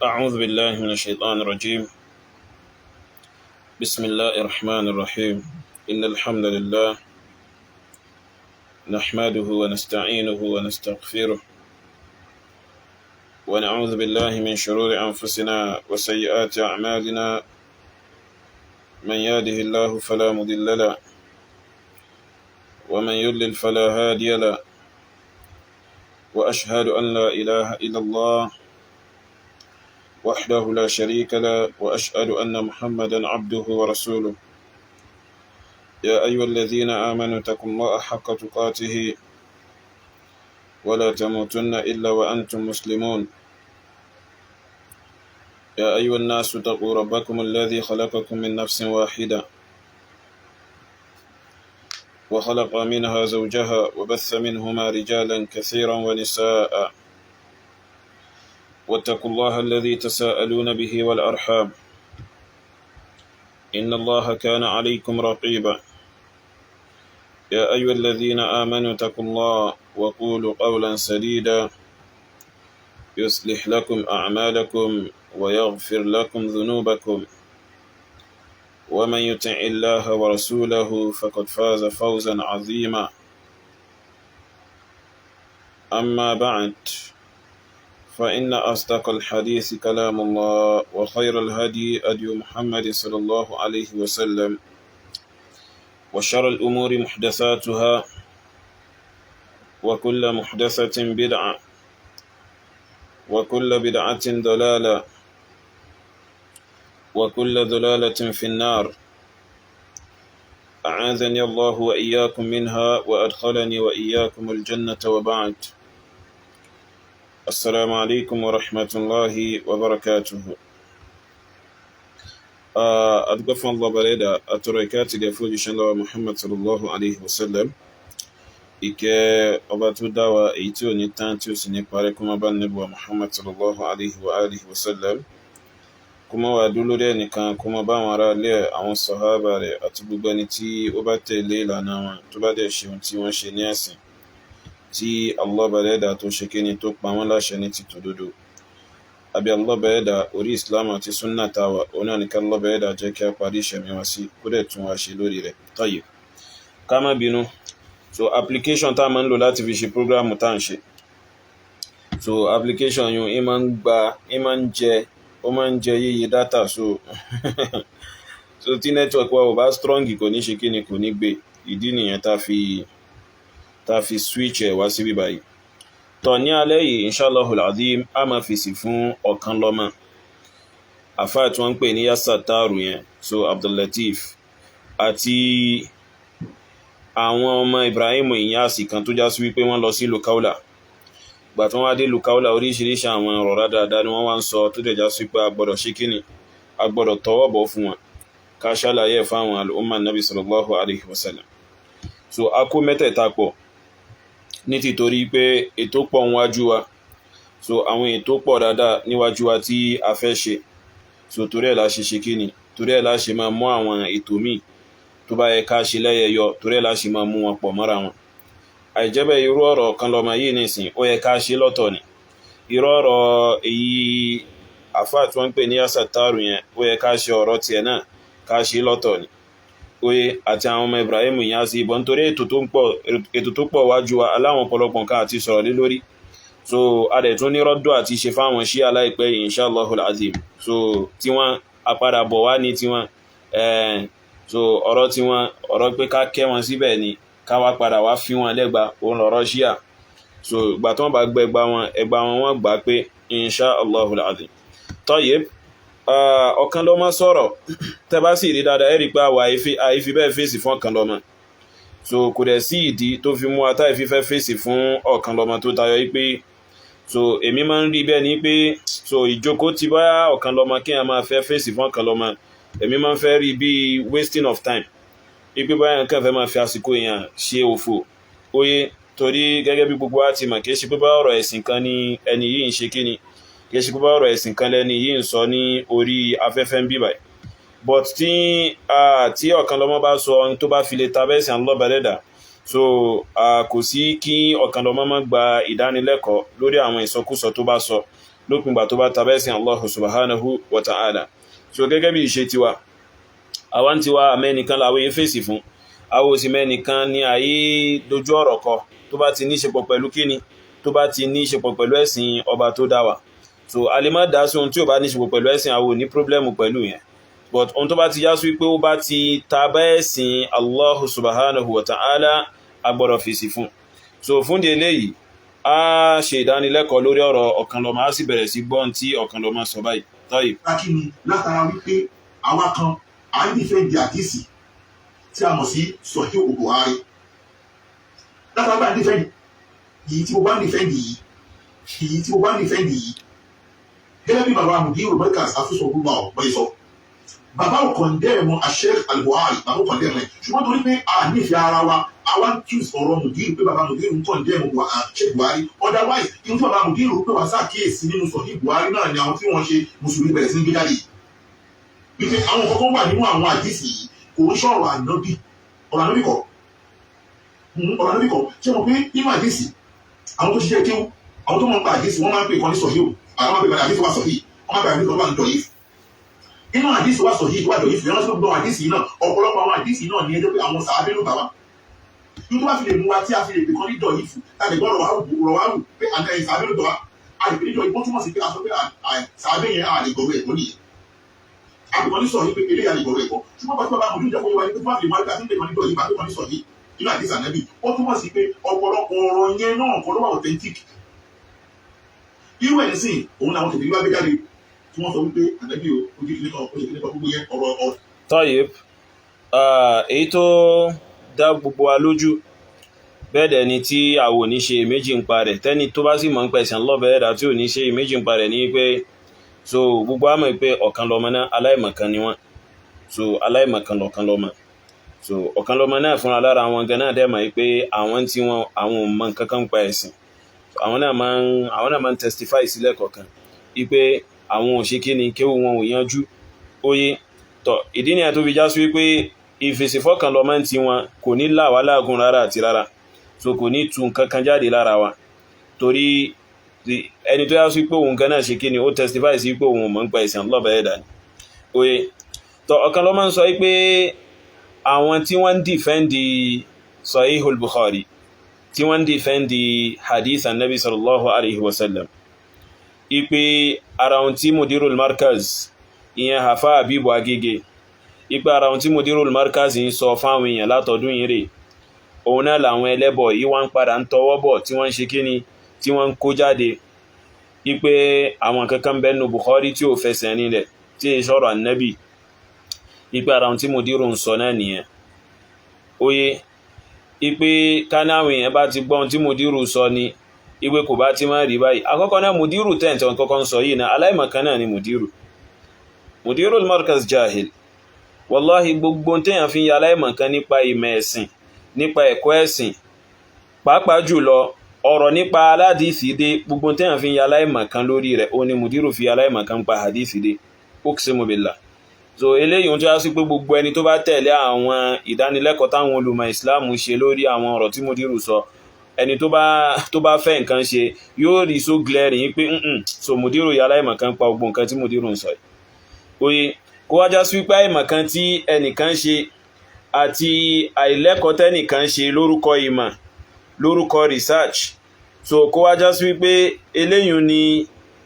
أعوذ بالله من الشيطان الرجيم. بسم الله الرحمن الرحيم. إن الحمد لله نحمده ونستعينه ونستغفره ونعوذ بالله من شرور أنفسنا وسيئات أعمالنا. من يهده الله فلا مضل له ومن يضلل فلا هادي له، وأشهد أن لا إله إلا الله وحده لا شريك له، وأشهد أن محمدا عبده ورسوله. يا أيها الذين آمنوا اتقوا الله حق تقاته ولا تموتن إلا وأنتم مسلمون. يا أيها الناس اتقوا ربكم الذي خلقكم من نفس واحدة وخلق منها زوجها وبث منهما رجالا كثيرا ونساء، واتقوا الله الذي تساءلون به والأرحام، إن الله كان عليكم رقيبا. يا أيها الذين آمنوا اتقوا الله وقولوا قولا سديدا يصلح لكم أعمالكم ويغفر لكم ذنوبكم، ومن يطع الله ورسوله فقد فاز فوزا عظيما. أما بعد، فإن أصدق الحديث كلام الله، وخير الهدي هدي محمد صلى الله عليه وسلم، وشر الأمور محدثاتها، وكل محدثة بدعة، وكل بدعة ضلالة، وكل ضلالة في النار. أعاذني الله وإياكم منها وأدخلني وإياكم الجنة، وبعد. السلام عليكم ورحمة الله وبركاته. أدقف الله بريدة أتركات لفوج الله محمد صلى الله عليه وسلم. Ìkẹ́ ọba tó dá wa èyí tí ò ní tán tí ó sì ní parí kó máa bá Ànábì wa Muhammad sallallahu alaihi wa alihi wa sallam, kó máa wà dúró lórí ẹnìkan, kó máa bá àwọn ará ilé àwọn sàhábà rẹ̀ àti gbogbo ẹni tí ó bá tẹ̀lé ìlànà wọn tó bá dẹ̀ ṣe ohun tí wọ́n ṣe ní ẹ̀sìn tí Allah bá dẹ́dà tó ṣe kíni tó pa wọ́n láṣẹ ní ti tòdodo. Àbí Allah bá dẹ́dà orí Islam àti súnnà táwa òun náà ní ká Allah bá dẹ́dà jẹ́ kí a parí ìṣẹ̀mí wa sí, kó dẹ̀ tún wa ṣe lórí rẹ̀. Tayyib, ká má bínú. So application tá máa ń lò láti fi ṣe program tá ń ṣe, so application yun ó máa ń jẹ yíyí data, so so tí network wa ò bá strong kò ní ṣe kíni, kò ní gbé. Ìdí nìyẹn tá fi switch ẹ̀ wá síbí báyìí. Tọ́ ní alẹ́ yìí Inshallahul Azim a máa fèsì fún ọ̀kan lọ́mọ àfáà tí wọ́n ń pè ní Yasattaru yẹn, so Abdullateef, àti àwọn ọmọ Ibrahim Inyas kan tó já sí wípé wọ́n lọ sí ìlú Kaula. Ìgbà tí wọ́n wá dé ìlú Kaula, oríṣiríṣi àwọn ọ̀rọ̀ dáadáa ni wọ́n wá ń sọ tó dẹ̀ já sí pé a gbọ́dọ̀ ṣe kíni, a gbọ́dọ̀ tọwọ́ bọ̀ fún wọn, ká ṣàlàyé fáwọn al-umma nabi sallallahu alaihi wasallam. So a kó mẹ́tẹ̀ẹ̀ta pọ̀ ní títorí pé ètò pọ̀ níwájú wa, so àwọn ètò pọ̀ dáadáa níwájú wa tí a fẹ́ ṣe, so torí ẹ̀ la ṣe kíni, torí ẹ̀ la ṣe máa mú àwọn ètò míì tó bá yẹ ká ṣe lẹ́yẹyọ, torí ẹ̀ la ṣe máa mú wọn pọ̀ mọ́ra wọn. Àìjẹ́bẹ̀ irú ọ̀rọ̀ kan lọ́mọ yìí nìsín ó yẹ ká ṣe lọ́tọ̀ ni. Irú ọ̀rọ̀ èyí àfáà tí wọ́n ń pè ní Yasattaru yẹn ó yẹ ká ṣe ọ̀rọ̀ tiẹ̀ náà ká ṣe lọ́tọ̀ ni. Oye, àti àwọn ọmọ Ibrahim Inyas ìbọn torí ètò tó pọ̀ wájú wa aláwọn ọ̀pọ̀lọpọ̀ nǹkan àti sọ̀rọ̀ lé lórí. So a dẹ̀ tún ní rọ́dọ̀ àti ṣe fáwọn Shia láìpẹ́ Inshallahul Azim, so tí wọ́n apadà bọ̀ wá ní tiwọn, so ọ̀rọ̀ tí wọ́n ọ̀rọ̀ pé ká kẹ́ wọn síbẹ̀ ni, ká wá padà wá fi wọn lẹ́gba, òun lọ̀rọ̀ Shia. So ìgbà tí wọ́n bá gbẹ ẹgbà wọn wọ́n gbà pé Inshallahul Azim. Tayyib, ọ̀kan lọ́mọ sọ̀rọ̀ tẹ́ bá sì rí dáadáa ẹ̀rí pé àìfi bẹ́ẹ̀ fèsì fún ọ̀kan lọ́mọ, so kò dẹ̀ sí ìdí tó fi mú ata ìfífẹ́ fèsì fún ọ̀kan lọ́mọ tó tayọ pé, so èmi máa ń rí bẹ́ẹ̀ ni pé, so ìjókòó ti bá ọ̀kan lọ́mọ kí a máa fẹ́ fèsì fún ọ̀kan lọ́mọ, èmi máa ń fẹ́ rí bí wasting of time, ipe báyà nǹkan fẹ́ máa fi àsìkò èèyàn ṣe òfò. Oye, torí gẹ́gẹ́ bí gbogbo wa ti mọ̀, kìí ṣe pé bá ọ̀rọ̀ ẹ̀sìn kan ni ẹni yìí ń ṣe kíni, kìí ṣe pé bá ọ̀rọ̀ ẹ̀sìn kan lẹ́ni yìí ń sọ ní orí afẹ́fẹ́ ń bí báyìí, but tí ọ̀kan lọ́mọ bá sọ ohun tó bá fi lè tabẹ́sì Allah bá dẹ́dà, so kò sí kí ọ̀kan lọ́mọ má gba ìdánilẹ́kọ̀ọ́ lórí àwọn ìsọkúsọ tó bá sọ, lópin ìgbà tó bá tabẹ́sìn Allah subhanahu wa ta'ala. So gẹ́gẹ́ bí ìṣe tiwa àwọn tiwa mẹ́nìkan làwọn yẹn fèsì fún àwọn òsì mẹ́nìkan ní ayé dojú ọ̀rọ̀ kọ tó bá ti ní ṣe pọ̀ pẹ̀lú kíni tó bá ti ní ṣe pọ̀ pẹ̀lú ẹ̀sìn ọba tó dá wa. So a lè má dá sí ohun tí ò bá ní ṣe pọ̀ pẹ̀lú ẹ̀sìn àwọn ò ní pírọ́blẹ́mù pẹ̀lú yẹn, but ohun tó bá ti já sí pé ó bá ti tabá ẹ̀sìn Allah subhanahu wa ta'ala a gbọ́dọ̀ fèsì fún. So fún di eléyìí a ṣe ìdánilẹ́kọ̀ọ́ lórí ọ̀rọ̀ Ọ̀kànlọ́mọ a sì bẹ̀rẹ̀ sí gbọ́n tí Ọ̀kànlọ́mọ sọ báyìí. Táyì. Akíni látara wípé àwa kan à ń dìfẹ́ǹdì àdìsí tí a mọ̀ sí Sahih Bukhari. Látara bá ń dìfẹ́ǹdì yìí tí mo bá ń dìfẹ́ǹdì yìí tí mo bá ń dìfẹ́ǹdì yìí. Gẹ́gẹ́ bí bàbá Mudiru Markaz àfihàn gbogbo àwọn ọ̀pọ̀ ìsọ. Bàbá ò kọ̀ndẹ́ẹ̀mù Sheikh Al-Bukhari, bàbá ò kọ̀ndẹ́ẹ̀mù ẹ̀. Ṣùgbọ́n torí pé a nífẹ̀ẹ́ ara wa, àwa ń choose ọ̀rọ̀ Mudiru pé bàbá Mudiru ń kọ̀ndẹ́ẹ̀mù Sheikh Bukhari. Otherwise, irú bàbá Mudiru pé wà sáàkíyèsí nínú Sahih Bukhari náà ni àwọn tí wọ́n ṣe mùsùlùmí bẹ̀rẹ̀ sí ní gbé jáde. Wípé àwọn kọ̀ọ̀kan wà nínú àwọn àdìsí yìí kò ń ṣọ̀rọ̀ ànábì. Ọ̀rọ̀ ànábì kọ̀. Ọ̀rọ̀ ànábì kọ̀. Ṣé mo pé nínú àdìsí àwọn tó ṣiṣẹ́ kéwù, àwọn tó mọ̀ nípa àdìsí wọ́n máa ń pè kan ní Sahih. Àwọn máa ń pè kan ní àdìsí wa Sahih. Wọ́n máa ń pè àdìsí wa dọ̀yìf. Inú àdìsí wa Sahih wà dọ̀yìf. Ìrántí gbogbo àdìsí náà ọ̀pọ̀lọpọ̀ àwọn àdìsí náà ní ẹjọ́ pé àwọn sàábé ló bá wa. Yóò tó bá fi lè mú wa tí a fi lè pè kan ní dọ̀yìf láti gbọ́ rọ̀ wá rù pé àtẹ̀yìn sàábé ló bá wa. A lè pè ní dọ̀yìf, ó túmọ̀ sí pé a sọ pé sàábé yẹn a lè gbọ́rọ̀ ẹ̀kọ́ nìyẹn. Àbùkọ́ ní Sahih pé eléyà lè gbọ́rọ̀ ẹ̀kọ́. Ṣùgbọ́n pàṣẹ bàbá Mudiru jẹ́ kó yẹ wá ní pé tó bá fi lè mú wa tí a fi lè kan ní dọ̀yìf àti kan ní Sahih nínú àdìsí ànábì. Ó túmọ̀ sí pé ọ̀pọ̀lọpọ̀ ọ̀rọ̀ yẹn náà kọ́ ló wà authentic. Irú ẹ̀ nísìn òun làwọn tètè wá gbé jáde tí wọ́n sọ wípé ànábì o ojú kìíní kan gbogbo yẹn ọ̀rọ̀. Tayyib, èyí tó dá gbogbo wa lójú bẹ́ẹ̀ dẹ̀ ni tí àwọn ò ní ṣe méjì ń pa rẹ̀ tẹ́ni tó bá sì mọ̀ ń pẹ̀sẹ̀ lọ́bẹ̀ ẹ̀dà tí ò ní ṣe méjì ń pa rẹ̀ ní pé so gbogbo àmọ́ pé Ọ̀kànlọ́mọ náà aláìmọ̀kan ni wọ́n, so aláìmọ̀kan lọ̀kànlọ́mọ, so Ọ̀kànlọ́mọ náà fúnra lára àwọn gan náà dẹ̀ mọ̀ pé àwọn tí wọn àwọn ò mọ̀ nǹkan kan pa ẹ̀sìn, àwọn náà máa ń testify sílẹ̀ kọ̀ọ̀kan wípé àwọn ò ṣe kíni kéwù wọn ò yanjú óyé tọ̀. Ìdí ni àtó fi já sí wípé ìfèsì fọ́kànlọ́mọ tí wọn kò ní là wá láàgùn rárá àti rárá, so kò ní tu nǹkan kan jáde lára wa torí ẹni tó yá sí pé òun gan náà ṣe kíni ó testify sí pé òun ò mọ̀ ń pa ẹ̀sìn lọ́bẹ̀ ẹ̀dà ni óyé tọ̀. Ọ̀kànlọ́mọ ń sọ wípé àwọn tí wọ́n ń dìfẹ́ndì Sahihul Bukhari tí wọ́n ń dìfẹ́ndì hadith annabi sallallahu alaihi wasallam ipe ara ohun tí Mudirul Markaz ìyẹn Hafa Habibu Agége ipe ara ohun tí Mudirul Markaz ń sọ fáwọn èèyàn látọdún yìí rè òun náà làwọn ẹlẹ́bọ̀ yìí wọ́n ń padà ń tọwọ́ bọ̀ tí wọ́n ń ṣe kíni tí wọ́n ń kó jáde ipe àwọn kankan bẹ́nu Bukhari tí ò fẹsẹ̀ nílẹ̀ tí è sọ̀rọ̀ annabi ipe ara ohun tí Mudiru ń sọ náà nìyẹn óyé ipe kánáwìn èèyàn bá ti gbọ́ ohun tí Mudiru sọ ni ipe kò bá ti máa rí báyìí. Àkọ́kọ́ náà Mudiru tẹ́ǹtì wọn kọ́kọ́ ń sọ yìí náà aláìmọ̀kan náà ni Mudirul Markaz jahil wallahi. Gbogbo téèyàn fi ń ya aláìmọ̀kan nípa ìmọ̀ ẹ̀sìn nípa ẹ̀kọ́ ẹ̀sìn pàápàá jùlọ ọ̀rọ̀ nípa aládìsí dé gbogbo téèyàn fi ń ya aláìmọ̀kan lórí rẹ̀ ó ní Mudiru fi aláìmọ̀kan pa hadisi dé uqsimu billah. So eléyìí ohun tó yá sí pé gbogbo ẹni tó bá tẹ̀lé àwọn ìdánilẹ́kọ̀ọ́ táwọn olùmọ̀ ìsìláàmù ṣe lórí àwọn ọ̀rọ̀ tí Mudiru sọ, ẹni tó bá fẹ́ nǹkan ṣe yóò rí so glaring pé so Mudiru ya aláìmọ̀kan pa gbogbo nǹkan tí Mudiru ń sọ yìí oye kó wájá sí pé àìmọ̀kan tí ẹnìkan ṣe àti àìlẹ́kọ̀ọ́ tẹ́nìkan ṣe lórúkọ ìmọ̀ lórúkọ research, so kó wájá sí pé eléyìí ni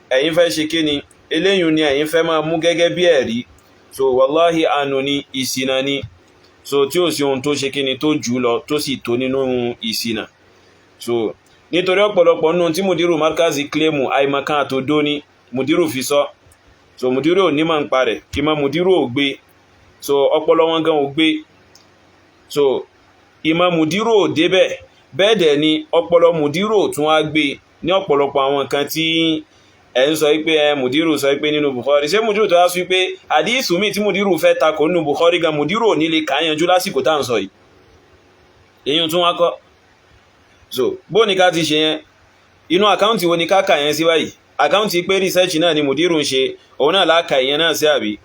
ẹ̀yin fẹ́ ṣe kíni eléyìí ni ẹ̀yin fẹ́ máa mú gẹ́gẹ́ bí ẹ̀rí, so wallahi àánú ni ìṣìnà ni, so tí ò sí ohun tó ṣe kíni tó jù lọ tó sì tó nínú ìṣìnà. So nítorí ọ̀pọ̀lọpọ̀ nínú tí Mudirul Markaz kílèmù àìmọ̀kan àtòdó ni Mudiru fi sọ, so Mudiru ò ní máa ń parẹ̀ kí máa Mudiru ò gbé, so ọpọlọ wọn gan ò gbé, so ìmọ̀ Mudiru ò débẹ̀ bẹ́ẹ̀ dẹ̀ ni ọpọlọ Mudiru ò tún wá gbé ní ọ̀pọ̀lọpọ̀ àwọn nǹkan tí ẹ̀ ń sọ pé Mudiru sọ pé nínú Bukhari. Ṣé Mudiru tó wá sí pé àdíìsù mi tí Mudiru fẹ́ takò nínú Bukhari gan Mudiru ò ní lè kàáyanjú lásìkò tá à ń sọ yìí, èyí tún wá kọ́. So bó ní ká ti ṣe yẹn inú àkáǹtì wo ni ká kà yẹn sí báyìí? Àkáǹtì pé research náà ni Mudiru ń ṣe òun náà láka ìyẹn náà sí àbí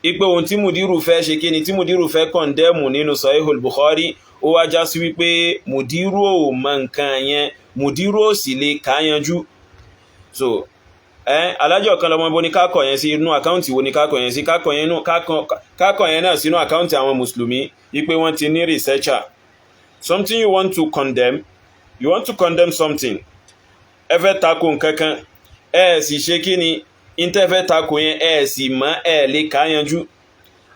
ipe ohun tí Mudiru fẹ́ ṣe kí ni tí Mudiru fẹ́ kọ̀ndẹ́mù nínú Sahihul Bukhari ó wá já sí wípé Mudiru ò mọ nǹkan yẹn Mudiru ò sì lè kàáyanjú. So alájọ kan lọmọ ibo ní kákọ̀ yẹn sí inú àkáǹtì wo ní kákọ̀ yẹn sí kákọ̀ yẹn náà sínú àkáǹtì àwọn mùsùlùmí wípé wọ́n ti ní researcher. Something you want to condemn something, ẹ fẹ́ tako nǹkankan, ẹ sì ṣe kí ni ìtẹ́fẹ́ tako yẹn, ẹ sì mọ̀ ẹ lè ká yanjú.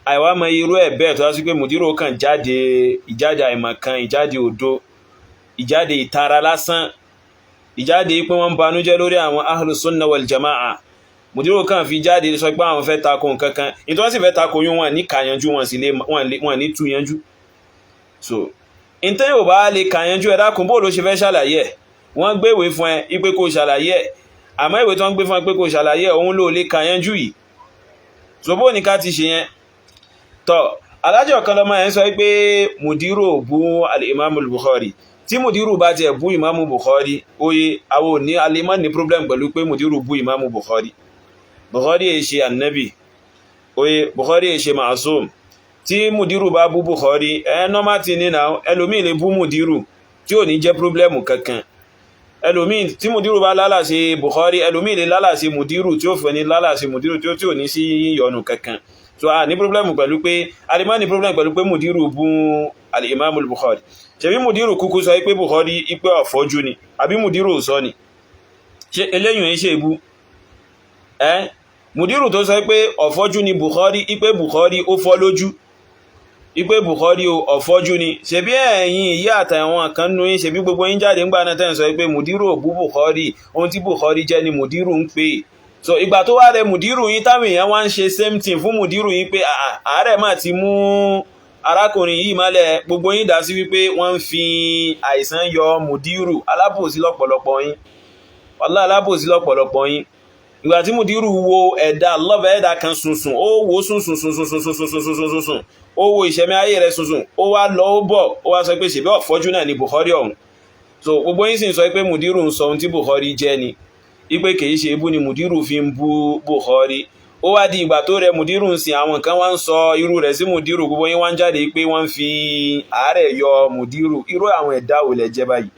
Àìwá mọ irú ẹ̀ bẹ́ẹ̀ tó wá sí pé mùdírò kan ìjáde àìmọ̀kan, ìjáde òdo, ìjáde ìtara lásán, ìjáde pé wọ́n ń banújẹ́ lórí àwọn ahlus sunna wal jama'a. Mùdírò kan fi jáde sọ pé àwọn fẹ́ tako nǹkankan, ní tó wọ́n sì fẹ́ tako yún wọn ní ká yanjú, wọn ní tú yanjú. So ìtẹ́ yóò bá lè ká yanjú, ẹ dákun bó ló ṣe fẹ́ ṣàlàyé ẹ̀. Wọ́n gbéwèé fún ẹ ipé kó ṣàlàyé ẹ̀, àmọ́ ìwé tó ń gbé fún ẹ pé kó ṣàlàyé ẹ̀ òun ló lè ká yanjú yìí. So bó ní ká ti ṣe yẹn tọ́. Alájọ kan lọ́mọ yẹn sọ pé mùdírò bú al-Imam al-Bukhari. Tí mùdírù bá ti bú Imam Bukhari, oye àwọn òní alimọ́ ní problem pẹ̀lú pé mùdírù bú Imam Bukhari. Bukhari è ṣe annabi, oye Bukhari è ṣe ma'asum. Tí mùdírù bá bú Bukhari, normal ti ní náà, ẹlòmí lè bú mùdírù tí ò ní jẹ́ problem kankan. Ẹlòmí tí mùdírù bá lálàsí Bukhari, ẹlòmí lè lálàsí mùdírù tí ó fẹ́ ní lálàsí mùdírù tí ò ní sí yọnu kankan. So ní problem pẹ̀lú pé alimọ́ ní problem pẹ̀lú pé mùdírù bú al-Imam al-Bukhari. Ṣebí mùdírù kúkú sọ pé Bukhari ipé ọ̀fọ́jú ni, àbí mùdírù sọ ni? Ṣé eléyìn ẹ̀ ṣe ibú? Mùdírù tó sọ pé ọ̀fọ́jú ni Bukhari, ipé Bukhari ó fọ́ lójú, ipé Bukhari ọ̀fọ́jú ni. Ṣebí ẹ̀yin ìyá àtàwọn kan nú yín, ṣebí gbogbo yín jáde ńgbà náà tẹ́ sọ pé mùdírù bú Bukhari, ohun tí Bukhari jẹ́ ni mùdírù ń pè. So ìgbà tó wá rẹ mùdírù yín táwọn èèyàn wá ń ṣe same thing fún mùdírù yín pé àárẹ̀ máa ti mú arákùnrin yìí mọ́lẹ̀, gbogbo yín dá sí wípé wọ́n ń fi àìsàn yọ mùdírù. Alábòsí lọ́pọ̀lọpọ̀ yín, wallahi alábòsí lọ́pọ̀lọpọ̀ yín. Ìgbà tí mùdírù wo ẹ̀dá lọ́bẹ̀ ẹ̀dá kan sùnsùn, ó wo sùnsùn, ó wo ìṣẹ̀mí ayé rẹ̀ sùnsùn, ó wá lọ ó bọ̀, ó wá sọ pé ṣèbí ọ̀fọ́jú náà ni Bukhari ọ̀hún. So gbogbo yín sì ń sọ pé mùdírù ń sọ ohun tí Bukhari jẹ́ ni, ipé kìí ṣe ibú ni mùdírù fi ń bú Bukhari. Ó wá di ìgbà tó rẹ mùdírù ń sin, àwọn kan wá ń sọ irú rẹ̀ sí mùdírù, gbogbo yín wá ń jáde pé wọ́n fi àárẹ̀ yọ mùdírù. Irú àwọn ẹ̀dá ò lẹ jẹ́ báyìí.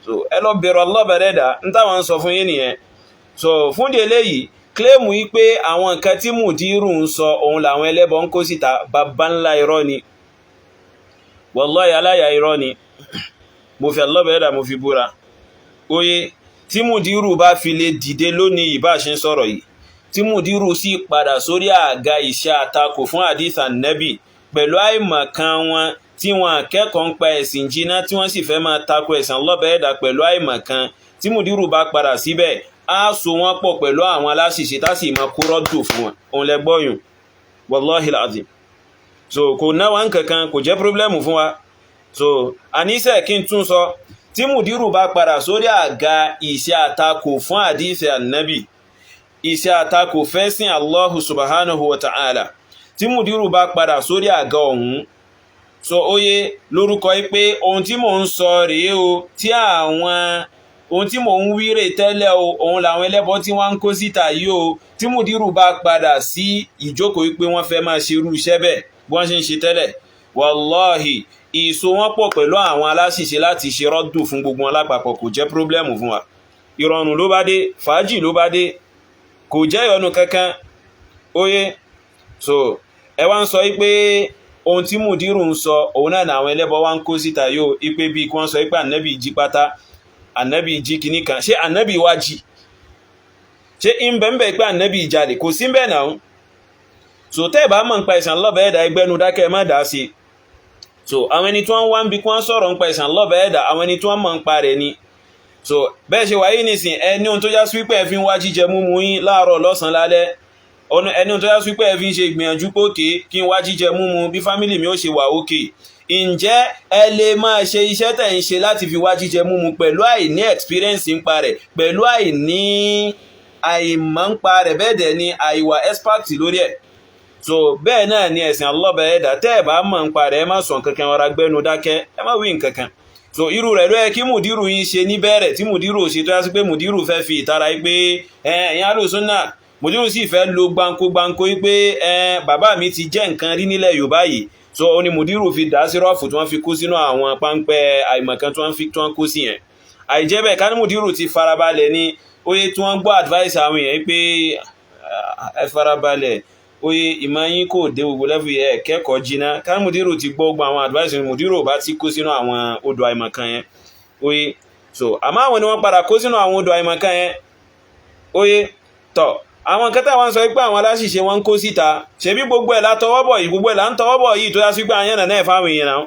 So ẹ lọ bẹ̀rù Allah bẹ̀rẹ̀dà ń táwọn sọ fún yín nìyẹn. So fún di eléyìí kílèmù yí pé àwọn nǹkan tí mùdírù ń sọ òun làwọn ẹlẹ́bọ ń kó síta, bàbá ńlá irọ́ ni, wallahi aláyà irọ́ ni. Mo fi Allah bẹ̀rẹ̀dà mo fi búra. Oye tí mùdírù bá fi lè dìde lónìí ìbá ṣe ń sọ̀rọ̀ yìí, tí mùdírù sì padà sórí àga iṣẹ́ àtakò fún hadith Ànábì pẹ̀lú àìmọ̀kan wọn, tí wọn akẹ́kọ̀ọ́ ń pa ẹ̀sìn jìnnà, tí wọ́n sì fẹ́ máa takò ẹ̀sìn Allah bẹ̀rẹ̀dà pẹ̀lú àìmọ̀kan, tí mùdírù bá padà síbẹ̀, á so wọ́n pọ̀ pẹ̀lú àwọn aláṣìṣe tá sì máa kó rọ́dù fún wọn. Òun lẹ gbọ́yùn, wallahi al-azim. So kò náwà nǹkankan, kò jẹ́ pírọ́blẹ́mù fún wa. So àníṣẹ́ kí n tún sọ, tí mùdírù bá padà sórí àga iṣẹ́ àtakò fún hadith Ànábì, iṣẹ́ àtakò fẹ́sìn Allahu subhanahu wa ta'ala, tí mùdírù bá padà sórí àga ọ̀hún, so oye lórúkọ pé ohun tí mò ń sọ rèé o, tí ohun tí mò ń wíre tẹ́lẹ̀ o, òun làwọn ẹlẹ́bọ tí wọ́n ń kó síta yìí o, tí mùdírù bá padà sí ìjókòó wípé wọ́n fẹ́ máa ṣe irú iṣẹ́ bẹ́ẹ̀ bí wọ́n ṣe ń ṣe tẹ́lẹ̀, wallahi ìso wọ́n pọ̀ pẹ̀lú àwọn aláṣìṣe láti ṣe rọ́dù fún gbogbo wọn lápapọ̀ kò jẹ́ pírọ́blẹ́mù fún wa. Ìrọ̀rùn ló bá dé, fàájì ló bá dé, kò jẹ́ ìyọnu kankan. Oye so ẹ wá ń sọ pé ohun tí mùdírù ń sọ òun náà àwọn ẹlẹ́bọ wá ń kó síta yóò, ipé bí kí wọ́n sọ pé Ànábì jí pátá, Ànábì jí kìíní kan. Ṣé Ànábì wá jí? Ṣé ń bẹ̀m̀bẹ̀ pé Ànábì jalè? Kò sí bẹ́ẹ̀ náà. So tẹ́ bá mọ̀ ń pa ìsàn lọ́bẹ̀ ẹ̀dà ẹgbẹ́nu dákẹ́ má dá sí. So àwọn ẹni tí wọ́n wá ń bí kí wọ́n sọ̀rọ̀ ń pa ìsàn lọ́bẹ̀ ẹ̀dà, àwọn ẹni tí wọ́n mọ̀ ń pa rẹ̀ ni. So bẹ́ẹ̀ ṣe wáyé nìsìn, ẹni ohun tó já sí wípé ẹ fi ń wá jíjẹ múmu yín láàárọ̀ lọ́sàn lálẹ́, ẹni ohun tó já sí wípé ẹ fi ń ṣe ìgbìyànjú pé òkè kí n wá jíjẹ múmu bí fámílì mi ó ṣe wà òkè. Ǹjẹ́ ẹ lè máa ṣe iṣẹ́ tẹ̀ ń ṣe láti fi wá jíjẹ múmu pẹ̀lú àìní experience ń pa rẹ̀, pẹ̀lú àìní àìmọ̀ ń pa rẹ̀, bẹ́ẹ̀ dẹ̀ ni àìwà expert lórí ẹ̀. So bẹ́ẹ̀ náà ni ẹ̀sìn Allah bẹ̀rẹ̀dà, tẹ́ ẹ̀ bá mọ̀ ń pa rẹ̀ ẹ má sọ nǹkankan, ọ̀rá gbẹ́nu dákẹ́, ẹ má wí nǹkankan. So irú rẹ̀ ló yẹ kí mùdírù yín ṣe ní bẹ̀rẹ̀, tí mùdírù ṣe tó yá sí pé mùdírù fẹ́ fi ìtara pé ẹ̀yin alùsùnnà, mùdírù sì fẹ́ lo gbáǹkó pé bàbá mi ti jẹ́ nǹkan rí nílẹ̀ Yorùbá yìí. So ó ní mùdírù fi dá sí rọ́ọ̀fù tí wọ́n fi kó sínú àwọn páńpẹ́ àìmọ̀kan tí wọ́n kó sí yẹn. Àìjẹ́ bẹ́ẹ̀ ká ní mùdírù ti farabalẹ̀ ni, oye tí wọ́n gbọ́ advice àwọn èèyàn pé ẹ farabalẹ̀ oye ìmọ̀ yín kò dé gbogbo level yẹ kẹ́kọ̀ọ́ jiná ká mùdírù ti gbọ́ gbogbo àwọn advice mùdírù bá ti kó sínú àwọn odò àìmọ̀kan yẹn oye so àmọ́ àwọn ni wọ́n padà kó sínú àwọn odò àìmọ̀kan yẹn oye tọ̀ àwọn nǹkan táwọn sọ pé àwọn aláṣìṣe wọn ń kó síta ṣebí gbogbo ẹ̀ látọwọ́bọ̀ yìí gbogbo ẹ̀ là ń tọwọ́bọ̀ yìí tó yá sí pé àyànnà náà fáwọn èèyàn náà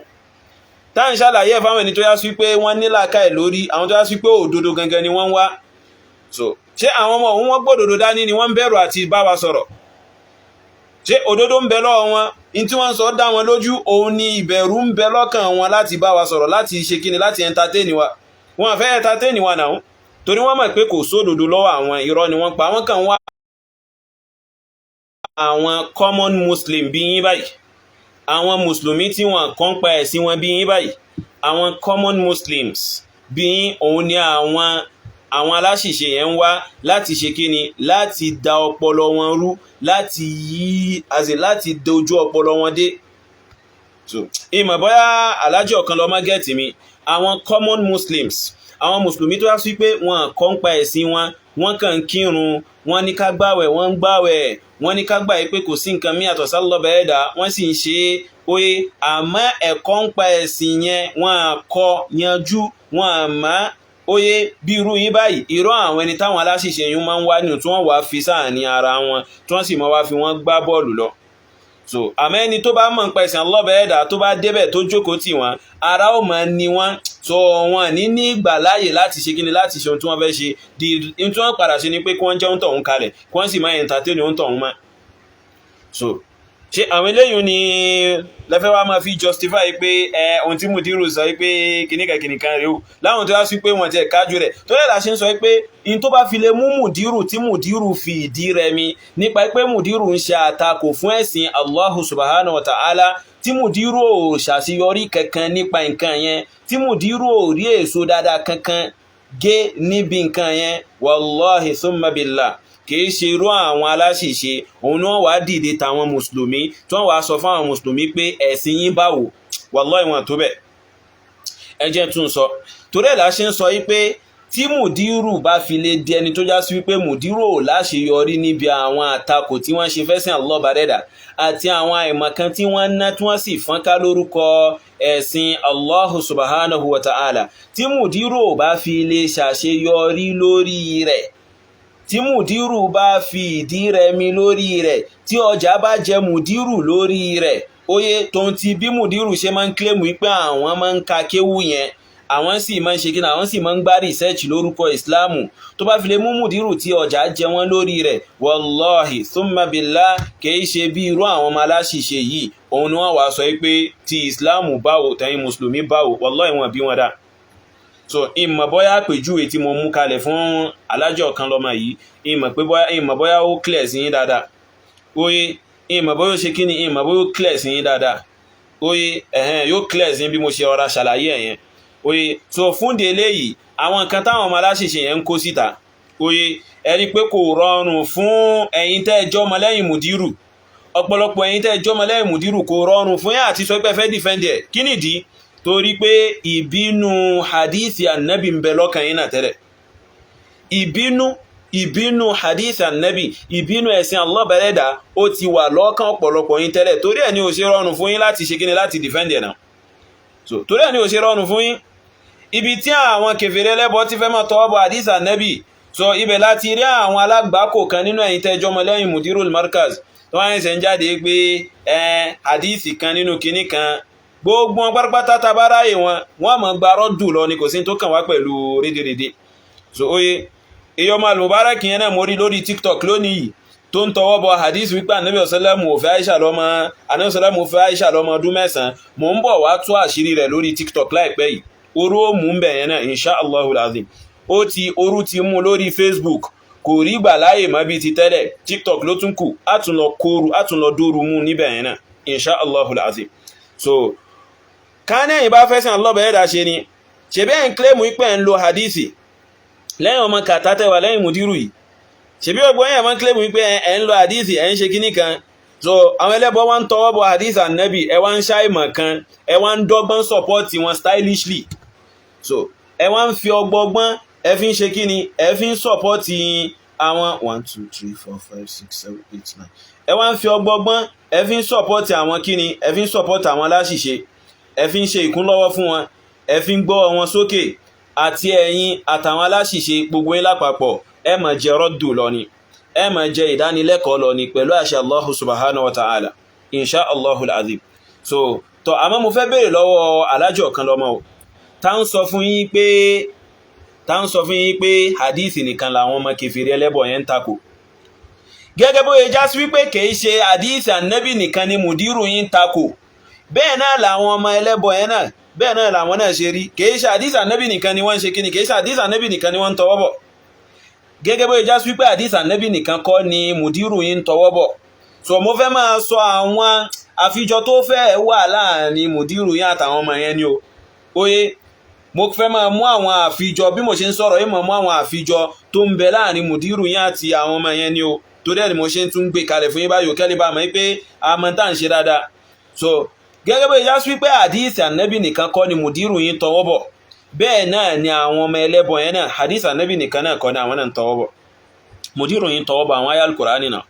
tá ń ṣàlàyé fáwọn ẹni tó yá sí pé wọ́n ní làákàyè lórí àwọn tó yá sí pé òdodo gangan ni wọ́n ń wá so ṣé àwọn ọmọ òun wọ́n gbọ́dọ̀dọ̀ dání ni wọ́n ń bẹ̀rù àti bá wa sọ̀rọ̀ ṣé òdodo ń bẹ lọ́wọ́ wọn in tí wọ́n sọ dá wọn lójú òun ni ìbẹ̀rù ń bẹ lọ́kàn wọn láti bá wa sọ̀rọ̀ láti ṣe kíni láti entertain wa wọn fẹ́ entertain wa náà torí wọ́n mọ̀ pé kò sódodo lọ́wọ́ àwọn irọ́ ni wọ́n pa wọ́n kàn wá àwọn common muslim bí yín báyìí àwọn mùsùlùmí tí wọ́n kàn pa ẹ̀sìn wọn bí yín báyìí àwọn common muslims bí yín òun ni àwọn aláṣìṣe yẹn ń wá láti ṣe kíni láti da ọpọlọ wọn rú láti láti dojú ọpọlọ wọn dé so ìmọ̀ bóyá alájọ kan lọ mágẹ́ẹ̀tì mi àwọn common muslims àwọn mùsùlùmí tó yá sí pé wọn kàn pa ẹ̀sìn wọn wọ́n kàn kírun wọ́n ní ká gbàwẹ̀ wọ́n ń gbàwẹ̀ wọ́n ní ká gbà pé kò sí nǹkan mí àtọ̀ sálọ́bẹ̀ ẹ̀dá wọ́n sì ń ṣe oye àmọ́ ẹ̀kọ́ ń pa ẹ̀sìn yẹn wọ́n àkọ́ yanjú wọ́n àmọ́ oye bí irú yín báyìí irọ́ àwọn ẹni táwọn aláṣìṣe yín máa ń wá nínú tí wọ́n wá fi sáàní ara wọn tí wọ́n sì máa wá fi wọ́n gbá bọ́ọ̀lù lọ so àmọ́ ẹni tó bá mọ̀ ń pa ẹ̀sìn lọ́bẹ̀ ẹ̀dá tó bá débẹ̀ tó jókòó tì wọ́n ara ó máa ní wọ́n so wọn ní ìgbà láàyè láti ṣe kíni láti ṣe ohun tí wọ́n fẹ́ ṣe di ohun tí wọ́n padà ṣe ni pé kí wọ́n jẹ́ ohun tọ̀hún kalẹ̀ kí wọ́n sì máa entertain ohun tọ̀hún mọ́ so ṣe àwọn eléyìí ni lẹ́fẹ́ wá máa fi justify pé ohun tí mùdírù sọ pé kìnnìkan rèé o láwọn tó yá sí pé wọ́n ti ẹ̀kájú rẹ̀ tó lẹ́la ṣe ń sọ pé in tó bá fi lè mú mùdírù tí mùdírù fi ìdí rẹmi nípa pé mùdírù ń ṣe àtakò fún ẹ̀sìn Allahu subhanahu wa ta'ala tí mùdírù ò ṣàṣeyọrí kankan nípa nǹkan yẹn tí mùdírù ò rí èso dáadáa kankan gé níbi nǹkan yẹn wallahi summa billah kìí ṣe irú àwọn aláṣìṣe òun ni wọ́n wá dìde tàwọn mùsùlùmí tí wọ́n wá sọ fún àwọn mùsùlùmí pé ẹ̀sìn yín báwo wallahi wọn tó bẹ̀ ẹ jẹ́ tún sọ torí ẹ̀ la ṣe ń sọ yí pé tí mùdírù bá fi lè di ẹni tó já sí wípé mùdírù ò láṣeyọrí níbi àwọn àtakò tí wọ́n ṣe fẹ́sìn Allah bàdẹ́dà àti àwọn àìmọ̀kan tí wọ́n ná tí wọ́n sì fọ́nká lórúkọ ẹ̀sìn Allah subhanahu wa ta'ala tí mùdírù ò bá fi lè ṣàṣeyọrí lórí rẹ̀ tí mùdírù bá fi ìdí rẹmi lórí rẹ̀ tí ọjà bá jẹ mùdírù lórí rẹ̀ oye tó ń ti bí mùdírù ṣe máa ń kílèmù wípé àwọn máa ń ka kéwú yẹn àwọn sì máa ń ṣe kíni àwọn sì máa ń gbá research lórúkọ ìsìláàmù tó bá fi lè mú mùdírù tí ọjà jẹ wọ́n lórí rẹ̀ wallahi thumma billah kìí ṣe bí irú àwọn ọmọ aláṣìṣe yìí òun ni wọ́n wá sọ pé ti ìsìláàmù báwo tẹ̀yin mùsùlùmí báwo wallahi wọn bí wọn dá so ìmọ̀ bọ́yá àpèjúwe tí mo mú kalẹ̀ fún alájọ kan lọ́mọ yìí ìmọ̀ bọ́yá ó clear sí yín dáadáa oye ìmọ̀ bọ́yá ó ṣe kíni ìmọ̀ bọ́yá ó clear sí yín dáadáa oye yóò clear sí bí mo ṣe ọ̀rá ṣàlàyé ẹ̀yẹn oye so fún délé yìí àwọn nǹkan táwọn ọmọ aláṣìṣe yẹn ń kó síta oye ẹni pé kò rọrùn fún ẹ̀yin tẹ́ ẹjọ́ ọmọ lẹ́yìn mùdírù ọ̀pọ̀lọpọ̀ ẹ̀yin tẹ́ ẹjọ́ ọmọ lẹ́yìn mùdírù kò rọrùn fún yín àti sọ pé fẹ́ defend ẹ̀ kí nìdí torí pé ìbínú hadithi annabi ń bẹ lọ́kàn yín náà tẹ́lẹ̀ ìbínú hadithi annabi ìbínú ẹ̀sìn Allah bẹ̀rẹ̀dà ó ti wà lọ́kàn ọ̀pọ̀lọpọ̀ yín tẹ́lẹ̀ torí ẹ̀ ni ó ṣe rọrùn fún yín láti ṣe kíni láti defend ẹ̀ náà so torí ẹ̀ ni ó ṣe rọrùn fún yín ibi tí àwọn kèfèrè lẹ́bọ ti fẹ́ máa tọwọ́ bọ hadith annabi so ibẹ̀ láti rí àwọn alágbàkò kan nínú ẹ̀yin tẹ́jọ́ ọmọ lẹ́yìn mudirul markaz tó wáyé ṣe ń jáde pé hadith kan nínú kinní kan gbogbo wọn pátápátá tabaráyè wọn mọ̀ gbarọ́ dù lọ ni kò sí tó kàn wá pẹ̀lú rédèrèdè so oye èyí ọmọ Al-Mubarak yẹn náà mo rí lórí TikTok lónìí yìí tó ń tọwọ́ bọ hadith wípé Ànábì ọ̀sẹ́lẹ̀mù òfẹ́ Aisha lọ́mọ ọdún 9 mò ń bọ̀ wá tú àṣírí rẹ̀ lórí TikTok láìpẹ́ yìí orú ó mú bẹ̀yẹn náà insha Allahul azim orú ti mú lórí Facebook kò rí gbà láyè má bí ti tẹ́lẹ̀ TikTok ló tún kù átùnlọ dóoru mú níbẹ̀ yẹn náà insha Allahul azim so kánẹ́ ìbá fẹ́sàn lọ́bẹ̀ẹ́dà ṣe ni ṣe bẹ́ẹ̀ ń kílẹ̀mù ipẹ́ ń lo hadithi lẹ́yìn ọmọ kàtàtẹ̀wà lẹ́yìn mùdírù yìí ṣe bí ọgbọ́n yẹn wọ́n kílẹ̀mù ipẹ́ ẹ̀ ń lo hadithi ẹ̀ ń ṣe kíní kan so àwọn ẹlẹ́bọ wọ́n ń tọwọ́ bọ hadith annabi ẹ wá ń ṣàìmọ̀ kan ẹ wá ń dọ́gbọ́n support wọn stylishly so ẹ wá ń fi ọgbọ́gbọ́n ẹ fi ń ṣe kí ni ẹ fi ń sọ̀pọ́tì àwọn 1 2 3 4 5 6 7 8 9 ẹ wá ń fi ọgbọ́gbọ́n ẹ fi ń sọ̀pọ́tì àwọn kí ni ẹ fi ń sọ̀pọ́tì àwọn aláṣìṣe ẹ fi ń ṣe ìkúnlọ́wọ́ fún wọn ẹ fi ń gbọ́ wọn sókè àti ẹ̀yin àtàwọn aláṣìṣe gbogbo yín lápapọ̀ ẹ máa jẹ rọ́dù lọ ni ẹ máa jẹ ìdánilẹ́kọ̀ọ́ lọ ni pẹ̀lú àṣẹ Allahu subhanahu wa ta'ala insha Allahu al-azim. So tó àmọ́ mo fẹ́ béèrè lọ́wọ́ alájọ kan lọ́mọ o tá ń sọ fún yín pé hadithi nìkan làwọn ọmọ kèfèrí ẹlẹ́bọ yẹn ń takò gẹ́gẹ́ bó yẹ já sí wípé kìí ṣe hadithi ànábì nìkan ni mùdírù yín takò bẹ́ẹ̀ náà làwọn ọmọ ẹlẹ́bọ yẹn náà bẹ́ẹ̀ náà làwọn náà ṣe rí kìí ṣe hadithi ànábì nìkan ni wọ́n ń ṣe kíni kìí ṣe hadithi ànábì nìkan ni wọ́n ń tọwọ́ bọ̀ gẹ́gẹ́ bó yẹ já sí wípé hadithi ànábì nìkan kọ́ ni mùdírù yín ń tọwọ́ bọ̀ so mo fẹ́ máa sọ àwọn àfijọ tó fẹ́ wà láàrin mùdírù yín àtàwọn ọmọ yẹn ni o oye mo fẹ́ máa mú àwọn àfijọ bí mo ṣe ń sọ̀rọ̀ yìí mọ̀ mú àwọn àfijọ tó ń bẹ láàrin mùdírù yín àti àwọn ọmọ yẹn ni o tó dẹ̀ ni mo ṣe ń tún gbé kalẹ̀ fún yín báyìí kẹ́lẹ́ bá mọ̀ pé àmọ́ tá à ń ṣe dáadáa so gẹ́gẹ́ bí ìyá sí pé àdíìsì ànábì nìkan kọ́ ni mùdírù yín tọwọ́ bọ̀ bẹ́ẹ̀ náà ni àwọn ọmọ ẹlẹ́bọ yẹn náà àdíìsì ànábì nìkan náà kọ́ ni àwọn náà ń tọwọ́ bọ̀ mùdírù yín tọwọ́ bọ̀ àwọn ayal Kùránì náà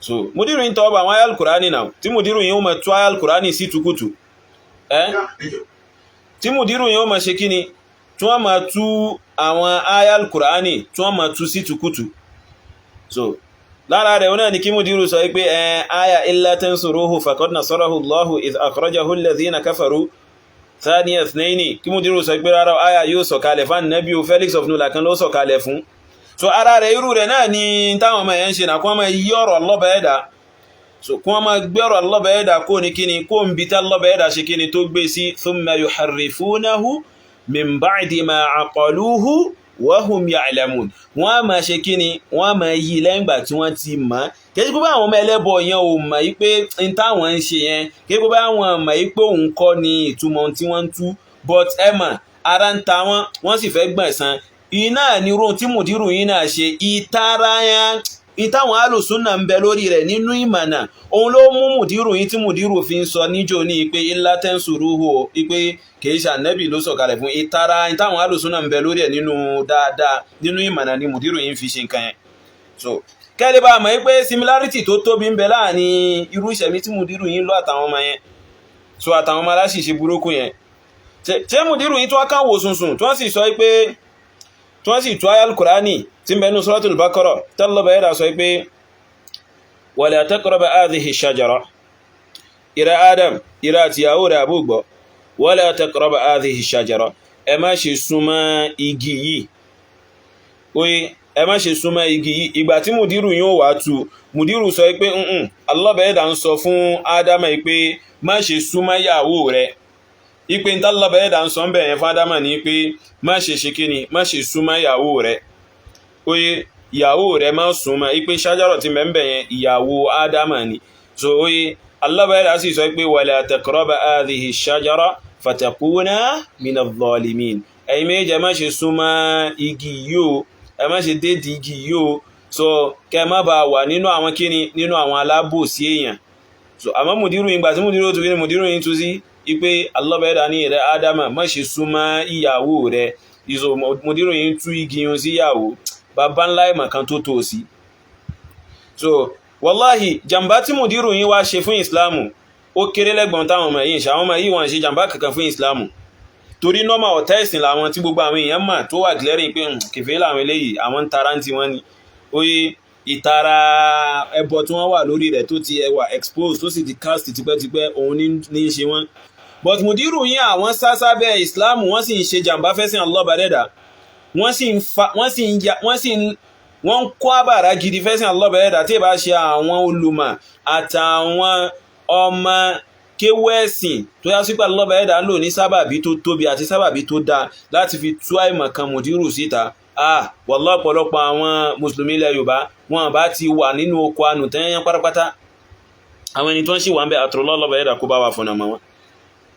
so mùdírù yín tọwọ́ bọ̀ àwọn ayal Kùránì náà tí mùdírù yín ó máa tú ayal Kùránì sí tukutu tí mùdírù yín ó máa ṣe kíni tí wọ́n máa tú àwọn ayal Kùránì tí wọ́n máa tú sí tukutu so lára rẹ̀ náà ni kí mùdírù sọ pé aya illa tansuruhu faqad nasarahu Allahu idh akhrajahu alladhina kafaru thaniya ithnaini kí mùdírù sọ pé rárá aya yóò sọ̀kalẹ̀ fún Nabi Felix of Nula kan ló sọ̀kalẹ̀ fún so ara rẹ̀ irú rẹ̀ náà ni táwọn ọmọ yẹn ṣe náà kí wọ́n máa yí ọ̀rọ̀ Allah bá ẹ̀dá so kí wọ́n máa gbé ọ̀rọ̀ Allah bá ẹ̀dá kó ní kíni kó ń bi tá Allah bá ẹ̀dá ṣe kíni tó gbé sí thumma yuharrifunahu min ba'di ma aqaluhu wahum ya'lamun wọ́n máa ṣe kíni wọ́n máa yí lẹ́yìn ìgbà tí wọ́n ti mọ̀ kẹ́sí pé àwọn ọmọ ẹlẹ́bọ yẹn ò mọ̀ yí pé n táwọn ń ṣe yẹn kẹ́sí pé àwọn mọ̀ yí pé òun kọ́ ni ìtumọ̀ tí wọ́n ń tú but ẹ mọ̀ ara ń ta wọ́n sì fẹ́ gbẹ̀san iná ní irú tí mùdírù yín náà ṣe ìtara yẹn ìtàwọn alùsùnà ń bẹ lórí rẹ̀ nínú ìmọ̀nà òun ló mú mùdírù yín tí mùdírù fi ń sọ níjó ní pé illa tansuruhu pé kìí ṣe ànẹ́bì ló sọ̀kalẹ̀ fún ìtara ìtàwọn alùsùnà ń bẹ lórí ẹ̀ nínú dáadáa nínú ìmọ̀nà ni mùdírù yín fi ṣe nǹkan yẹn so kẹ́lẹ́ bá mọ̀ pé similarity tó tóbi ń bẹ láàrin irú ìṣẹ̀mí tí mùdírù yín lọ àtàwọn ọmọ yẹn so àtàwọn ọmọ aláṣìṣe burúkú yẹn ṣé mùdírù yín tó wá káwò sùnsùn tó wọ́n sì sọ pé tí wọ́n sì tú ayal Kùránì tí mẹ́nu Suratul Baqara tọ́lọ́bà yẹ́dà sọ pé wala taqraba hadhihi shajara ìrẹ́ Adam ìrẹ́ àti ìyàwó rẹ̀ àbúgbọ́ wala taqraba hadhihi shajara ẹ má ṣe súnmọ́ igi yìí oye ẹ má ṣe súnmọ́ igi yìí ìgbà tí mùdírù yóò wá tú mùdírù sọ pé Allah yẹ́dà ń sọ fún Adam pé má ṣe súnmọ́ ìyàwó rẹ̀ ipe ń tálọ́bà ẹ̀dà ń sọ ń bẹ̀rẹ̀ fún Ádámà ní pé má ṣe ṣe kíni má ṣe súnmọ́ ìyàwó rẹ̀ oye ìyàwó rẹ̀ má súnmọ́ ipe ṣájárọ̀ tí mẹ́mbẹ̀ yẹn ìyàwó Ádámà ni so oye Allah ẹ̀dà sì sọ pé wala taqraba hadhihi shajara fatakuna minadh-dhalimin ẹ̀yin méjì ẹ má ṣe súnmọ́ igi yìí ẹ má ṣe dédìí igi yìí so kẹ má bàa wà nínú àwọn kíni nínú àwọn alábòsí èèyàn so àmọ́ mùdírù yìí gbà tí mùdírù yìí tú sí ipe allọ́bẹ̀ẹ́dà ní rẹ̀ Ádámà má ṣe súnmọ́ ìyàwó rẹ̀ ìzò mùdírù yìí tú igi yun sí ìyàwó bàbá ńlá ìmọ̀ kan tó tó sí so wàláhì jàmbá tí mùdírù yìí wá ṣe fún ìsìláàmù ó kéré lẹ́gbọ̀n táwọn ọmọ yìí ṣàwọn ọmọ yìí wọ́n ṣe jàmbá kankan fún ìsìláàmù torí nọ́mà ọ̀tá ẹ̀sìn làwọn tí gbogbo àwọn èèyàn mà tó wà glaring pé kèfèrí làwọn eléyìí àwọn tara ń ti wọ́n ni oye ìtara ẹbọ tí wọ́n wà lórí rẹ̀ tó ti ẹwà expose tó sì ti cast tipẹ́tipẹ́ òun ní ṣe wọ́n but mùdírù yín àwọn sásábẹ́ islam wọ́n sì ń ṣe jàmbá fẹ́sìn Allah bá dẹ́dà wọ́n ń kó àbàrá gidi fẹ́sìn Allah bá dẹ́dà tí ìbá ṣe àwọn olùmọ̀ àtàwọn ọmọ kéwẹ́sìn tó yá sípà Allah bá dẹ́dà lò ní sábàbí tó tóbi àti sábàbí tó dáa láti fi tú àìmọ̀ kan mùdírù síta wallahi ọ̀pọ̀lọpọ̀ àwọn mùsùlùmí ilẹ̀ Yorùbá wọn bá ti wà nínú oko ànù tẹ́yẹn pátápátá àwọn ẹni tó ń ṣì wà ń bẹ àtúrọ̀lọ́ Allah bá dẹ́dà kó bá wà fún ọmọ wọn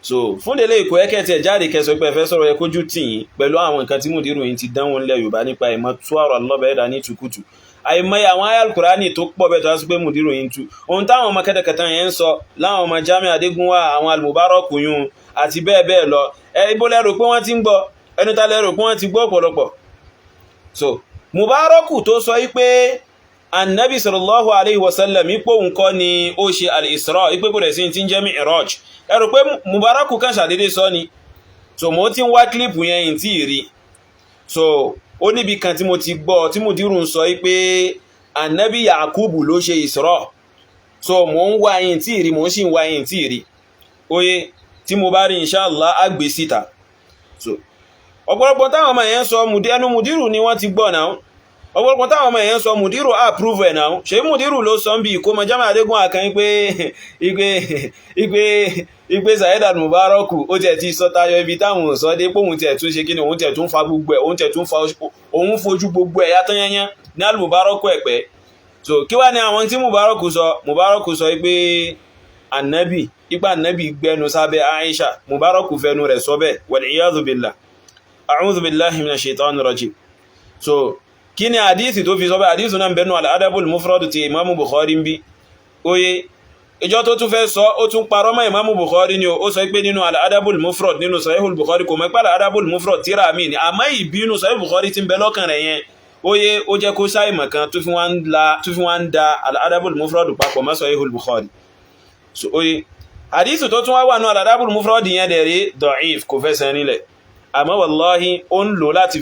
so fún délé ìkó ẹkẹ́ tí ẹ jáde kẹsọ pé ẹfẹ́ sọ̀rọ̀ ẹkójú tìyìn pẹ̀lú àwọn nǹkan tí mùdírù yìí ti dánwò nílẹ̀ Yorùbá nípa ìmọ̀ tú ọ̀rọ̀ Allah bá dẹ́dà ní tukutu àìmọye àwọn ayal Kùránì tó pọ̀ bẹ́ẹ̀ tó wá sí pé mùdírù yìí tú ohun táwọn ọmọ kẹ́tẹ̀kẹ́tẹ̀ yẹn ń sọ láwọn ọmọ Jamiu Adégúnwà àwọn Al-Mubarak yún àti bẹ́ẹ̀ bẹ́ẹ̀ lọ ibo lẹ́rò pé wọ́n ti ń gbọ́ ẹnu ta lẹ́rò pé wọ́n ti gbọ́ ọ̀pọ̀lọpọ̀ so Mubaraku tó sọ wípé annabi sallallahu alaihi wasallam ipò nǹkan ni ó ṣe al-Isra ipé kò rẹ̀ sí tí ń jẹ́ Mi'raj ẹ rò pé Mubaraku kan ṣàdédé sọ ni so mo ti ń wá kílípù yẹn yìí tí rí so ó níbi kan tí mo ti gbọ́ tí Mudiru ń sọ wípé annabi Yakubu ló ṣe Isra so mo ń wá yìí tí rí mo sì ń wá yìí tí rí oye tí mo bá rí inshallah á gbé síta so ọ̀pọ̀lọpọ̀ táwọn ọmọ yẹn sọ ẹnu Mudiru ni wọ́n ti gbọ́ náà ọ̀pọ̀lọpọ̀ táwọn ọmọ yẹn sọ Mudiru approve ẹ̀ náà ṣe Mudiru ló sọ ń bí ìkómọ Jamiu Adégún àkàn igbe Saheed Al-Mubaraku ó tẹ̀ ti sọ tayọ ibi táwọn sọ dé pòun tẹ̀ tún ṣe kí ni òun tẹ̀ tún fa gbogbo ẹ̀ òun fojú gbogbo ẹ̀ yàtọ̀ yẹnyẹn ní Al-Mubaraku ẹ̀pẹ́ so kí wá ní àwọn tí Mubaraku sọ pé annabi gbẹnu sábẹ́ Aisha Mubaraku fẹnu rẹ̀ sọ bẹ́ẹ̀ wal iyadhu billah a'udhu billahi minash shaitani rajim so kí ni àdíìsì tó fi sọ bẹ́ àdíìsì náà bẹnu al-adabul mufrad ti imamu Bukhari ń bí oye ìjọ tó tún fẹ́ sọ ó tún parọ́ mọ́ imamu Bukhari ni ó sọ pé nínú al-adabul mufrad nínú sahihul Bukhari kò mẹ́pẹ́ al-adabul mufrad tíra mi ni àmọ́ ìbínú sahihul Bukhari ti ń bẹ lọ́kàn rẹ̀ yẹn oye ó jẹ́ kó sáìmọ̀ kan tó fi wá ń da al-adabul mufrad papọ̀ mọ́ sahihul Bukhari so oye àdíìsì tó tún wà nínú al-adabul mufrad yẹn dẹ̀ rí da'if kò fẹsẹ̀ nílẹ̀ àmọ́ wallahi ó ń lò láti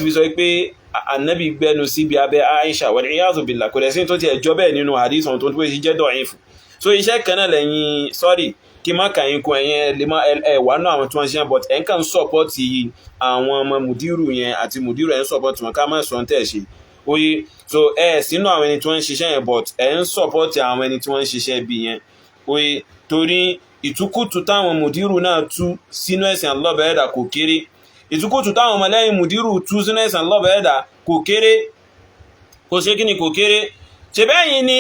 fi sọ pé annabi gbẹnu síbi abẹ́ Aisha wal iyadhu billah kò lẹ́sìn tó ti ẹjọ́ bẹ́ẹ̀ nínú hadith tó tó jẹ́ dọ̀ífù so iṣẹ́ kan náà lẹ́yìn sorry kí má kàyín kún ẹ̀yẹn lè má ẹ̀wà náà àwọn tí wọ́n ṣe but ẹ̀ ń kàn sọ́pọ́tì àwọn ọmọ Mudiru yẹn àti Mudiru ẹ̀ ń sọ́pọ́tì wọn ká má sọ tẹ̀ ṣe oye so ẹ̀ sínú àwọn ẹni tí wọ́n ń ṣiṣẹ́ yẹn but ẹ̀ ń sọ́pọ́tì àwọn ẹni tí wọ́n ń ṣiṣẹ́ bí yẹn oye torí ìtukùtù táwọn Mudiru náà tú sínú ẹ̀sìn Allah bẹ̀ẹ́dà kò kéré ìtukùtù táwọn ọmọlẹ́yìn Mudiru tú sínú ẹ̀sìn Allah bẹ̀ẹ́dà kò kéré kò ṣe kí ni kò kéré ṣe bẹ́yìn ni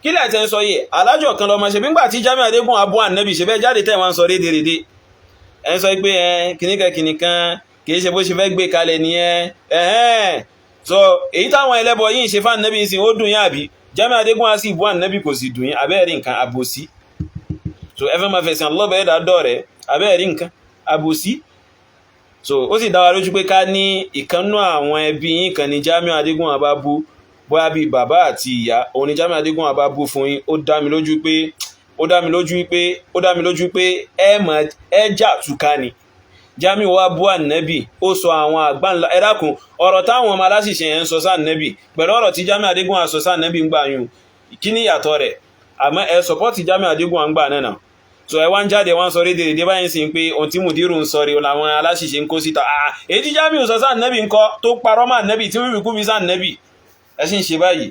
kí lẹ́ tẹ́ ń sọ yìí alájọ̀ kan lọ́mọ ṣe bí ńgbà tí Jamiu Adégún abú ànábì ṣe bẹ́ẹ̀ jáde tẹ́ wọ́n sọ rédèrèdè ẹ̀ ń sọ pé kìníkan kìí ṣe bó ṣe fẹ́ gbé kalẹ̀ nìyẹn so èyí táwọn ẹlẹ́bọ yìí ṣe fún ànábì sí ó dùn yín àbí Jamiu Adégún á sì bú ànábì kò sì dùn yín abẹ́ẹ̀rí nǹkan àbòsí so ẹfẹ́ máa fẹ̀sìn Allah bẹ̀ẹ́dà dọ̀rẹ́ abẹ́ẹ̀rí nǹkan àbòsí so ó sì dá wa lójú pé ká ní ìkannú àwọn ẹbí yín kan ní Jamiu Adégún abábú bóyá bí bàbá àti ìyá òun ni Jamiu Adégún abábú fún yín ó dá mi lójú pé ẹ jà túká ni Jamiu wá bú ànábì ó sọ àwọn àgbáńlá ẹ dákun ọ̀rọ̀ táwọn ọmọ aláṣìṣe yẹn ń sọ sáà ànábì pẹ̀lú ọ̀rọ̀ tí Jamiu Adégún àsọ sáà ànábì ń gbà yún kí ni ìyàtọ̀ rẹ̀ àmọ́ ẹ sọpọ́tì Jamiu Adégún à ń gbà náà so ẹ wá ń jáde wọ́n sọ rédèrèdè báyìí sí pé ohun tí Mudiru ń sọ rí làwọn aláṣìṣe ń kó síta èyí tí Jamiu sọ sáà ànábì ń kọ́ tó parọ́ mọ́ ànábì tí wíwí kú fi sáà ànábì ẹ sì ń ṣe báyìí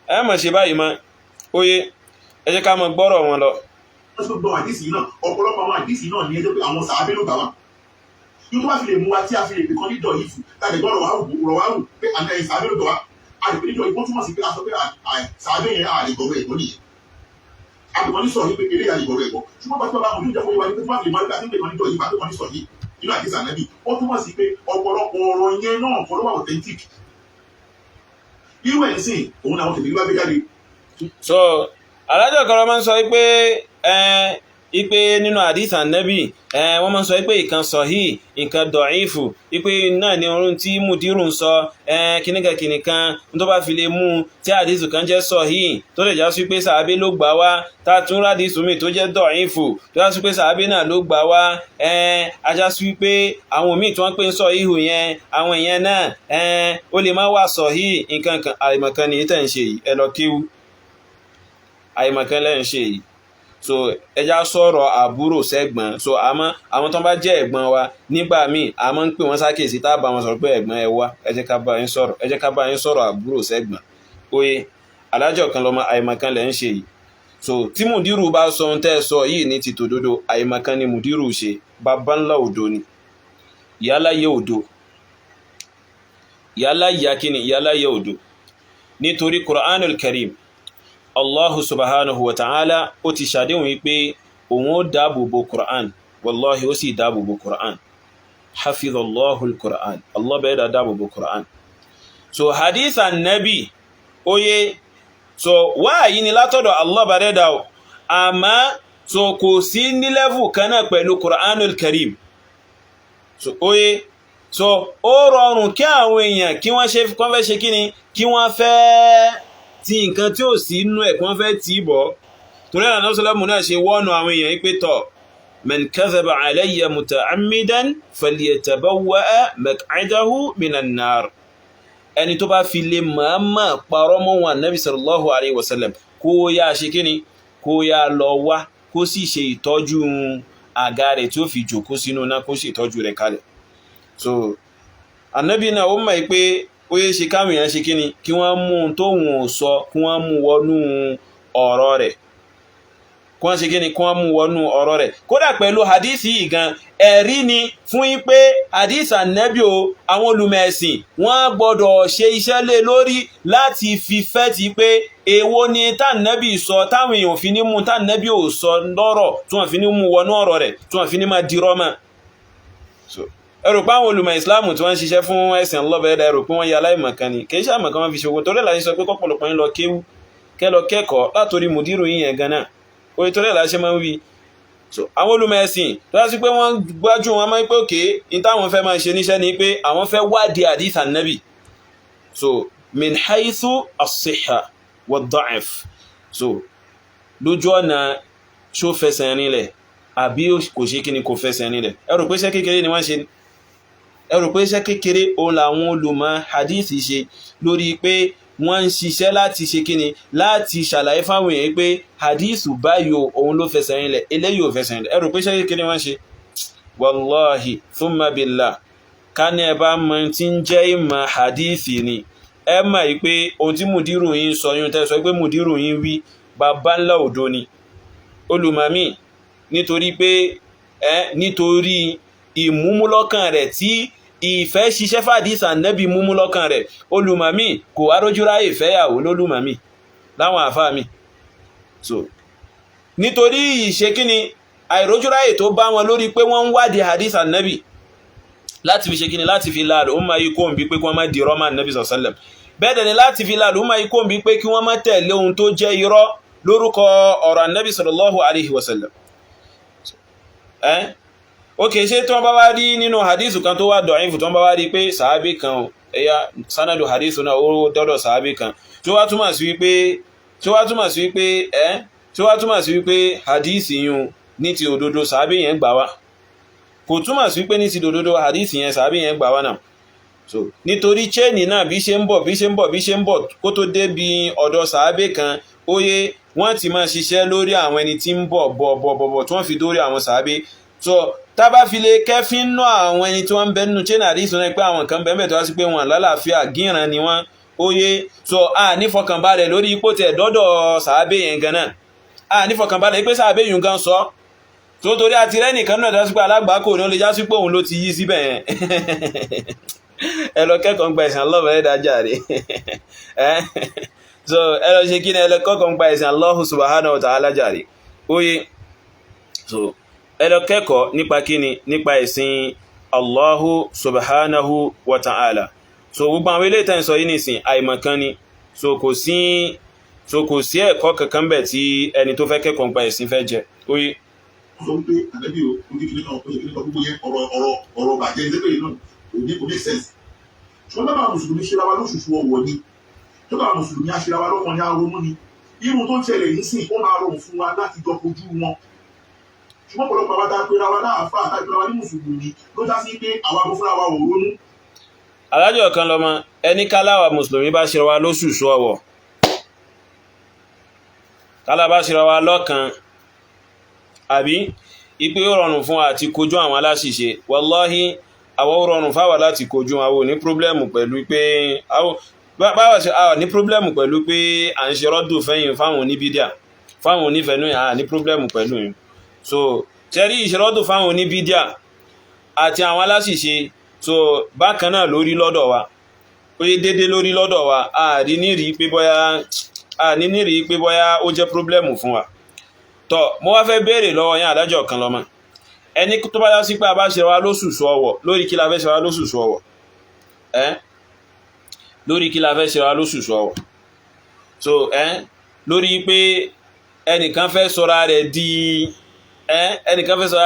ẹ mọ̀ ṣe báyìí mọ́ oye ẹ jẹ́ ká mọ gbọ́rọ̀ wọn lọ. wọ́n sọ gbọ́ àdìsí náà ọ̀pọ̀lọpọ̀ àwọn àdìsí náà ní ẹjọ́ pé àwọn sàábé ló gbà wá yóò tó bá fi lè mú wa tí a fi lè pè kan nídọ̀ yìí fún tàbí gbọ́dọ̀ wá rò pé àná ẹ̀ sàábé ló gbà wá àdìpé nídọ̀ yìí wọ́n túmọ̀ sí pé a sọ pé sàábé yẹn àlègbọ̀rọ̀ ẹ̀gbọ́n nìyẹn àbùkọ́ ní sọ̀rọ̀ yìí pé eré àlègbọ̀rọ̀ ẹ̀gbọ́n ṣùgbọ́n bá tó bá mú ìjọba ìwà ní pé tó bá fi lè máa ń pè kan nídọ̀ yìí bá tó kan ní sọ̀rọ̀ yìí nínú àdìsí ànábì ó túmọ̀ sí pé ọ̀pọ̀lọpọ̀ ọ̀rọ̀ yẹn náà kọ́ ló wà authentic irú ẹ̀ sìn òun àwọn tèmi wá gbé jáde. so alájọ kan máa ń sọ pé ipe nínú àdìsí ànábì wọ́n máa ń sọ pé ìkan sọ̀hí ìkan dọ̀ífù ipe náà ni orun tí Mudiru ń sọ kìnìkan tó bá fi lè mú tí àdìsí kan jẹ́ sọ̀hí tó lè já sí pé sàábé ló gbà wá tàtún rádìsí mi tó jẹ́ dọ̀ífù tó já sí pé sàábé náà ló gbà wá ajá sí pé àwọn míì tí wọ́n pè ń sọ ihò yẹn àwọn èèyàn náà ó lè má wà sọ̀hí nǹkan kan àìmọ̀kan ní tẹ̀ ń ṣe yìí ẹ lọ kíwú àìmọ̀kan lẹ́ ń ṣe yìí so ẹja sọ̀rọ̀ àbúrò sẹ́gbọ̀n so àmọ́ àwọn tó bá jẹ́ ẹ̀gbọ́n wa nígbà míì a máa ń pè wọ́n sákèsí tá a bá wọn sọ̀rọ̀ pé ẹ̀gbọ́n ẹ wá ẹ jẹ́ ká bá yín sọ̀rọ̀ àbúrò sẹ́gbọ̀n oye alájọ kan lọ́mọ àìmọ̀kan lẹ́ ń ṣe yìí so tí Mudiru bá sọ ohun tẹ́ ẹ sọ yìí ní ti tòdodo àìmọ̀kan ni Mudiru ṣe bàbá ńlá òdo ni ìyáláyé òdo ìyáláyé òdo nítorí Qur'anul Karim Allahu subhanahu wa ta'ala ó ti ṣàdéhùn wípé òun ó dáàbòbò Qur'an wallahi ó sì dáàbòbò Qur'an hafizallahu al-Qur'an Allah bẹ̀ẹ́dà dáàbòbò Qur'an so hadith annabi oye so wáyí ni látọ̀dọ̀ Allah bẹ̀ẹ́dà àmá so kò sí ní level kanáà pẹ̀lú Qur'anul Karim so oye so ó rọrùn kí àwọn èèyàn kí wọ́n fẹ́ ṣe kíni kí wọ́n fẹ́ ti nǹkan tí ò sí inú ẹ̀ kí wọ́n fẹ́ tì í bọ̀ torí àná sọlọ́mù náà ṣe wọ́nù àwọn èèyàn pé tọ̀ man kadhaba alayya muta'ammidan falyatabawwa' maq'adahu minan nar ẹni tó bá fi lè máa parọ́ mọ́ wọn Nabi sallallahu alayhi wa sallam kó yá ṣe kíni kó yá lọ wá kó sì ṣe ìtọ́jú àga rẹ̀ tí ó fi jòkó sínú náà kó sì ìtọ́jú rẹ̀ kalẹ̀ so Ànábì náà ó mọ̀ pé ó yẹ ṣe káwọn èèyàn ṣe kíni kí wọ́n mú un tó wọ́n sọ kí wọ́n mú wọnú ọ̀rọ̀ rẹ̀ kí wọ́n ṣe kíni kí wọ́n mú wọnú ọ̀rọ̀ rẹ̀ kódà pẹ̀lú hadisi yìí gan ẹ̀rí ni fún yín pé hadith Ànábì o àwọn olùmẹ̀sìn wọ́n gbọ́dọ̀ ṣe iṣẹ́ lé lórí láti fi fẹ́ ti pé èwo ni tànàbì sọ táwọn èèyàn fi ní mú tànàbì ò sọ lọ́rọ̀ tí wọ́n fi ní mú wọnú ọ̀rọ̀ rẹ̀ tí wọ́n fi ní máa dirọ́ mọ́ ẹrù pé àwọn olùmọ̀ ìsìláàmù tí wọ́n ń ṣiṣẹ́ fún ẹ̀sìn ọlọ́bẹ̀ẹ́dà ẹrù pé wọ́n yà aláìmọ̀kan ni kì í ṣàmọ̀kan wọn fi ṣòwò torí láti sọ pé kọ́pọ̀lọpọ̀ yín lọ kéwú kẹ́ lọ kẹ́kọ̀ọ́ látòrí mùdírù yín yẹn gan náà orí torí láti máa ń wí so àwọn olùmọ̀ ẹ̀sìn tó yá sí pé wọ́n gbájú wọn máa ń pé òkè ní táwọn fẹ́ máa ṣe níṣẹ́ ni pé àwọn fẹ́ wádìí hadith Ànábì so min haythu as-sihha wad-da'f so lójú ọ̀nà ṣó fẹsẹ̀ rinlẹ̀ àbí kò ṣe kí ni kò fẹsẹ̀ rinlẹ̀ ẹrù pé iṣẹ́ kékeré ni wọ́n ṣe ẹrù pé iṣẹ́ kékeré òun làwọn olùmọ̀ hadith ṣe lórí pé wọ́n ń ṣiṣẹ́ láti ṣe kíni láti ṣàlàyé fáwọn èèyàn pé hadith báyìí òun ló fẹsẹ̀ rinlẹ̀ eléyìí ò fẹsẹ̀ rinlẹ̀ ẹrù pé iṣẹ́ kékeré wọ́n ṣe wallahi thumma billah ká ní ẹ bá mọ tí ń jẹ́ ìmọ̀ hadith ni ẹ mọ̀ yìí pé ohun tí mùdírù yín sọ yún tẹ́ sọ pé mùdírù yín wí bàbá ńlá òdo ni olùmọ̀mí nítorí pé nítorí ìmúmúlọ́kàn rẹ̀ tí ìfẹ́ ṣiṣẹ́ fàdísà Ànábì múmúlọ́kàn rẹ̀ olùmọ̀mí kò arójúráyè fẹ́yàwó lólùmọ̀mí láwọn àfáà mi so nítorí ìṣe kíni àìrójúráyè tó bá wọn lórí pé wọ́n ń wádìí hadith Ànábì láti fi ṣe kíni láti fi láàrù ó máa yí kó ń bí pé kí wọ́n má di rọ́mà Ànábì sọ̀sẹ́lẹ̀m bẹ́ẹ̀ dẹ̀ ni láti fi láàrù ó máa yí kó ń bí pé kí wọ́n má tẹ̀lé ohun tó jẹ́ irọ́ lórúkọ ọ̀rọ̀ Ànábì sallallahu alaihi wasallam ok ṣé tí wọ́n bá wá rí nínú hadithu kan tó wá dọ̀ífù tí wọ́n bá wá rí pé sàábì kan ẹ̀yà sanadu hadithu náà ó dọ́dọ̀ sàábì kan tí ó wá túmọ̀ sí wípé hadithi yun ní ti òdodo sàábì yẹn gbà wá kò túmọ̀ sí wípé ní ti òdodo hadithi yẹn sàábì yẹn gbà wá náà so nítorí chain náà bí ṣe ń bọ̀ kó tó dé bí ọ̀dọ̀ sàábì kan óyé wọ́n ti máa ṣiṣẹ́ lórí àwọn ẹni tí ń bọ̀ tí wọ́n fi dórí àwọn sàábì so tábà fi lè kẹ́fín náà àwọn ẹni tí wọ́n ń bẹ nínú chain àdísùn náà pé àwọn kan bẹ̀rẹ̀ tó wá sí pé wọn lálàáfíà gíran ni wọ́n óyé so a nífọkànbalẹ̀ lórí ipò tẹ̀ dọ́dọ̀ sàábé yẹn gan náà a nífọkànbalẹ̀ pé sàábé yìí gan sọ tó torí àti rẹ́ nìkan náà tó sí pé alágbàákò ní ó lè já sí pé òun ló ti yí síbẹ̀ yẹn ẹ lọ kẹ́kọ̀ọ́ gba ìsìn Allah ẹ̀ dájà rẹ̀ so ẹ lọ ṣe kí ni ẹ lọ kẹ́kọ̀ọ́ gba ìsìn Allah subhanahu wa ta'ala jàre óyé so ẹ lọ kẹ́kọ̀ọ́ nípa kíni nípa ìsìn Allahu subhanahu wa ta'ala so gbogbo àwọn ilé ìtàn sọ yìí nìsìn àìmọ̀kan ni so kò sí ẹ̀kọ́ kankan bẹ̀ tí ẹni tó fẹ́ kẹ́kọ̀ọ́ nípa ìsìn fẹ́ jẹ oye. sọ wípé Ànábì o oníkìlẹ̀ náà gbogbo yẹn ọ̀rọ̀ bàjẹ́ ìdẹ́gbẹ̀ yìí náà kò ní sẹ́ǹsì ṣùgbọ́n bá mùsùlùmí ṣe ra wa lóṣooṣù ọwọ́ ni tó bá mùsùlùmí á ṣe ra wa lọ́kàn ní aronú ni irun tó ń ṣẹlẹ̀ yìí sìn ó máa rọrùn fún wa láti jọ kojú wọn ṣùgbọ́n pọ̀lọpọ̀ àwọn àtàgbéra wa láàfà àtàgbéra wa ní mùsùlùmí ló já sí pé àwa bó fúnra wa ò ronú. alájọ kan lọmọ ẹni káláwà mùsùlùmí bá ṣe wa lóṣùṣù ọwọ́ kálá bá ṣe wa lọ́kan àbí ipé ó rọrùn fún àti kojú àwọn aláṣìṣe wallahi àwọn ó rọrùn fáwà láti kojú àwọn ní pírọ́blẹ́mù pẹ̀lú pé báwà ṣe àwọn ní pírọ́blẹ́mù pẹ̀lú pé à ń ṣe rọ́dù fẹ́yìn fáwọn oníbídíà fáwọn onífẹ̀ẹ́nú à ní pírọ́blẹ́mù pẹ̀lú yìí so tẹ́rí ìṣẹ́rọ́dù fáwọn oníbídíà àti àwọn aláṣìṣe so bákan náà lórí lọ́dọ̀ wa ó yé dédé lórí lọ́dọ̀ wa àní ní rí pé bóyá ó jẹ́ pírọ́blẹ́mù fún wa tọ́ mo wá fẹ́ béèrè lọ́wọ́ yín adájọ́ kan lọ́mọ ẹni tó bá yá sí pé a bá ṣe wa lóṣùṣù ọwọ̀ lórí kí la fẹ́ ṣe wa lóṣùṣù ọwọ̀ lórí kí la fẹ́ ṣe wa lóṣùṣù ọwọ̀ so lórí pé ẹnìkan fẹ́ sọra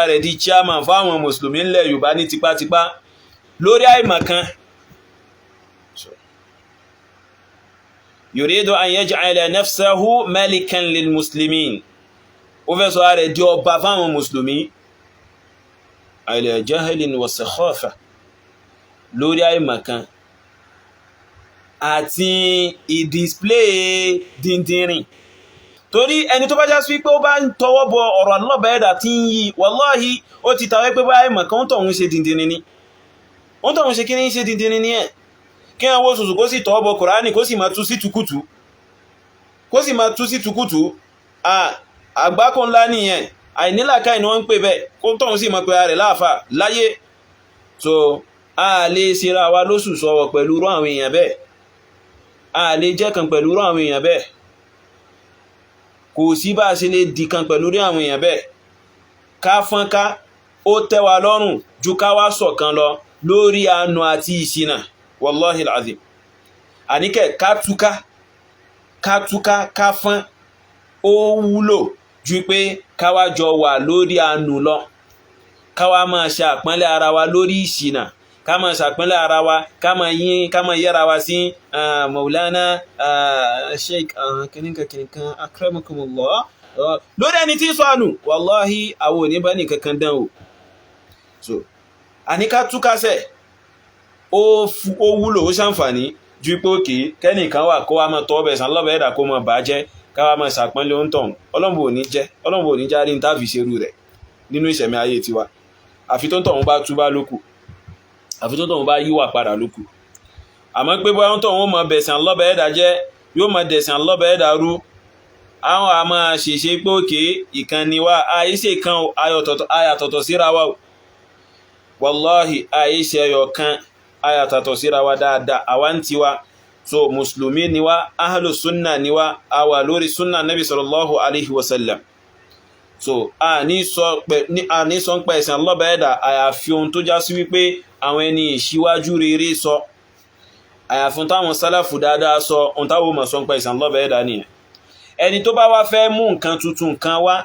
rẹ̀ di chairman fáwọn mùsùlùmí ńlẹ̀ Yorùbá ní tipátipá lórí àìmọ̀kan. yuridu an yaj'ala nafsahu malikan lil muslimin, ó fẹ́ sọ ààrẹ di ọba fáwọn mùsùlùmí. ala jahlin wa sakhafa, lórí àìmọ̀kan àti ìdisplay dìndìnrìn. torí ẹni tó bá já sí pé ó bá ń tọwọ́ bọ ọ̀rọ̀ alọ́bẹ̀ẹ́dà tí ń yí, wallahi ó ti tàwẹ́ pé bá àìmọ̀kan ó tọ̀hún ṣe dìndìnrìn ni, ó tọ̀hún ṣe kí ní ṣe dìndìnrìn ni ẹ̀. kí wọ́n wó sùsù kó sì tọwọ́ bọ Kùránì kó sì máa tú sí tukutu, àgbákò ńlá nìyẹn, àìnílàkà ni wọ́n ń pè bẹ́ẹ̀, kó tọ̀hún sì máa pe ara rẹ̀ láàfà láyé. so a lè ṣera wa lóṣù sọ̀wọ̀ pẹ̀lú irú àwọn èèyàn bẹ́ẹ̀, a lè jẹ́ kan pẹ̀lú irú àwọn èèyàn bẹ́ẹ̀, kò sí bá a ṣe lè di kan pẹ̀lú irú àwọn èèyàn bẹ́ẹ̀. ká fọ́nká ó tẹ́ wa lọ́rùn ju ká wá ṣọ̀kan lọ lórí àánú àti ìṣìnà, wallahi alazim. àníkẹ́ ká túká ká fọ́n ó wúlò ju pé ká wá jọ wà lórí àánú lọ, ká wá máa ṣe àpọ́nlé ara wa lórí ìṣìnà, ká máa ṣàpọ́nlé ara wa, ká máa yẹ́ra wa sí Maulana Sheikh kìnnìkan akramakumullah lórí ẹni tí sọ ànù, wallahi àwọn òní bá ní kankan dán o. so àníká túkásẹ̀ ó wúlò ó ṣàǹfààní ju pé òkè kẹ́nìkan wà kó wá máa tọ́ ọbẹ̀ sàn lọ́bẹ̀ ẹ̀dà kó máa bàjẹ́, ká wá máa ṣàpọ́nlé ó ń tọ̀hún. Ọlọ́run ò ní járí ní táàfì ṣerú rẹ̀ nínú ìṣẹ̀mí ayé tiwa, àfi tó ń tọ̀hún bá túbá lókù, àfi tó ń tọ̀hún bá yíwà padà lókù. àmọ́ pé bóyá ń tọ̀hún ó máa bẹ̀sàn lọ́bẹ̀ ẹ̀dà jẹ́, yóò máa dẹ̀sàn lọ́bẹ̀ ẹ̀dà rú, àwọn a máa ṣèṣe pé òkè ìkànnì wa àìṣe kan ayàtọ̀tọ̀ síra wa, wallahi àìṣe ẹyọ kan ayàtọ̀tọ̀ síra wa dáadáa. àwa ń tiwa, so mùsùlùmí ni wá, ahlu sunna ni wá, a wà lórí sunna nabi sallallahu alaihi wasallam. so a ní sọ ń pa ẹ̀sìn lọ́bẹ̀ ẹ̀dà àyàfi ohun tó já sí wípé àwọn ẹni ìṣíwájú rere sọ, àyàfi táwọn sálàfù dáadáa sọ, ohun táwọn mọ̀ sọ ń pa ẹ̀sìn lọ́bẹ̀ ẹ̀dà nìyẹn. ẹni tó bá wá fẹ́ mú nǹkan tuntun kan wá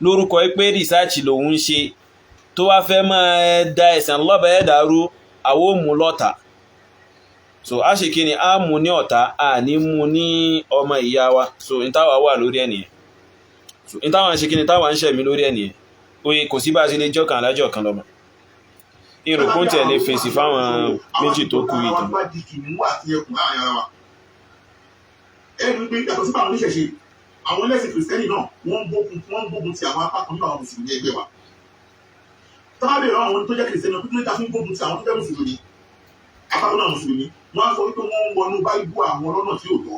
lórúkọ pé rìsáàchì lòun ń ṣe, tó wá fẹ́ máa da ẹ̀sìn lọ́bẹ̀ ẹ̀dà rú, àwọ̀ mú lọ́ta. so a ṣe kí ni a mú ní ọ̀tá, a ní mú ní ọmọ ìyá wa. so in táwa wà lórí ẹnìyẹn, so in táwa ń ṣe kí ni táwa ń ṣẹ̀mí lórí ẹnìyẹn. oye kò sí bá a ṣe lè jọ́kan alájọ́ kan lọ́mọ. irú kó tẹ̀ lè fèsì fáwọn méjì tó kú ìtàn. àwọn ẹlẹ́sìn kìrìsìtẹ́nì náà wọ́n ń gbógun ti àwọn apá kan nínú àwọn mùsùlùmí ẹgbẹ́ wa. tọ́lá bèèrè àwọn tó jẹ́ kìrìsìtẹ́nì ọ̀pọ̀ tó ń ta fún gbógun ti àwọn tó jẹ́ mùsùlùmí apá kan náà mùsùlùmí. wọ́n á sọ wípé wọ́n ń wọnú báíbù àwọn lọ́nà tí ò tọ́.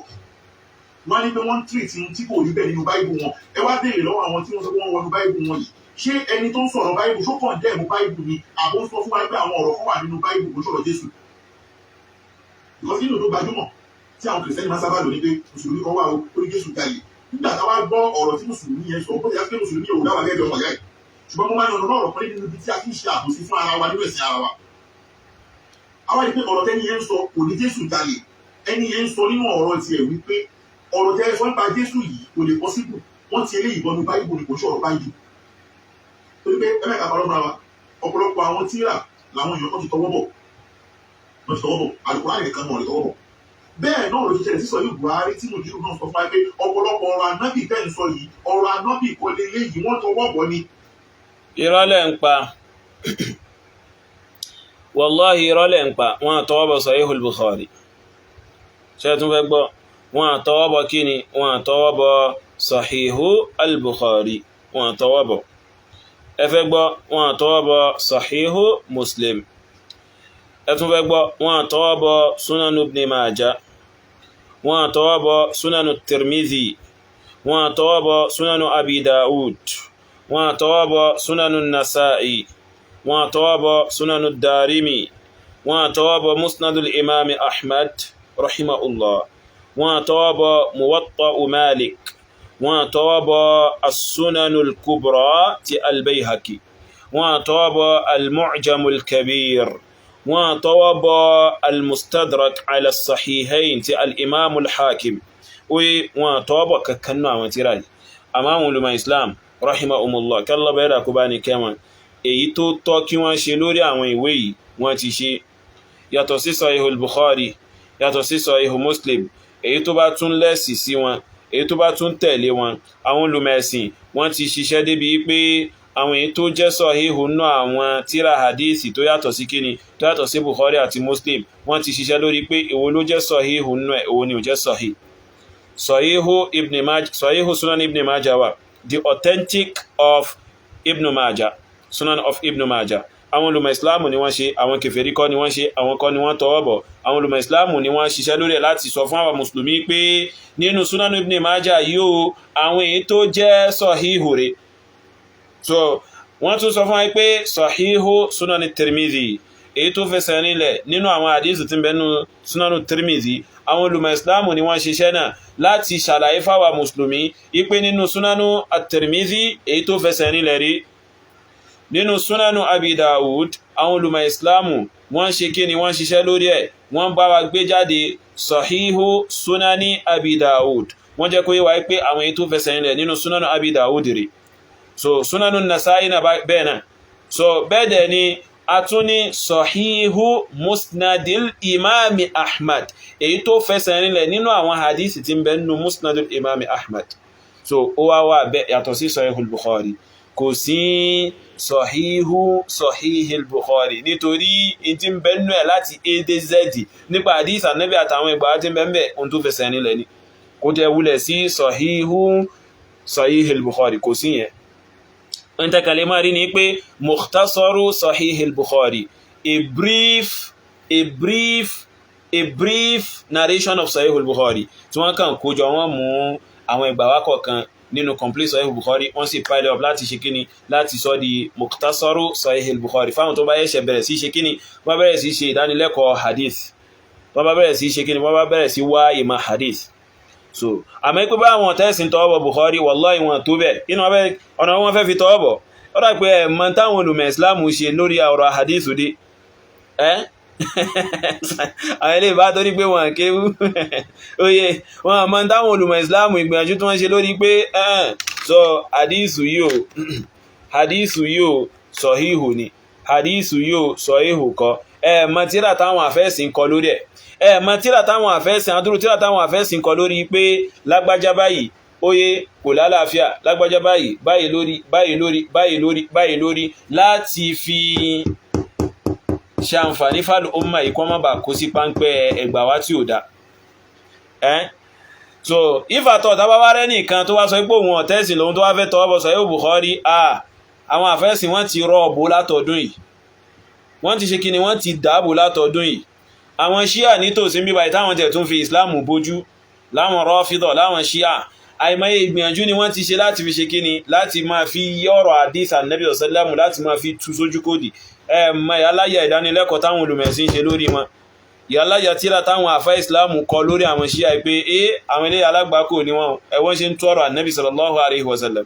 wọ́n á ní pé wọ́n ń tírìtì tí kò rí bẹ́ẹ̀ nínú báíbù wọn. ẹ wá béèrè lọ́wọ́ àwọn tí wọ́n sọ pé wọ́n wọnú báíbù wọn yìí. ṣé ẹni tó ń sọ̀rọ̀ báíbù ṣó kàn dẹ́ẹ̀mú báíbù ni àbó ń sọ fún wa pé àwọn ọ̀rọ̀ kan wà nínú báíbù kò sọ̀rọ̀ Jésù. ìkọ́sí nínú tó gbajúmọ̀ tí àwọn kìrìsìtẹ́nì máa sábà lò ní pé mùsùlùmí kan wà ó ní Jésù jalè. nígbà táwa gbọ́ ọ̀rọ̀ tí mùsùlùmí yẹn sọ bó ti yá pé mùsùlùmí ò dáwà gẹ́gẹ́ ọmọ ìyá yìí, ṣùgbọ́n mo máa ń yan ọ̀rọ̀ kan nínú ibi tí a ti ń ṣe àbòsí fún ara wa nínú ẹ̀sìn ara wa. àwa rí i pé ọ̀rọ̀ tẹ́ni yẹn ń sọ kò ní Jésù jalè, ẹni yẹn ń sọ nínú ọ̀rọ̀ tiẹ̀ wípé ọ̀rọ̀ tẹ́ sọ nípa Jésù yìí kò lè possible, wọ́n ti eléyìí bọ́nu báyìí kò sọ̀rọ̀ báyìí. torí pé ẹ̀mẹ́ka parọ́ fúnra wa, ọ̀pọ̀lọpọ̀ àwọn tíra làwọn èèyàn kan ti tọwọ́ bọ̀, Al-Qur'an nìkan náà lè tọwọ́ bọ̀. bẹ́ẹ̀ náà ló ti ṣẹlẹ̀ sísọ yìí Buhari tí mo dìrò náà sọ fún wa pé ọ̀pọ̀lọpọ̀ ọ̀rọ̀ anábì tẹ́ ń sọ yìí, ọ̀rọ̀ anábì kò lè léyìí wọ́n tọwọ́ bọ̀ ni. ìrọ́lẹ̀ ń pa, wallahi ìrọ́lẹ̀ ń pa. wọ́n tọwọ́ bọ̀ Sahihul Bukhari, ṣe tún fẹ́ gbọ́, wọ́n tọwọ́ bọ̀ kí ni, wọ́n tọwọ́ bọ̀ Sahihul Bukhari, wọ́n tọwọ́ bọ̀. ẹ fẹ́ gbọ́, wọ́n tọwọ́ bọ̀ Sahihu Muslim. ẹ tún fẹ́ gbọ́, wọ́n tọwọ́ bọ̀ Sunan Ibn Majah, wọ́n tọwọ́ bọ̀ Sunan Tirmidhi, wọ́n tọwọ́ bọ̀ Sunan Abi Dawud, wọ́n tọwọ́ bọ̀ Sunan Nasa'i, wọ́n tọwọ́ bọ̀ Sunan Darimi, wọ́n tọwọ́ bọ̀ Musnad al-Imam Ahmad rahimahullah, wọ́n tọwọ́ bọ̀ Muwatta Malik, wọ́n tọwọ́ bọ̀ As-Sunan al-Kubra ti al-Bayhaqi, wọ́n tọwọ́ bọ̀ Al-Mu'jam al-Kabir, wọ́n tọwọ́ bọ̀ Al-Mustadrak ala as-Sahihayn ti al-Imam al-Hakim. oye wọ́n tọwọ́ bọ̀ kankan náà àwọn tírà yìí. àmọ́ àwọn olùmọ̀ Islam rahimahumullah kálọ́ bẹ̀rẹ̀ kó bá ní kẹwọn, èyí tó tọ́ kí wọ́n ṣe lórí àwọn ìwé yìí wọ́n ti ṣe. yàtọ̀ sí Sahihul Bukhari yàtọ̀ sí Sahihu Muslim, èyí tó bá tún lẹ́sì sí wọn, èyí tó bá tún tẹ̀lé wọn, àwọn olùmẹ̀sìn wọ́n ti ṣiṣẹ́ débi pé àwọn èyí tó jẹ́ Sahihu nú àwọn tíra hadithi tó yàtọ̀ sí kíni, tó yàtọ̀ sí Bukhari àti Muslim, wọ́n ti ṣiṣẹ́ lórí pé èwo ló jẹ́ Sahihu nú ẹ̀, èwo ni ò jẹ́ Sahih. Sahihu Sunan Ibn Majah wà, the authentic of Ibn Majah, Sunan of Ibn Majah. Àwọn olùmọ̀ ìsìláàmù ni wọ́n ṣe, àwọn kèfèrí kọ́ ni wọ́n ṣe, àwọn kọ́ ni wọ́n tọwọ́ bọ̀. Àwọn olùmọ̀ ìsìláàmù ni wọ́n ṣiṣẹ́ lórí ẹ̀ láti sọ fún àwọn mùsùlùmí pé nínú Sunan Ibn Majah yóò àwọn èyí tó jẹ́ Sahihu rẹ̀. So wọ́n tún sọ fún wa pé Sahihu Sunan Tirmidhi, èyí tó fẹsẹ̀ nílẹ̀ nínú àwọn hadith tí ń bẹ nínú Sunan Tirmidhi, àwọn olùmọ̀ ìsìláàmù ni wọ́n ṣiṣẹ́ náà láti ṣàlàyé fáwa mùsùlùmí ipé nínú Sunan Tirmidhi èyí tó fẹsẹ̀ nílẹ̀ rí. Nínú Sunanu Abi Dawud, àwọn olùmọ̀ ìsìláàmù wọ́n ṣe kí ni wọ́n ṣiṣẹ́ lórí ẹ̀, wọ́n bá wa gbé jáde Sahihu Sunani Abi Dawud, wọ́n jẹ́ kó yé wa pé àwọn èyí tó fẹsẹ̀ nílẹ̀ nínú Sunanu Abi Dawud rí. So Sunanu Nasa'i na bẹ́ẹ̀ náà. So bẹ́ẹ̀ dẹ̀ ni a tún ní Sahihu Musnadil Imami Ahmad, èyí tó fẹsẹ̀ nílẹ̀ nínú àwọn hadisi tí ń bẹ nínú Musnadil Imami Ahmad. So ó wá wà bẹ́ẹ̀ yàtọ̀ sí Sahihul Bukhari, kò sí Sahihul Bukhari nítorí tí ń bẹ nínú ẹ̀ láti A dé Z nípa hadisi Ànábì àtàwọn ìgbà tí ń bẹ ń bẹ ohun tó fẹsẹ̀ nílẹ̀ ni, kò tẹ́ wulẹ̀ sí Sahihul Bukhari, kò sí yẹn. Ń tẹ́kàlẹ̀ máa rí ní pé Mukhtasaru Sahihul Bukhari, a brief narration of Sahihul Bukhari tí wọ́n kàn kójọ wọ́n mú àwọn ìgbàwá kọ̀ọ̀kan nínú complete Sahihul Bukhari, wọ́n sì pile up láti ṣe kíni, láti sọ di Mukhtasaru Sahihul Bukhari fáwọn tó bá yẹ́ṣẹ̀ bẹ̀rẹ̀ sí ṣe kíni, wọ́n bẹ̀rẹ̀ sí ṣe ìdánilẹ́kọ̀ọ́ hadith, wọ́n bá bẹ̀rẹ̀ sí ṣe kíni, wọ́n bá bẹ̀rẹ̀ sí wá ìmọ̀ hadith. So àmọ́ pé bá àwọn tẹ́sìn tọwọ́bọ̀ Bukhari, wallahi wọn tó bẹ̀ inú ọ̀nà wọn fẹ́ fi tọwọ́bọ̀, ó dà pé ẹ̀mọ́ táwọn olùmọ̀ ìsìláàmù ṣe lórí ọ̀rọ̀ hadith dé àwọn ilé ìbá torí pé wọn kéwú oye wọn àmọ́ táwọn olùmọ̀ ìsìláàmù ìgbìyànjú tí wọ́n ṣe lórí pé so hadith yóò Sahihu ni, hadith yóò Sahihu kọ́, ẹ̀mọ́ tíra táwọn àfẹ́sìn kọ lórí ẹ̀, ẹ̀mọ́ tíra táwọn àfẹ́sìn adúrú tíra táwọn àfẹ́sìn kọ lórí pé lágbájá báyìí oye kò lálàáfíà, lágbájá báyìí lórí láti fi ṣàǹfàní fàlù ọmọ ìkọ́mọ́bà kó sí páńpẹ́ ẹgbàwá tí ò dá. So ìfàtọ̀ tàbáwá rẹ̀ nìkan tó wá sọ pé òun ọ̀tẹ́sìn lòun tó wá fẹ́ tọwọ́ bọ̀ Sahih Bukhari, àwọn àfẹ́sìn wọ́n ti rọ ọ̀bọ̀ látọdún yìí, wọ́n ti ṣe kíni, wọ́n ti dáàbò látọdún yìí. Àwọn Ṣíà nítòsí bíbá ìtàwọn tẹ̀ tún fi Ìsìláàmù bójú, láwọn Rāfidah, láwọn Ṣíà, àìmọye ìgbìyànjú ni wọ́n ti ṣe láti fi ṣe kíni, láti máa fi yọ̀rọ̀ hadith Ànábì sallallahu láti máa fi tú sójú kòdì. Yàláyà ìdánilẹ́kọ̀ọ́ táwọn olùmẹ̀sìn ṣe lórí wọn, yàláyà tíra táwọn àfá Ìsìláàmù kọ lórí àwọn Ṣíà pé àwọn ilé alágbàkò ni wọ́n, ẹwọ́n ṣe ń tú ọ̀rọ̀ Ànábì sallallahu alaihi wasallam.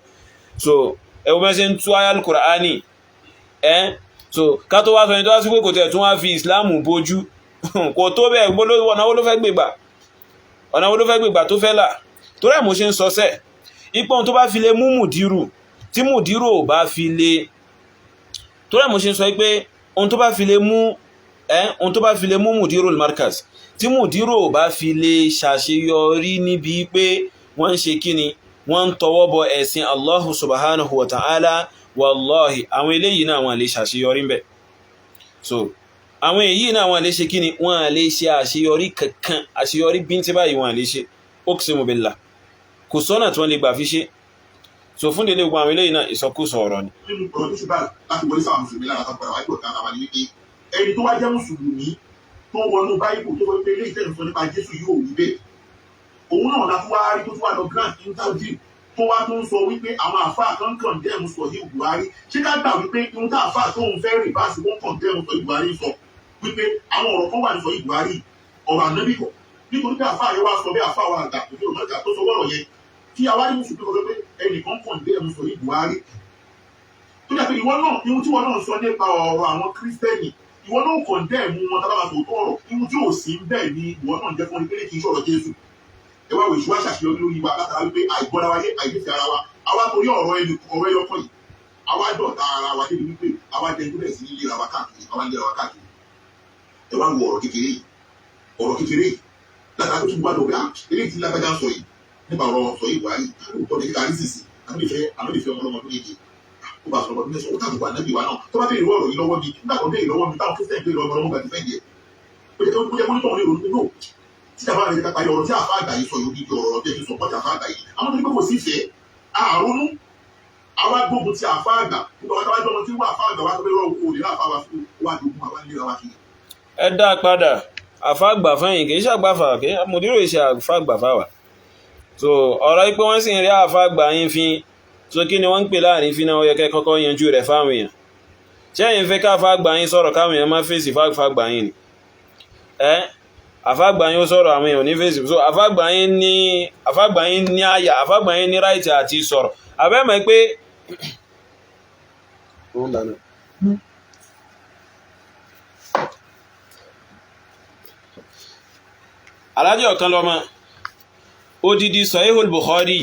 So ẹwọ́n ṣe ń tú ayal Qur'ani. So ká tó wá sọ ní tó wá sí pé kò tẹ̀ tún wá fi Ìsìláàmù bójú, kò tó bẹ́ẹ̀ ọ̀nà wo ló fẹ́ gbègbà tó fẹ́ là. Torí ẹ̀ mo ṣe ń sọ sẹ́ ipò tó bá fi lè mú mùdírù tí mùdírù ò bá fi lè, torí ẹ̀ mo ṣe ń sọ pé ohun tó bá fi lè mú mùdírù al-markaz tí mùdírù ò bá fi lè ṣàṣeyọrí níbi pé wọ́n ń ṣe kíni, wọ́n ń tọwọ́ bọ ẹ̀sìn Allahu subhanahu wa ta'ala, wallahi àwọn eléyìí náà wọ́n lè ṣàṣeyọrí ńbẹ̀. So àwọn èyí náà wọ́n lè ṣe kíni, wọ́n lè ṣe àṣeyọrí kankan, àṣeyọrí bíntín báyìí wọ́n lè ṣe, uqsimu billah, kò sọ́nà tí wọ́n lè gbà fi ṣe. So fún délé gbogbo àwọn eléyìí náà ìsọkúsọ ọ̀rọ̀ ni. nínú ọ̀rọ̀ tó ṣe báyìí láti wọlé sáwọn mùsùlùmí lára tó padà wáyé ọ̀tá àwọn ní wípé ẹni tó wá jẹ́ mùsùlùmí tó wọnú báyìí tó wọ́n pé ilé ìtẹ́nu sọ nípa Jésù yóò rí bẹ́ẹ̀, òun náà la fún wa rí tó tún wá lọ grant interview tó wá tó ń sọ wípé àwọn àfáà kan condemn Sahih Bukhari, ṣé ká gbà wípé ohun tá àfáà tó ń fẹ́ rìn bá sí wọ́n condemn Sahih Bukhari sọ wípé àwọn ọ̀rọ̀ kan wà ní Sahih Bukhari ọ̀rọ̀ Ànábì kọ́, nítorí pé àfáà yẹn wá sọ bí àfáà wa àgbà òfin òmẹ́ta tó sọ wọ́rọ̀ yẹn kí awárí mùsùlùmí kọ́ pé ẹnìkan condemn Sahih Bukhari tó dà pé ìwọ náà ihun tí wọn náà sọ nípa ọ̀rọ̀ àwọn kírísítẹ́nì ìwọ náà condemn wọn tábà tó tọ̀rọ̀ ihun tí ò sí bẹ́ẹ̀ ni ìwọ náà jẹ́ fún ẹni kì í ṣọ̀rọ̀ Jésù. Ẹ wá wo ìṣúwá ṣàṣeyọrí lórí wa látara wípé àìgbọ́ra wáyé àìnífẹ̀ẹ́ ara wa, àwa torí ọ̀rọ̀ ẹyọkọ yìí àwa dọ̀tá ara wa débi wípé àwa dẹ̀gbẹ́rẹ̀ sí lílera wa káàkiri, àwa lílera wa káàkiri. ẹ wá wo ọ̀rọ̀ kékeré yìí látara tó tún gbádùn pé eléyìí tí lágbájá sọ yìí nípa ọ̀rọ̀ sọ yìí Buhari àlùkò ní kíkà àrísìsì àlódìfẹ́ ọmọ ọlọ́mọdún méje ó bá sọ̀rọ̀ ọdún mẹ́sàn-án ó tàbí wà nábì wa náà tó bá béèrè ọ̀rọ̀ yìí lọ́wọ́ mi nígbà tó béèrè lọ́wọ́ mi táwọn kristian béèrè ọmọ ọlọ́mọ gbàdúrà yẹ ó jẹ́ kó nítorí ọ̀rọ̀ ìrònú pé no tí a bá rẹ̀ ká parí ọ̀rọ̀ tí àfa àgbà yìí sọ yìí odidi ọ̀rọ̀ tẹ̀ fi sọ pọ́tì àfa àgbà yìí àwọn tó ní pé kò sí ìfẹ́ àrùnú àwa gbógun ti àfa àgbà nígbà wọn táwọn ọmọ tí wọ́n àfa àgbà wá sọ pé rọ́ọ̀ kò lè láfa wa fún wa dùnkún àwa nílé wa kiri. ẹ dá padà àfàgbà fẹ́yìn kì í ṣàgbàfà kì í mùdírò ìṣe àfàgbà fáwà so ọ̀rọ̀ pé wọ́n sì ń rí àfàgbà yín fi so kí ni wọ́n ń pè láàrin fi náà ó yẹ kẹ́ kọ́kọ́ yanjú rẹ̀ fáwọn èèyàn ṣẹ́yìn fẹ́ káfàgbà yín sọ̀rọ̀ káwọn èèyàn má fèsì fàgbà yín ni àfàgbà yín ó sọ̀rọ̀ àwọn èèyàn ní fèsì so àfàgbà yín ní àyà àfàgbà yín ní ráìtì àti sọ̀rọ̀ àbẹ́mọ̀ pé alájẹ́ ọ̀kan lọ́mọ odidi Sahihul Bukhari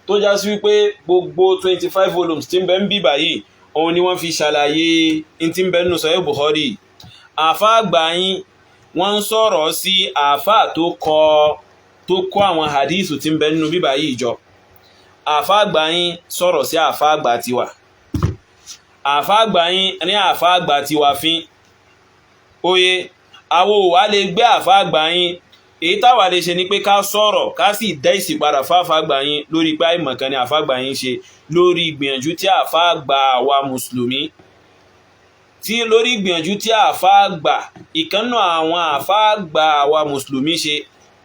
tó já sí wípé gbogbo 25 volumes tí ń bẹ ń bí báyìí òun ni wọ́n fi ṣàlàyé in tí ń bẹ nínú Sahihul Bukhari àfá àgbà yín wọ́n ń sọ̀rọ̀ sí àfá tó kọ àwọn hadithu tí ń bẹ nínú bí báyìí jọ àfá àgbà yín sọ̀rọ̀ sí àfá àgbà tiwa àfá àgbà yín ní àfá àgbà tiwa fín oye àwo wà lè gbé àfá àgbà yín èyí táwà lè ṣe ni pé ká sọ̀rọ̀ ká sì dá ìsì padà fáfàgbà yín lórí pé àìmọ̀kan ni àfàgbà yín ṣe lórí ìgbìyànjú tí àfàgbà wa mùsùlùmí tí lórí ìgbìyànjú tí àfàgbà ìkànnà àwọn àfàgbà wa mùsùlùmí ṣe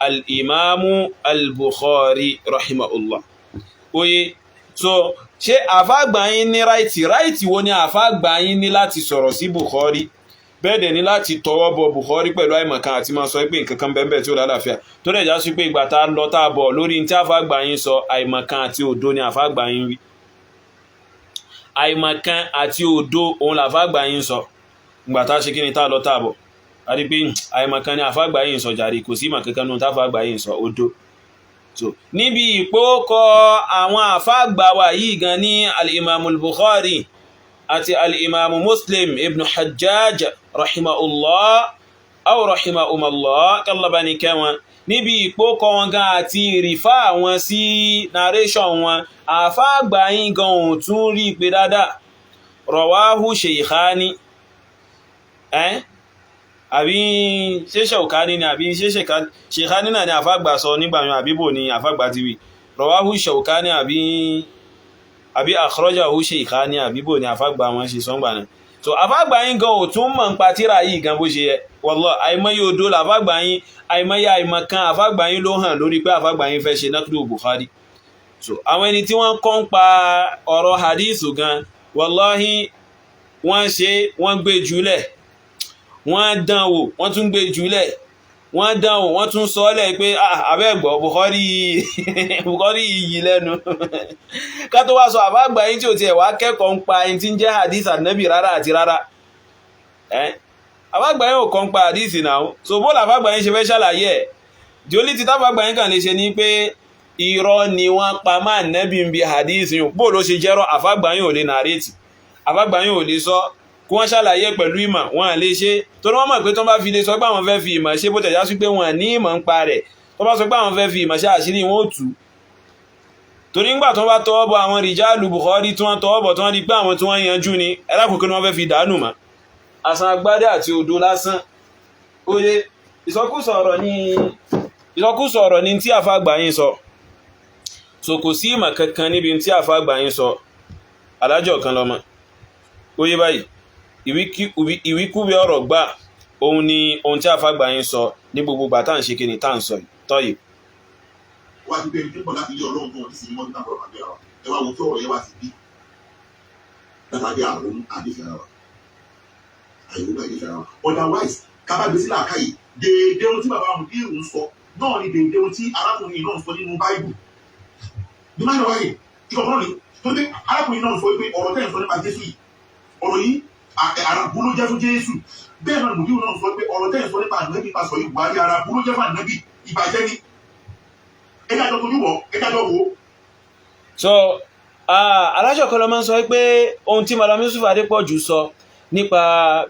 al-Imamu al-Bukhari rahimahullah oye so ṣé àfàgbà yín ní ráìtì wo ni àfàgbà yín ní láti sọ̀rọ̀ sí Bukhari bẹ́ẹ̀ dẹ̀ ní láti tọwọ́ bọ Bukhari pẹ̀lú àìmọ̀kan àti máa sọ pé nǹkan kan bẹ́ẹ̀ tí ó lálàáfíà tó dẹ̀ já sí pé ìgbà tá lọ tá bọ̀ lórí tí àfàgbà yín sọ àìmọ̀kan àti òdo ni àfàgbà yín wí àìmọ̀kan àti òdo òun làfàgbà yín sọ ìgbà tá ṣe kí ni tá lọ tá bọ̀ àti pé àìmọ̀kan ni àfàgbà yín sọ jàre kò sí ìmọ̀ kankan nù táfàgbà yín sọ òdo so níbi ìpókọ àwọn àfàgbà wa yìí gan ní al-Imamul Bukhari àti al-Imamu Muslim ibn Hajjaj rahimahullah aw rahimahumallah kallaba ní kẹwọn níbi ìpókọ wọn gan àti ìrìfà wọn sí narration wọn àfàgbà yín gan ohun tún rí pé dáadáa rawahu shaykhani àbí ṣeṣẹ́ òkáni ni àbí shaykhani náà ni àfàgbà sọ nígbàmí àbíbò ni àfàgbà ti wí rawahu shaykhani àbí akhrajahu shaykhani àbíbò ni àfàgbà wọn ṣe sọ́ngbà náà so àfàgbà yín gan ò tún mọ̀ ń pa tíra yìí gan bó ṣe yẹ wallahi àìmọye odó làfàgbà yín àìmọye àìmọ̀kan àfàgbà yín ló hàn lórí pé àfàgbà yín fẹ́ ṣe naqdu Bukhari so àwọn ẹni tí wọ́n kọ́ ń pa ọ̀rọ̀ hadithu gan wallahi wọ́n gbé jùlẹ̀ wọ́n dánwò wọ́n tún gbé jùlẹ̀ wọ́n dánwò wọ́n tún sọ́lẹ̀ pé àbẹ́gbọ̀ Bukhari yìí lẹ́nu ká tó wá sọ àfàgbà yín tí ò tiẹ̀ wá kẹ́kọ̀ọ́ ń pa ẹni tí ń jẹ́ hadith ànábì rárá àti rárá àfàgbà yín ò kọ́ ń pa hadith náà so bóòlù àfàgbà yín ṣe fẹ́ ṣàlàyé ẹ̀ jòlí ti táfàgbà yín kàn lè ṣe ní pé irọ́ ni wọ́n pa máa nẹ́bí ń bi hadith yìí bóòlù ó ṣe jẹ́rọ àfàgbà yín ò lè nàrétì àfàgbà yín ò lè sọ kí wọ́n ṣàlàyé pẹ̀lú ìmọ̀ wọn lè ṣe torí wọ́n mọ̀ pé tó bá fi lè sọ pé àwọn fẹ́ fi ìmọ̀ ṣe bó tẹ̀já sí pé wọn ní ìmọ̀ ń pa rẹ̀ tó bá sọ pé àwọn fẹ́ fi ìmọ̀ ṣe àṣírí wọn ò tú torí ńgbà tó bá tọwọ́ bọ àwọn rìjálù Bukhari tí wọ́n tọwọ́ bọ̀ tí wọ́n di pé àwọn tí wọ́n yanjú ni ẹlákùnkú ni wọ́n fẹ́ fi dànù mọ́ àsan agbádé àti odò lásán oye ìsọkúsọ ọ̀rọ̀ ni tí àfàgbà yín sọ so kò sí ìmọ̀ kankan níbi tí àfàgbà yín sọ alájọ̀ kan lọ́mọ oye báyìí ìwíkúwí ọ̀rọ̀ gbà òun ni ohun tí àfàgbà yín sọ ní gbogbo gbà tá à ń ṣe kíni tá à ń sọ tọ́yì. wá ti bẹ̀rẹ̀ tó ń bọ̀ láti ilé ọlọ́run tó wọ́n ti sinmi mọ́ nígbà bọ̀rọ̀ àgbẹ̀ àwọn ẹ wá wo tí ọ̀rọ̀ yẹn wá ti bí látàdé àrùn àdéfẹ́ra wa àyẹ̀wò àdéfẹ́ra wa otherwise kábàgbèsí làákàyè déédé ohun tí bàbá àwọn ìrù ń sọ náà ni déédé ohun tí arákùnrin náà ń sọ nínú báìbù ní máa ń wáyé kíkọ́ fọ́nà ni tó dé arákùnrin náà ń sọ pé ọ̀rọ̀ tẹ́ ń sọ nípa Jésù yìí ọ̀rọ̀ yìí àràbù ló jẹ́ fún Jésù bẹ́ẹ̀ náà nìyí náà sọ pé ọ̀rọ̀ tẹ́ ń sọ nípa ànábì pàṣọ yìí Buhari àràbù ló jẹ́ fún ànábì ìbàjẹ́ ni ẹ̀dájọ́ tó yúwọ̀ ẹ̀dájọ́ wo. so alájọ kan ló máa ń sọ pé ohun tí Malam Yusuf Adépọ̀jù sọ nípa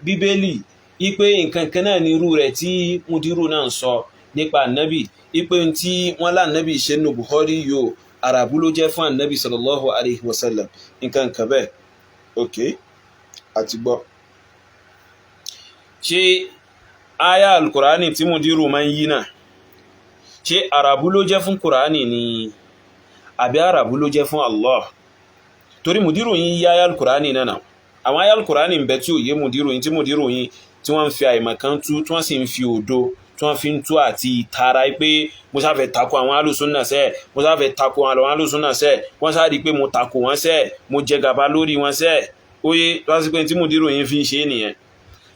Bíbélì ipe nǹkan kan náà ní irú rẹ̀ tí mudiru náà ń sọ nípa ànábì ipe tí wọ́n lá ànábì ṣe nínú Bukhari yóò àràbú ló jẹ́ fún ànábì sallallahu alaihi wasallam nǹkan kan bẹ́ẹ̀ ok àti gbọ́. ṣé aya al-Qur'ani tí mudiru máa ń yí náà ṣé àràbú ló jẹ́ fún Qur'ani ni àbí àràbú ló jẹ́ fún Allah torí mudiru yín yí aya al-Qur'ani náà àwọn aya al-Qur'ani ń bẹ tí ò yé mudiru yín tí mudiru yín tí wọ́n ń fi àìmọ̀ kan tú tí wọ́n sì ń fi òdo tí wọ́n fi ń tú àti tara pé mo sáfẹ́ tako àwọn alùsùnnà sẹ́ mo sáfẹ́ tako àwọn alùsùnnà sẹ́ wọ́n sáà di pé mo tako wọn sẹ́ mo jẹ gàba lórí wọn sẹ́ oye lọ́sí pé tí mudiru yín fi ń ṣe nìyẹn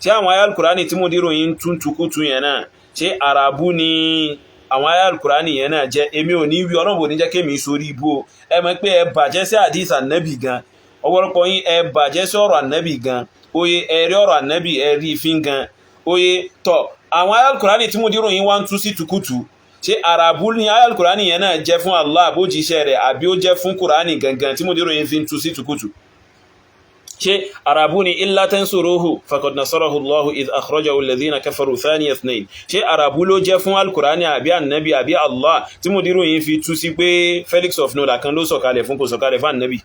tí àwọn aya al-Qur'ani tí mudiru yín tún tukutu yẹn náà ṣé àràbú ni àwọn aya al-Qur'ani yẹn náà jẹ́ èmi ò ní wí ọlọ́bò ní jẹ́ kémi sórí ibú o ẹ mọ̀ pé ẹ bàjẹ́ sí àdìs ànábì gan ọwọ́lọ́pọ̀ yín ẹ bàjẹ́ sí ọ̀rọ̀ ànábì gan oye ẹ rí ọ̀rọ̀ ànábì ẹ rí ìfín gan oye tọ̀ àwọn aya al-Qur'ani tí mudiru yín wá ń tú sí tukutu ṣé àràbú ni aya al-Qur'ani yẹn náà jẹ́ fún Allah bójíṣẹ́ rẹ̀ àbí ó jẹ́ fún Qur'ani gangan tí mudiru yín fi ń tú sí tukutu ṣé àràbú ni illa tansuruhu faqad nasarahu Allahu idh akhrajahu alladhina kafaru thaniya ithnain ṣé àràbú ló jẹ́ fún al-Qur'ani àbí annabi àbí Allah tí mudiru yín fi tú sí pé Felix of Nola kan ló sọ̀kalẹ̀ fún kò sọ̀kalẹ̀ fún annabi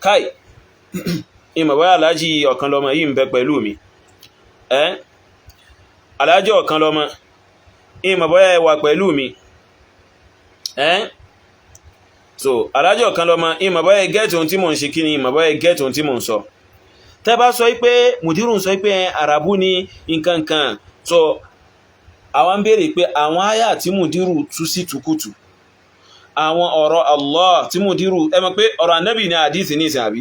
kai ìmọ̀ báyà aláàjì ọ̀kan lọ́mọ yìí ń bẹ pẹ̀lú mi aláàjì ọ̀kan lọ́mọ ìmọ̀ báyà ẹwà pẹ̀lú mi so aláàjì ọ̀kan lọ́mọ ìmọ̀ báyà gẹ́ẹ̀tì ohun tí mò ń ṣe kí ni ìmọ̀ báyà gẹ́ẹ̀tì ohun tí mò ń sọ tẹ́ bá sọ pé mudiru ń sọ pé àràbú ni nǹkankan so àwọn ń béèrè pé àwọn àyà tí mudiru tú sí tukutu àwọn ọ̀rọ̀ Allah tí mudiru ẹ mọ̀ pé ọ̀rọ̀ ànábì ní àdíìsì ní ìsìn àbí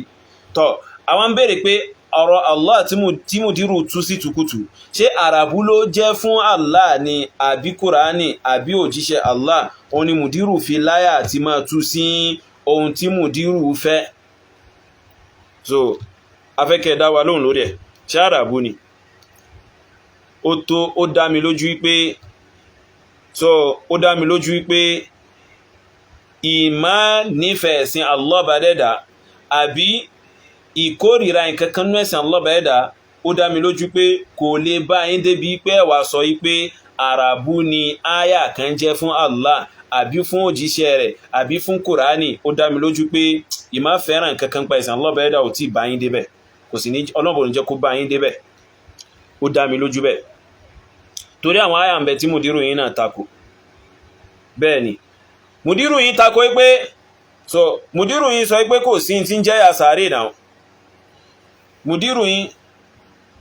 tọ́ àwọn ń béèrè pé ọ̀rọ̀ Allah tí mudiru tú sí tukutu ṣé àràbú ló jẹ́ fún Allah ni àbí Kùránì àbí òjíṣẹ́ Allah òun ni mudiru fi láyà àti máa tú sí ohun tí mudiru fẹ́ so afẹ́kẹ́ dá wa lóhùn lórí ẹ̀ ṣé àràbú ni ó dá mi lójú wípé so ó dá mi lójú wípé ìmá nífẹ̀ẹ́ ẹ̀sìn Allah bá dẹ́dà àbí ìkórìíra nǹkankan nú ẹ̀sìn Allah bá dẹ́dà ó dá mi lójú pé kò lè bá yín débi pé ẹ wá sọ wípé àràbú ni áyà kan jẹ́ fún Allah àbí fún òjíṣẹ́ rẹ̀ àbí fún Kùránì ó dá mi lójú pé ìmá fẹ́ràn nǹkankan pa ẹ̀sìn Allah bá dẹ́dà ò tí ì bá yín débẹ̀ kò sì ní ọlọ́bọ̀ ní jẹ́ kó bá yín débẹ̀ ó dá mi lójú bẹ́ẹ̀ torí àwọn áyà ń bẹ tí mudiru yín náà takò bẹ́ẹ̀ ni mudiru yín takò pé so mudiru yín sọ pé kò sí tí ń jẹ́ ìyà sàárè náà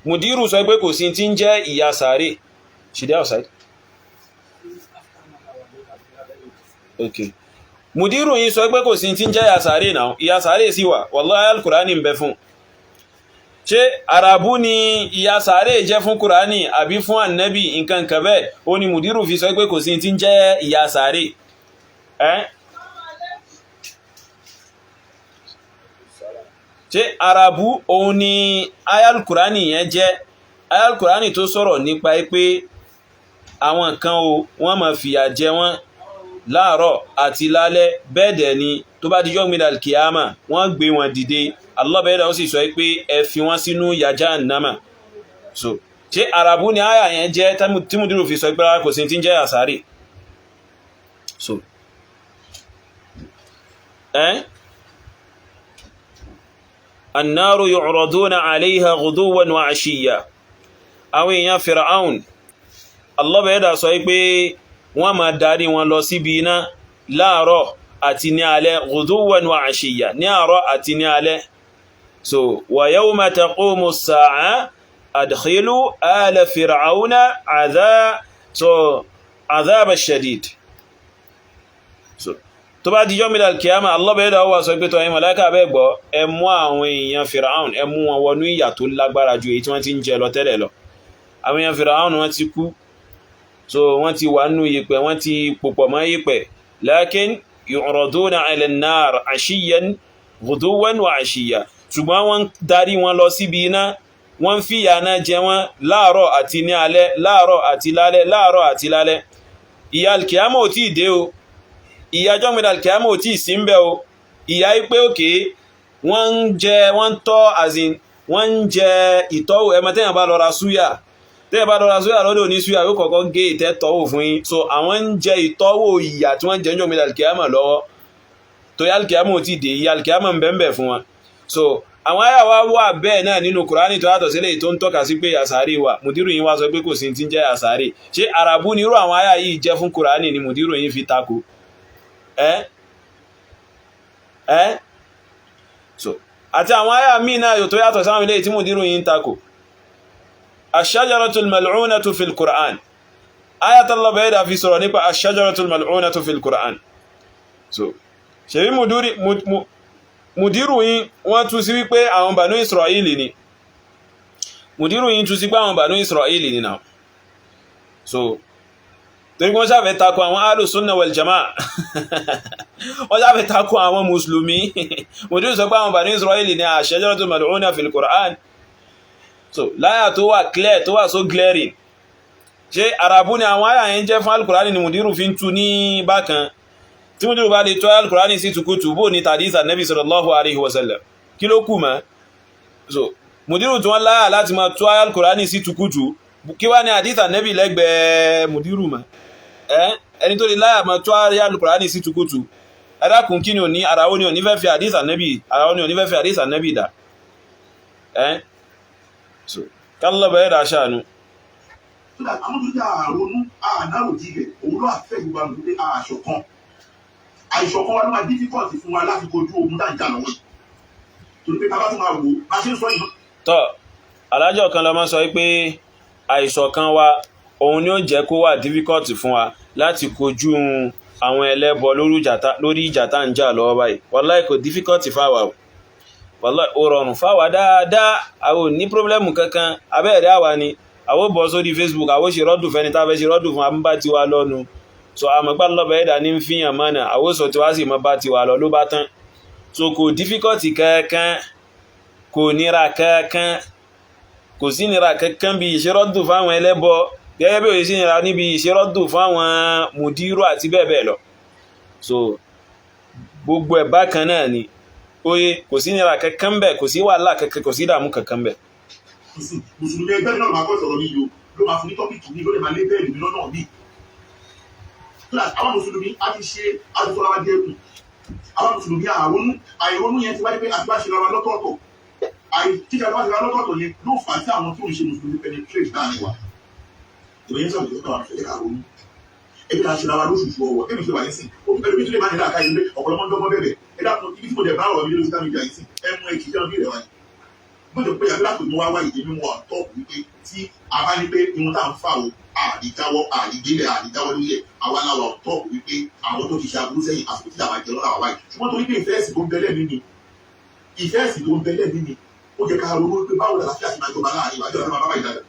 mudiru sọ pé kò sí tí ń jẹ́ ìyà sàárè she dey outside okay mudiru yín sọ pé kò sí tí ń jẹ́ ìyà sàárè náà ìyà sàárè sí wà wallahi al-Qur'ani ń bẹ fún ṣé àràbú ni ìyà sàárè jẹ́ fún Kùránì àbí fún ànábì nǹkan kan bẹ́ẹ̀ ó ní mudiru fi sọ pé kò sí tí ń jẹ́ ìyà sàárè ṣé àràbú òun ni ayal Kùránì yẹn jẹ́ ayal Kùránì tó sọ̀rọ̀ nípa pé àwọn kan o wọ́n máa fìyà jẹ wọ́n láàárọ̀ àti lálẹ́ bẹ́ẹ̀ dẹ̀ ni tó bá dijọ́ gbìdà kìámà wọ́n gbé wọn dìde Allah bẹ́ẹ̀ ó sì sọ pé ẹ fi wọ́n sínú ìyà Jahannama so ṣé àràbú ni àyà yẹn jẹ́ tí mudiru fi sọ pé kò sí tí ń jẹ́ àsárì so annaru yu'raduna 'alayha ghuduwan wa 'ashiyya àwọn èèyàn Fir'aun Allah bẹ́ẹ̀ dá sọ pé wọ́n máa darí wọn lọ síbi iná láàárọ̀ àti ní alẹ́ ghuduwan wa 'ashiyya ní àárọ̀ àti ní alẹ́ so wa yawma taqumu as-sa'a adkhilu ala fir'auna adhab ash-shadid so tó bá dijọ́ mílẹ̀ alkiyama Allah bẹ̀rẹ̀ dáwọ́ wà sọ pé tọ́ ẹ̀yìn màláíkà bẹ́ gbọ́ ẹ mú àwọn èèyàn Fir'aun ẹ mú wọn wọnú ìyà tó lágbára ju èyí tí wọ́n ti ń jẹ lọ tẹ́lẹ̀ lọ àwọn èèyàn Fir'aun wọ́n ti kú so wọ́n ti wà nínú yẹ̀pẹ̀ wọ́n ti pòpọ̀ mọ́ yẹ̀pẹ̀ lakin yu'raduna 'ala an-nar 'ashiyyan ghuduwan wa 'ashiyya ṣùgbọ́n wọ́n darí wọn lọ síbi iná wọ́n fi ìyà náà jẹ wọ́n láàárọ̀ àti ní alẹ́ láàárọ̀ àti lálẹ́ láàárọ̀ àti lálẹ́ ìyà alkiyama ò tí ì dé o ìyà ọjọ́ gbẹ̀dẹ̀ alkiyama ò tí ì sí ń bẹ o ìyà ipé òkè wọ́n ń jẹ wọ́n tọ́ azin wọ́n ń jẹ ìtọ́wò ẹmọtẹ́yàn bá lọ ra súyà tẹ́ ẹ bá lọ́ra sóyà lọ́dọ̀ ní súyà yóò kọ́kọ́ gé ìtẹ́tọ́wò fún yín so àwọn ń jẹ ìtọ́wò ìyà tí wọ́n jẹ́ ń jọ mílẹ̀ alkiyama lọ́wọ́ tó yá alkiyama ò tí dé ìyà alkiyama ń bẹ́ẹ̀ fún wọn so àwọn àyà wa wà bẹ́ẹ̀ náà nínú Kùránì tó yàtọ̀ sílẹ̀ tó ń tọ́ka sí pé àsárì wà mùdírù yín wá sọ pé kò sí ti ń jẹ́ àsárì ṣé àràbù nírú àwọn àyà yìí jẹ́ fún Kùránì ni mùdírù yín fi tako so àti àwọn àyà míì náà tó yàtọ̀ sáwọn ilé tí mùdírù yín tako ash-shajaratul mal'unatu fil Qur'an ayat Allah bẹ̀ẹ́dà fi sọ̀rọ̀ nípa ash-shajaratul mal'unatu fil Qur'an so ṣe bí mùdírù yín wọ́n tú sí wípé àwọn Banu Israeli ni mùdírù yín tú sí pé àwọn Banu Israeli ni náà so torí wọ́n sáfẹ́ takò àwọn Ahlus Sunnah wal Jama'ah wọ́n sáfẹ́ takò àwọn Mùsùlùmí mùdírù sọ pé àwọn Banu Israeli ni ash-shajaratul mal'unatu fil Qur'an so láyà tó wà clear tó wà so glaring ṣe àràbù ni àwọn àyà yẹn jẹ́ fún Al-Qur'ani ni mùdírù fi ń tú ní bákan tí mùdírù bá lè tó Al-Qur'ani sí tukutu bó ní tàdísà Nabi sallallahu alaihi wasallam kí ló kù mọ́ so mùdírù tí wọ́n láyà láti máa tó Al-Qur'ani sí tukutu kí wá ní àdísà Nabi lẹ́gbẹ̀ẹ́ mùdírù mọ́ ẹni tó lè láyà máa tó Al-Qur'ani sí tukutu ẹ̀dàkùn kí ni ò ní ara ó ní ò ní fẹ́ fi àdísà Nabi dà so kálọ́ bẹ̀rẹ̀ dà ṣàánú àwọn tó jẹ́ àrònú àdárò jígẹ̀ òun ló àfẹ́ gbogbo àwọn pé àṣọ̀kan àìṣọ̀kan wa ló máa difficult fún wa láti kojú ogun dájà lọ́wọ́ torí pé ká bá tún máa wò bá ṣe ń sọ yìí. tọ́ alájọ kan lọ máa sọ pé àìṣọ̀kan wa òun ni ó jẹ́ kó wà difficult fún wa láti kojú àwọn ẹlẹ́bọ lórí ìjà tá ń jà lọ́wọ́ báyìí wallahi kò difficult fáwa o wallahi ó rọrùn fáwa dáadáa àwọn ò ní pírọ́blẹ́mù kankan abẹ́ẹ̀rẹ́ àwa ni àwọn bọ̀ sórí Facebook àwọn ṣe rọ́dù fẹ́ni tá fẹ́ ṣe rọ́dù fún àmúbá ti wá lọ́nu so àmọ́gbà lọ́bẹ̀ ẹ̀dà ní fíyàn mọ́nà àwọn sọ tí wá sì mọ́ bá ti wà lọ ló bá tán so kò dífíkọ́tì kankan kò nira kankan kò sí nira kankan bí ìṣerọ́dù fáwọn ẹlẹ́bọ gẹ́gẹ́ bí òṣìṣẹ́ nira níbi ìṣerọ́dù fáwọn mùdírù àti bẹ́ẹ̀ bẹ́ẹ̀ lọ so gbogbo ẹ̀ bákan náà ni oye kò sí nira kankan bẹ́ẹ̀ kò sí wàhálà kankan kò sí ìdààmú kankan bẹ́ẹ̀ mùsùlùmí ẹgbẹ́ náà máa kọ́ sọ̀rọ̀ níyò ló máa fún ní tọ́pìkì ní ló lè máa lé bẹ́ẹ̀lì mi lọ́nà bí. àwọn mùsùlùmí á ti ṣe àdúgbò wa dẹ́kun àwọn mùsùlùmí àìrónú yẹn ti wáyé pé àti bá ṣe ra wa lọ́tọ̀ọ̀tọ̀ kíkà bá ṣe ra lọ́tọ̀ọ̀tọ̀ yẹn ló fà á tí àwọn tí ò ń ṣe mùsùlùmí penetrate láàrin wa. ìròyìn sọ̀rọ̀ tó tàwọn àfẹ́kẹ́ àrónú ebi ta ṣe ra wa lóṣooṣù ọwọ́ ebi tó wà ní sìn ẹlòmí tó lè má nílò àkáyé pé ọ̀pọ̀lọpọ̀ ń dọ́gbọ́n bẹ̀rẹ̀ ẹ dákun ibi tí mo dẹ̀ bá ọ̀rọ̀ mi lórí social media yìí sìn ẹ mú ẹkì jẹun bí rẹ̀ wáyé gbọ́dọ̀ pé àbí láti mú wá wáyé nínú wọn tọ́ wípé tí a bá ní pé irun tá à ń fà o àdìdélẹ̀ àdìdáwọ́ lórí ẹ̀ àwa láwa tọ́ wípé àwọn tó ti ṣe aburú sẹ́yìn àsìkò tí a máa jẹ lọ́la wáyé ṣùgbọ́n torí pé ìfẹ́ ẹ̀sìn tó ń bẹ́lẹ̀ mí ni ó jẹ́ ká ronú pé báwo la láfíà ti máa jọba láàrin ìwájú ọ̀rọ̀ bàbá ìdájọ́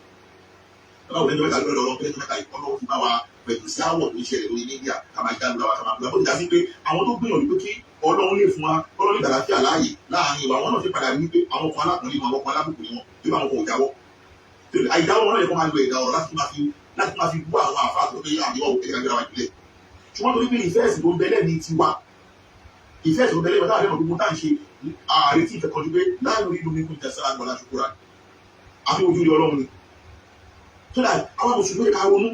báwo lẹ́jọ́ mẹ́ta lórí ọ̀rọ̀ pẹ́ẹ́tọ́ mẹ́ta ìkọ́nà ti bá wa pẹ̀lú sí àwọ̀ tó ń ṣẹlẹ̀ lórí mídíà ká máa jáde lọ́wọ́ ká máa gbọ́ bóyá sí pé àwọn tó gbìyànjú pé kí Ọlọ́run lè fún wa Ọlọ́run lè dàláfíà láàyè láàrin ìwà wọn náà fi padà ní pé àwọn kan alákùnrin wọn àwọn kan alábùkù ni wọn tó bá wọn kò jáwọ́ àìjáwọ́ wọn náà yẹ kó máa lo ẹ̀dá ọ̀rọ̀ láti máa fi bú àwọn àfáà tó pé àbíwá òkè gàgàrà wa ìpìlẹ̀ ṣùgbọ́n torí pé ìfẹ́ ẹ̀sìn tó ń bẹ́lẹ̀ ní tiwa ìfẹ́ ẹ̀sìn tó ń bẹ́lẹ̀ wọn táwọn ẹ̀mọ̀ gbogbo táà ń ṣe ààrẹ tí ìfẹ́ kan ju pé láàrin orí ìlú mímú ìtẹ̀sára àgbọ̀lá ṣùkúrà àfi ojú rí Ọlọ́run ni tó dà àwọn mùsùlùmí ká ronú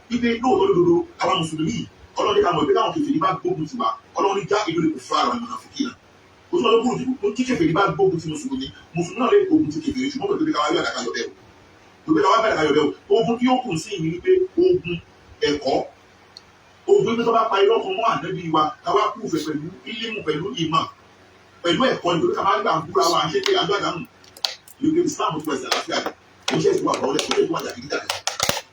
wípé lóòótọ́ lódodo àwọn mùsùlùmí Ọlọ́run ní ká mọ̀ pé káwọn kèfèrí bá gbógun ti wà Ọlọ́run ní já ìlú lè kó fún ara wọn náà fòkì náà ó tún lọ gbógun tí kèfèrí bá gbógun ti mùsùlùmí náà lè gbógun ti kèfèrí ṣùgbọ́n pẹ̀lú káwá yóò àdàkà yọ̀ bẹ́ẹ̀ o pẹ̀lú káwá bẹ̀rẹ̀ yọ̀ bẹ́ẹ̀ o ogun tí ó kù sí ìní wípé ogun ẹ̀kọ́ ogun ibi tó bá pa irọ́ kan mọ́ ànábì wa káwá kú fẹ̀ pẹ̀lú ílímù pẹ̀lú ìmọ̀ pẹ̀lú ẹ̀kọ́ nítorí ká máa ń gbà ń búra wa ṣé pé àjọ àdánù ìlú Islam tó ẹsẹ̀ àlàáfíà rẹ̀ ó ṣe ìwà ọ̀rẹ́ ó ṣe ìwà jàgídíjà rẹ̀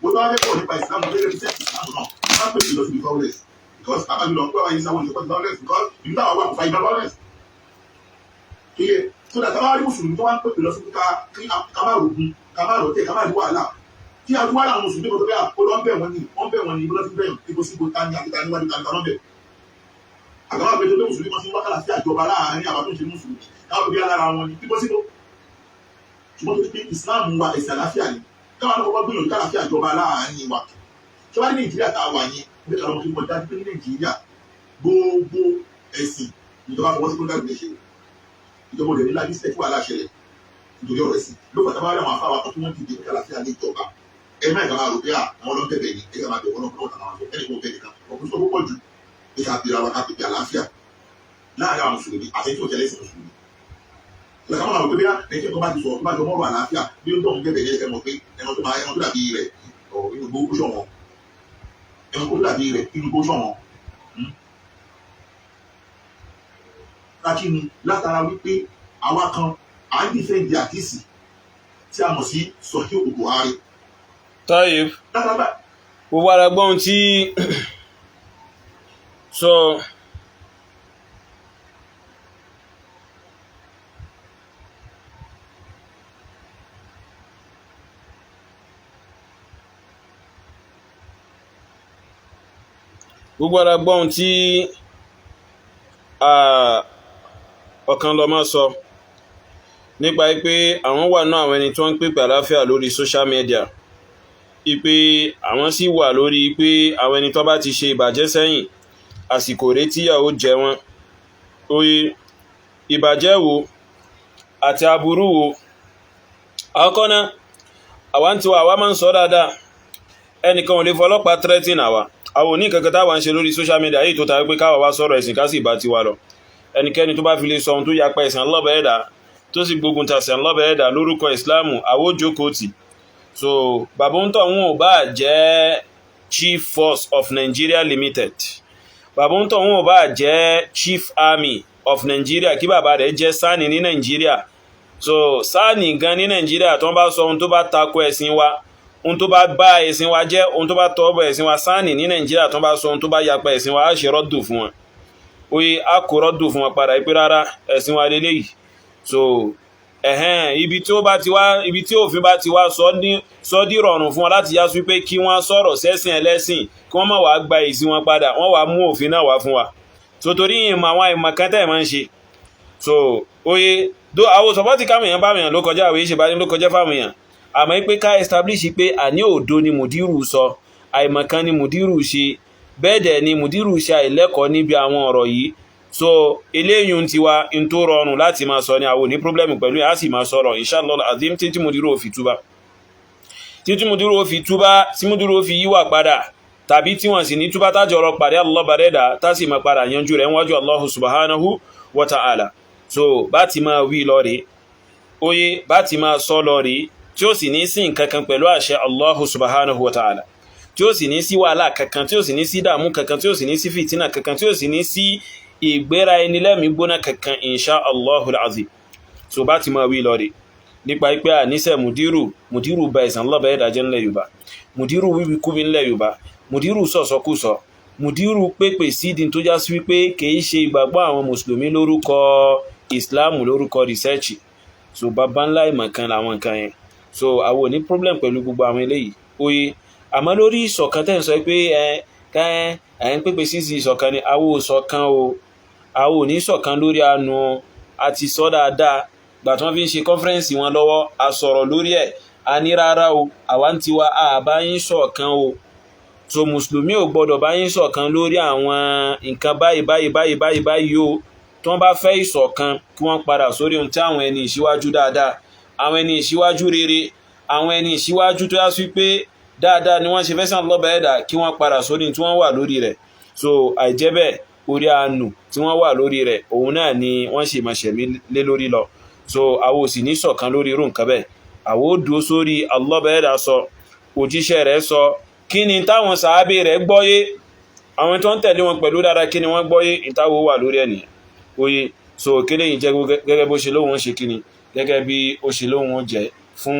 wọ́n tó wá fẹ́ pọ̀ nípa Islam lórí ẹ̀rí sẹ́ẹ̀tì Islam náà wọ́n á pèsè lọ sí violence because bàbá mi lọ pé wáyé sáwọn ìṣẹ́kọ̀ọ́ violence because ìlú táwọn wà kò fa ìgbà violence kíyè tó dà táwọn arí mùsùlùmí tó wá ń pèsè lọ sí ká má rògùn ká má rọ̀tẹ̀ ká má rí wàhálà tí a tún wá láwọn mùsùlùmí tó bẹ́ẹ̀ ó lọ́ bẹ̀ wọ́n ní ibi lọ́sí bẹ́ẹ̀ ibo sí ibo tani àti tani wájú tani lọ́bẹ̀ àgbà wọn pẹ̀lú mùsùlùmí wọn ti ń wákàlà sí àjọba láàárín àwọn tó ń ṣe mùsùlùmí káwọn bí alára wọn ni ibo síbo ṣùgbọ́n tó ti pé Islam wa ẹ̀sìn àláfíà ni káwọn náà kọ́kọ́ gbìyànjú kálàfíà àjọba láàárín wa ṣé wàá ní Nàìjíríà tá a wà yẹn ní kàlọ́ tó kọjá pé ní Nàìjíríà gbogbo ẹ̀sìn ìjọba fọwọ́ sí kóńdà gbèsè ìjọba òde nílá bí sẹ́kù aláṣẹlẹ̀ nítorí ọ̀rọ̀ ẹ̀sìn ló fà tábà rí àwọn afáwà kan tí wọ́n dìde kálàfíà ní ìjọba ẹ má ìka máa rò pé àwọn ọlọ́run bẹ̀bẹ̀ ni ẹ ká máa bẹ̀ wọ́n lọ́wọ́ tàwọn àwọn ẹnì kan bẹ̀rẹ̀ kan ọkùnrin tó pọ̀ jù ẹ ká bẹ̀rẹ̀ àwọn kápẹ́ bí àlàáfíà láàrin àwọn mùsùlùmí àti tí ó tẹ̀lé ìsìn mùsùlùmí. Ìlàkà máa rò pé bí ẹjẹ́ tó bá ti sọ tó bá jọ mọ́rọ̀ àlàáfíà bí ó ń tọ̀hún bẹ̀bẹ̀ yẹ mọ̀ pé ẹran tó dàbí rẹ̀ inú gbó ṣọ̀wọ́n ẹran tó dàbí rẹ̀ inú gbó ṣọ̀wọ́n. Lákì ni látara wípé àwa kan à ń dìfẹ́ di àdìsí tí a mọ̀ sí Sahih Bukhari. Tayyib gbogbo ara gbọ́n tí sọ gbogbo ara gbọ́n tí ọ̀kan lọ máa sọ nípa pé àwọn wà náà àwọn ẹni tó ń pèpè àlàáfíà lórí social media ipe àwọn sì wà lórí pé àwọn ẹni tó bá ti ṣe ìbàjẹ́ sẹ́yìn àsìkò rẹ̀ tíyàwó jẹ wọn oye ìbàjẹ́ wo àti aburú wo àkọ́kọ́ náà àwa ń tiwa àwa máa ń sọ dáadáa ẹnìkan ò lè fọlọ́pàá threatening àwa àwọn òní kankan táwa ń ṣe lórí social media yìí tó tàbí pé káwa wá sọ̀rọ̀ ẹ̀sìn ká sì bá tiwa lọ ẹnikẹ́ni tó bá fi lè sọ ohun tó yapa ẹ̀sìn Allah tó sì gbógun tàṣì Allah lórúkọ ìsìláàmù àwójókòó tì so bàbá ń tọ̀ wọn ò bá jẹ́ Chief Force of Nigeria Limited bàbá ń tọ̀ wọn ò bá jẹ́ Chief Army of Nigeria kí bàbá rẹ̀ jẹ́ sáàni ní Nigeria so sáàni gan ní Nigeria tó ń bá sọ ohun tó bá tako ẹ̀sìn wa ohun tó bá bá ẹ̀sìn wa jẹ́ ohun tó bá tọ́ bọ̀ ẹ̀sìn wa sáàni ní Nigeria tó ń bá sọ ohun tó bá yapa ẹ̀sìn wa á ṣe rọ́dù fún wọn oye a kò rọ́dù fún wọn padà ipé rárá ẹ̀sìn wa lélẹ́yìí so ibi tí òfin bá ti wá sọ dí rọrùn fún wọn láti yá sí pé kí wọ́n sọ̀rọ̀ sẹ́sìn ẹlẹ́sìn kí wọ́n má wàá gba èsì wọn padà wọ́n wàá mú òfin náà wá fún wa so torí ìmọ̀ àwọn ìmọ̀ kan tẹ́ máa ń ṣe so oye àwọn sọpọ́tì káwọn èèyàn bá èèyàn ló kọjá àwọn ìṣe bá ní ló kọjá fáwọn èèyàn àmọ́ pé ká establish pé àní òdo ni mùdírù sọ àìmọ̀ kan ni mùdírù ṣe bẹ́ẹ̀ dẹ̀ ni mùdírù ṣe àìlẹ́kọ̀ọ́ níbi àwọn ọ̀rọ̀ yìí so eléyìí ti wa in tó rọrùn láti máa sọ ní àwọn ní pọ́blẹ́mù pẹ̀lú ẹ̀ á sì máa sọ̀rọ̀ inshallah azim títí mùdírù ò fi túbá tí mùdírù ò fi yíwà padà tàbí tí wọ́n sì ní túbá tájọ ọ̀rọ̀ pàdé Allah bàrẹ́dà tá sì máa padà yanjú rẹ̀ wájú Allah subhanahu wa ta'ala so bá ti máa wí lọ rí oye bá ti máa sọ lọ rí tí ó sì ní sí nǹkan kan pẹ̀lú àṣẹ Allah subhanahu wa ta'ala tí ó sì ní sí wàhálà kankan tí ó sì ní sí dààmú kankan tí ó sì ní sí fìtínà kankan tí ó sì ní sí ìgbéra ẹni lẹ́mìí gbóná kankan insha Allahul azim so bá ti máa wí lọ rí nípa ipé àníṣẹ́ mùdírù bá ìsàn lọ́bẹ̀ ẹ̀dàjẹ́ ńlẹ̀ Yorùbá mùdírù wíwí kúbi ńlẹ̀ Yorùbá mùdírù sọ̀sọ̀kúsọ mùdírù pépè sídìí tó já sí wípé kìí ṣe ìgbàgbọ́ àwọn mùsùlùmí lórúkọ ìsìláàmù lórúkọ rìsẹ́ẹ̀chì so bàbá ńlá ìmọ̀ kan làwọn nǹkan yẹn so àwọn ò ní problem pẹ̀lú gbogbo àwọn eléyìí oye àmọ́ lórí ìṣọ̀kan tẹ́ ń sọ pé ẹ̀ ń pépè sí ìṣọ̀kan ni àwọn ò ṣọ̀kan o àwọn ò ní ṣọ̀kan lórí àánú àti sọ dáadáa gbà tí wọ́n fi ń ṣe kọ́nfẹ́rẹ́nsì wọn lọ́wọ́ a sọ̀rọ̀ lórí ẹ̀ a ní rárá o àwa ń tiwa àbá yín ṣọ̀kan o so mùsùlùmí ò gbọ́dọ̀ bá yín ṣọ̀kan lórí àwọn nǹkan báyìí o tí wọ́n bá fẹ́ ìṣọ̀kan kí wọ́n padà sórí ohun tí àwọn ẹni ìṣíwájú dáadáa àwọn ẹni ìṣíwájú rere àwọn ẹni ìṣíwájú tó yá sí pé dáadáa ni wọ́n ṣe fẹ́ sàn lọ́bẹ̀ ẹ̀dà kí wọ́n padà sórí tí wọ́n wà lórí rẹ̀ so àìjẹ́bẹ̀ orí àánú tí wọ́n wà lórí rẹ̀ òun náà ni wọ́n ṣe máa ṣẹ̀mí lé lórí lọ so àwọn ò sì ní ṣọ̀kan lórí irú nǹkan bẹ́ẹ̀ àwọn ò dúró sórí Allah ẹ̀dà sọ òjíṣẹ́ rẹ̀ sọ kí ni táwọn sàábé rẹ̀ gbọ́yé àwọn tó ń tẹ̀lé wọn pẹ̀lú dáadáa kí ni wọ́n gbọ́yé ìtawó wà lórí ẹ̀nìyàn oye so kílé yìí jẹ́ gẹ́gẹ́ bó ṣe lóhun ṣe kíni gẹ́gẹ́ bí ó ṣe lóhun jẹ́ fún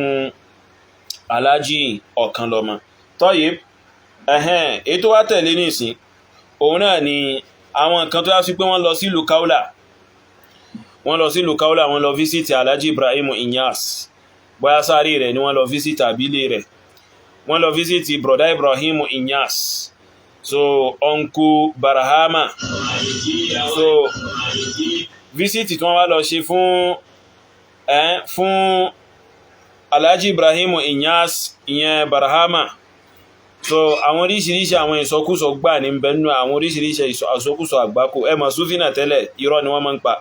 aláàjì Ọ̀kànlọ́mọ tọ́yé èyí tó wá tẹ̀lé nìsín òun náà ni àwọn nǹkan tó yá sí pé wọ́n lọ sí ìlú Kaula wọ́n lọ fíṣítì aláàjì Ibrahim Inyas bóyá sáré rẹ̀ ni wọ́n lọ fíṣítì àbílé rẹ̀ wọ́n lọ fíṣítì broda Ibrahim Inyas so ọ̀nkú Barahama so fíṣítì tí wọ́n wá lọ ṣe fún Alhaji Ibrahim Inyas ìyẹn Barahama so àwọn oríṣiríṣi àwọn ìsọkúsọ gbà ní bẹnu àwọn oríṣiríṣi ìsọkúsọ àgbákò ẹmọ̀ Súfì náà tẹ́lẹ̀ irọ́ ni wọ́n máa ń pa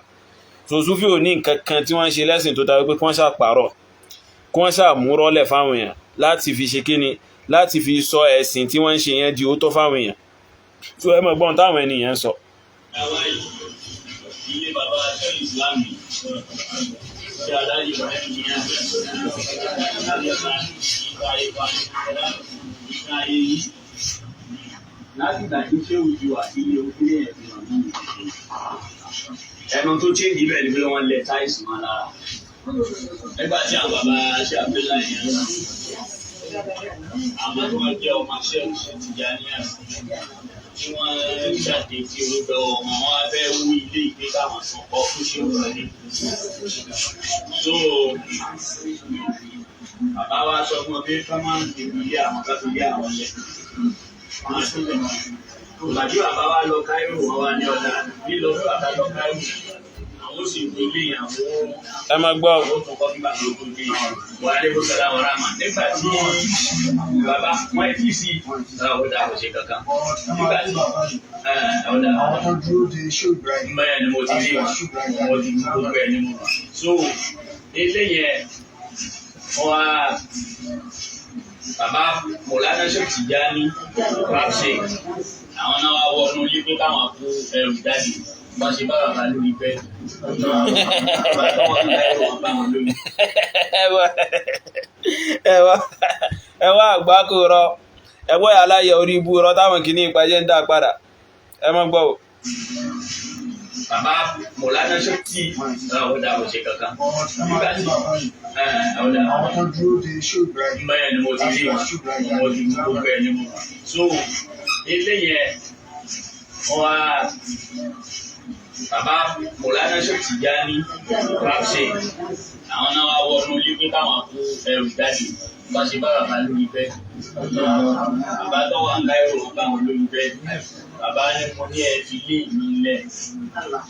so Súfì ò ní nǹkan kan tí wọ́n ń ṣe lẹ́sìn tó tàbí pé kí wọ́n ṣàpàrọ̀ kí wọ́n ṣàmúrọ́lẹ̀ fáwọn èèyàn láti fi ṣe kíni láti fi sọ ẹ̀sìn tí wọ́n ń ṣe yẹn di òótọ́ fáwọn èèyàn tó ẹ mọ̀ gbọ́n táwọn ènìyàn sọ. ilé bàbá aṣọ ìsìlámù tí adájú ìbàdàn ní àgbẹ̀ ìgbà ayé yìí láti ìdájú ṣé òjò àti ilé orílẹ̀ èdè náà ní ẹnu tó chéjì bẹ́ẹ̀ ni pé wọ́n lẹ táìsì máa lára nígbà tí àwọn bàbá ṣe àbẹ́lá yẹn àwọn tí wọ́n jẹ́ ọmọ ṣẹ́ẹ̀lì ṣe ti já ní àṣà tí wọ́n jáde tí orúkọ ọmọ wọn fẹ́ wú ilé ìgbé káwọn sàn kọ́ fún ṣé òun ní. so bàbá wa sọ fún ọ pé ká máa ń dèbò ilé àwọn ká tó yá àwọn lẹ. ìgbàdí bàbá wa lọ Káírò wọn wá ní ọ̀dà lílọ bí bàbá lọ Káírò àwọn ó sì gbélé àwọn ẹ máa gbọ́ ó tún kọ́ nígbà tó tó dé wà á lébó sọ́dá wọn ráàmà nígbà tí bàbá wọn fi sí ọ̀dà kò ṣe kankan nígbà tí ọ̀dà àwọn tó dúró de ṣé Ibrahim mẹ́rin ni mo ti rí wọn mo ti mú gbogbo ẹ̀ ní mo rà so eléyẹn wọn á bàbá Mọ̀lánà Sheikh Tijani Rapse àwọn náà wá wọnú ilé pé káwọn kó ẹrù jáde wọ́n ṣe bá bàbá lórí bẹ́ẹ̀dì bàbá tó wọ́n ń bá ẹrù wọn bá wọn lórí. ẹ wá àgbákò rọ ẹ wọ́ aláyẹ orí ibú rọ táwọn kìíní ìpàjẹ́ ń dá padà ẹ mọ́ gbọ́ o. bàbá Mọ̀lánà Sheikh tí ọ̀dà kò ṣe kankan nígbà tí ọ̀dà àwọn tó dúró de ṣé Ibrahim mẹ́rin ni mo ti rí wọn mo ti mú gbogbo ẹ̀ ní mo rà so eléyẹn wọn á bàbá Mọ̀lánà Sheikh Tijani Rapse àwọn náà wá wọnú ilé pé káwọn kó ẹrù jáde wọ́n ṣe bá bàbá lórí bẹ́ẹ̀dì bàbá tó wà ń Káírò wọn bá wọn lórí bẹ́ẹ̀dì bàbá ní mo ní ẹ fi lé mi lẹ̀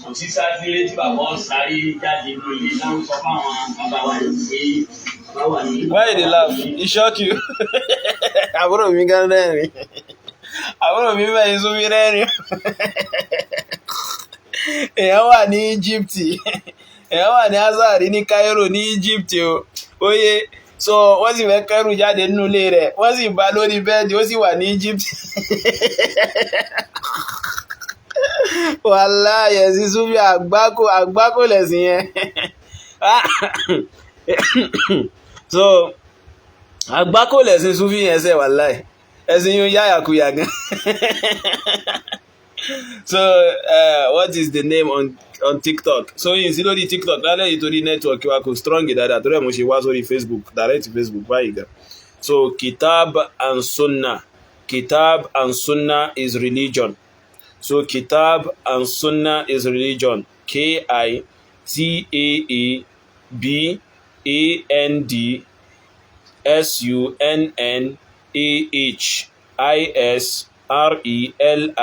kò sí sáré tí bàbá wọn sáré jáde nínú ilé láwọn sọ fáwọn bàbá wa yìí pé báwa ní. Why you dey laugh? It shock you. àbúrò mi gan rẹ́rìn àbúrò mi bẹ́ẹ̀ sún mi rẹ́rìn èèyàn wà ní Egypt èèyàn wà ní Azari ní Cairo ní Egypt o oye so wọ́n sì fẹ́ kẹ́rù jáde nínú ilé rẹ̀ wọ́n sì bá lórí bẹ́ẹ̀dì ó sì wà ní Egypt wàláhì ẹ̀sìn súnfì àgbákò lẹ̀sìn yẹn so àgbákò lẹ̀sìn súnfì yẹn sẹ́ wàláhì ẹ̀sìn yóò yáyàkuyà gan. So what is the name on TikTok? So yìí sí lórí TikTok lálẹ́ yìí torí network wa kò strong dáadáa torí ẹ̀ mo ṣe wá sórí Facebook direct Facebook báyìí gan. So Kitab and Sunnah is religion. So Kitab and Sunnah is religion.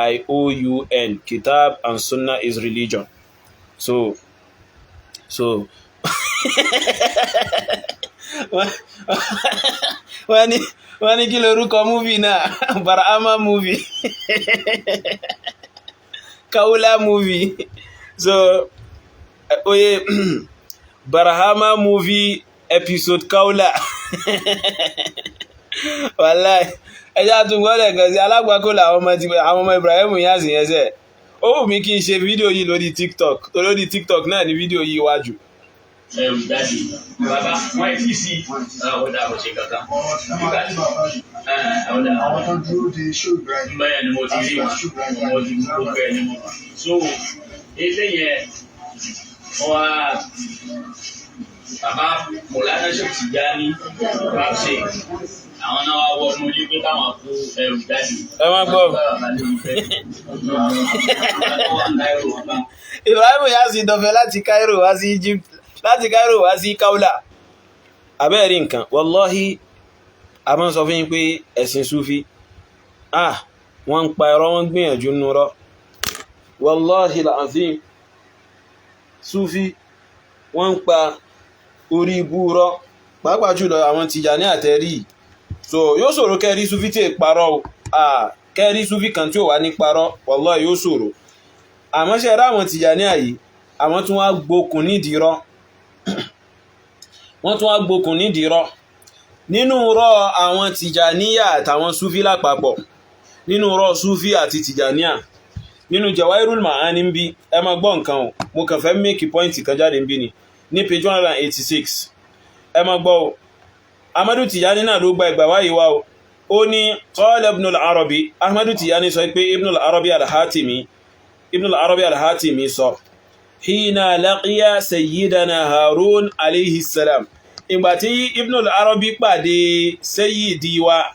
KITABANDSUNNAHISRELION. Kitab and Sunnah is religion. So wọ́n ní kí lorúkọ movie náà Barahama movie Kaula movie so oye Barahama movie episode Kaula wàláì ẹjá tún gbọ́dẹ̀ kan sí alágbàkó làwọn ọmọ Ibrahim Inyas yẹn sẹ́ ó wù mí kí n ṣe fídíò yìí lórí TikTok tó lórí TikTok náà ní fídíò yìí wájú. ẹrù jáde bàbá wọn fi sí ọ̀dà kò ṣe kankan nígbà tí ọ̀dà àwọn tó dúró de ṣé Ibrahim mẹ́rin ni mo ti rí wọn mo ti mú gbogbo ẹ̀ ní mo rà so eléyẹn wọn á bàbá Mọ̀lánà Sheikh Tijani Rapse àwọn náà wá wọnú ilé pé káwọn kó ẹrù jáde. ẹ má gbọ́. Ibrahim Inyas dọ̀fẹ́ láti Cairo wá sí Egypt láti Cairo wá sí Kaula abẹ́ẹ̀rí nǹkan wallahi a máa ń sọ fún yín pé ẹ̀sìn Sufi wọ́n ń pa ẹ̀rọ wọ́n gbìyànjú nùrọ̀ wallahi la'azim Sufi wọ́n ń pa orí ibú rọ́ pàápàá jùlọ àwọn Tijani àtẹ̀rí so yóò ṣòro kẹ́rí Sufi tí parọ́ kẹ́rí Sufi kan tí ò wá ní parọ́ wallahi yóò ṣòro àmọ́ ṣe rá àwọn Tijani àyí àwọn tún wá gbókun nídìí rọ́ nínú rọ́ àwọn tìjàníyà àtàwọn súfí lápapọ̀, nínú rọ́ súfí àti tìjàníyà, nínú Jawahirul Ma'ani ń bí ẹ máa gbọ́ nǹkan o, mo kàn fẹ́ make point kan jáde ń bí ni ní page 186 ẹ máa gbọ́ o. Ahmadu Tijani náà ló gba ìgbà wáyé wá o. Ó ní qala Ibn al-Arabi, Ahmadu Tijani sọ pé Ibn al-Arabi al-Hatimi sọ hina laqiya sayyidana Harun alayhi salam, ìgbà tí Ibn al-Arabi pàdé sayyidi wa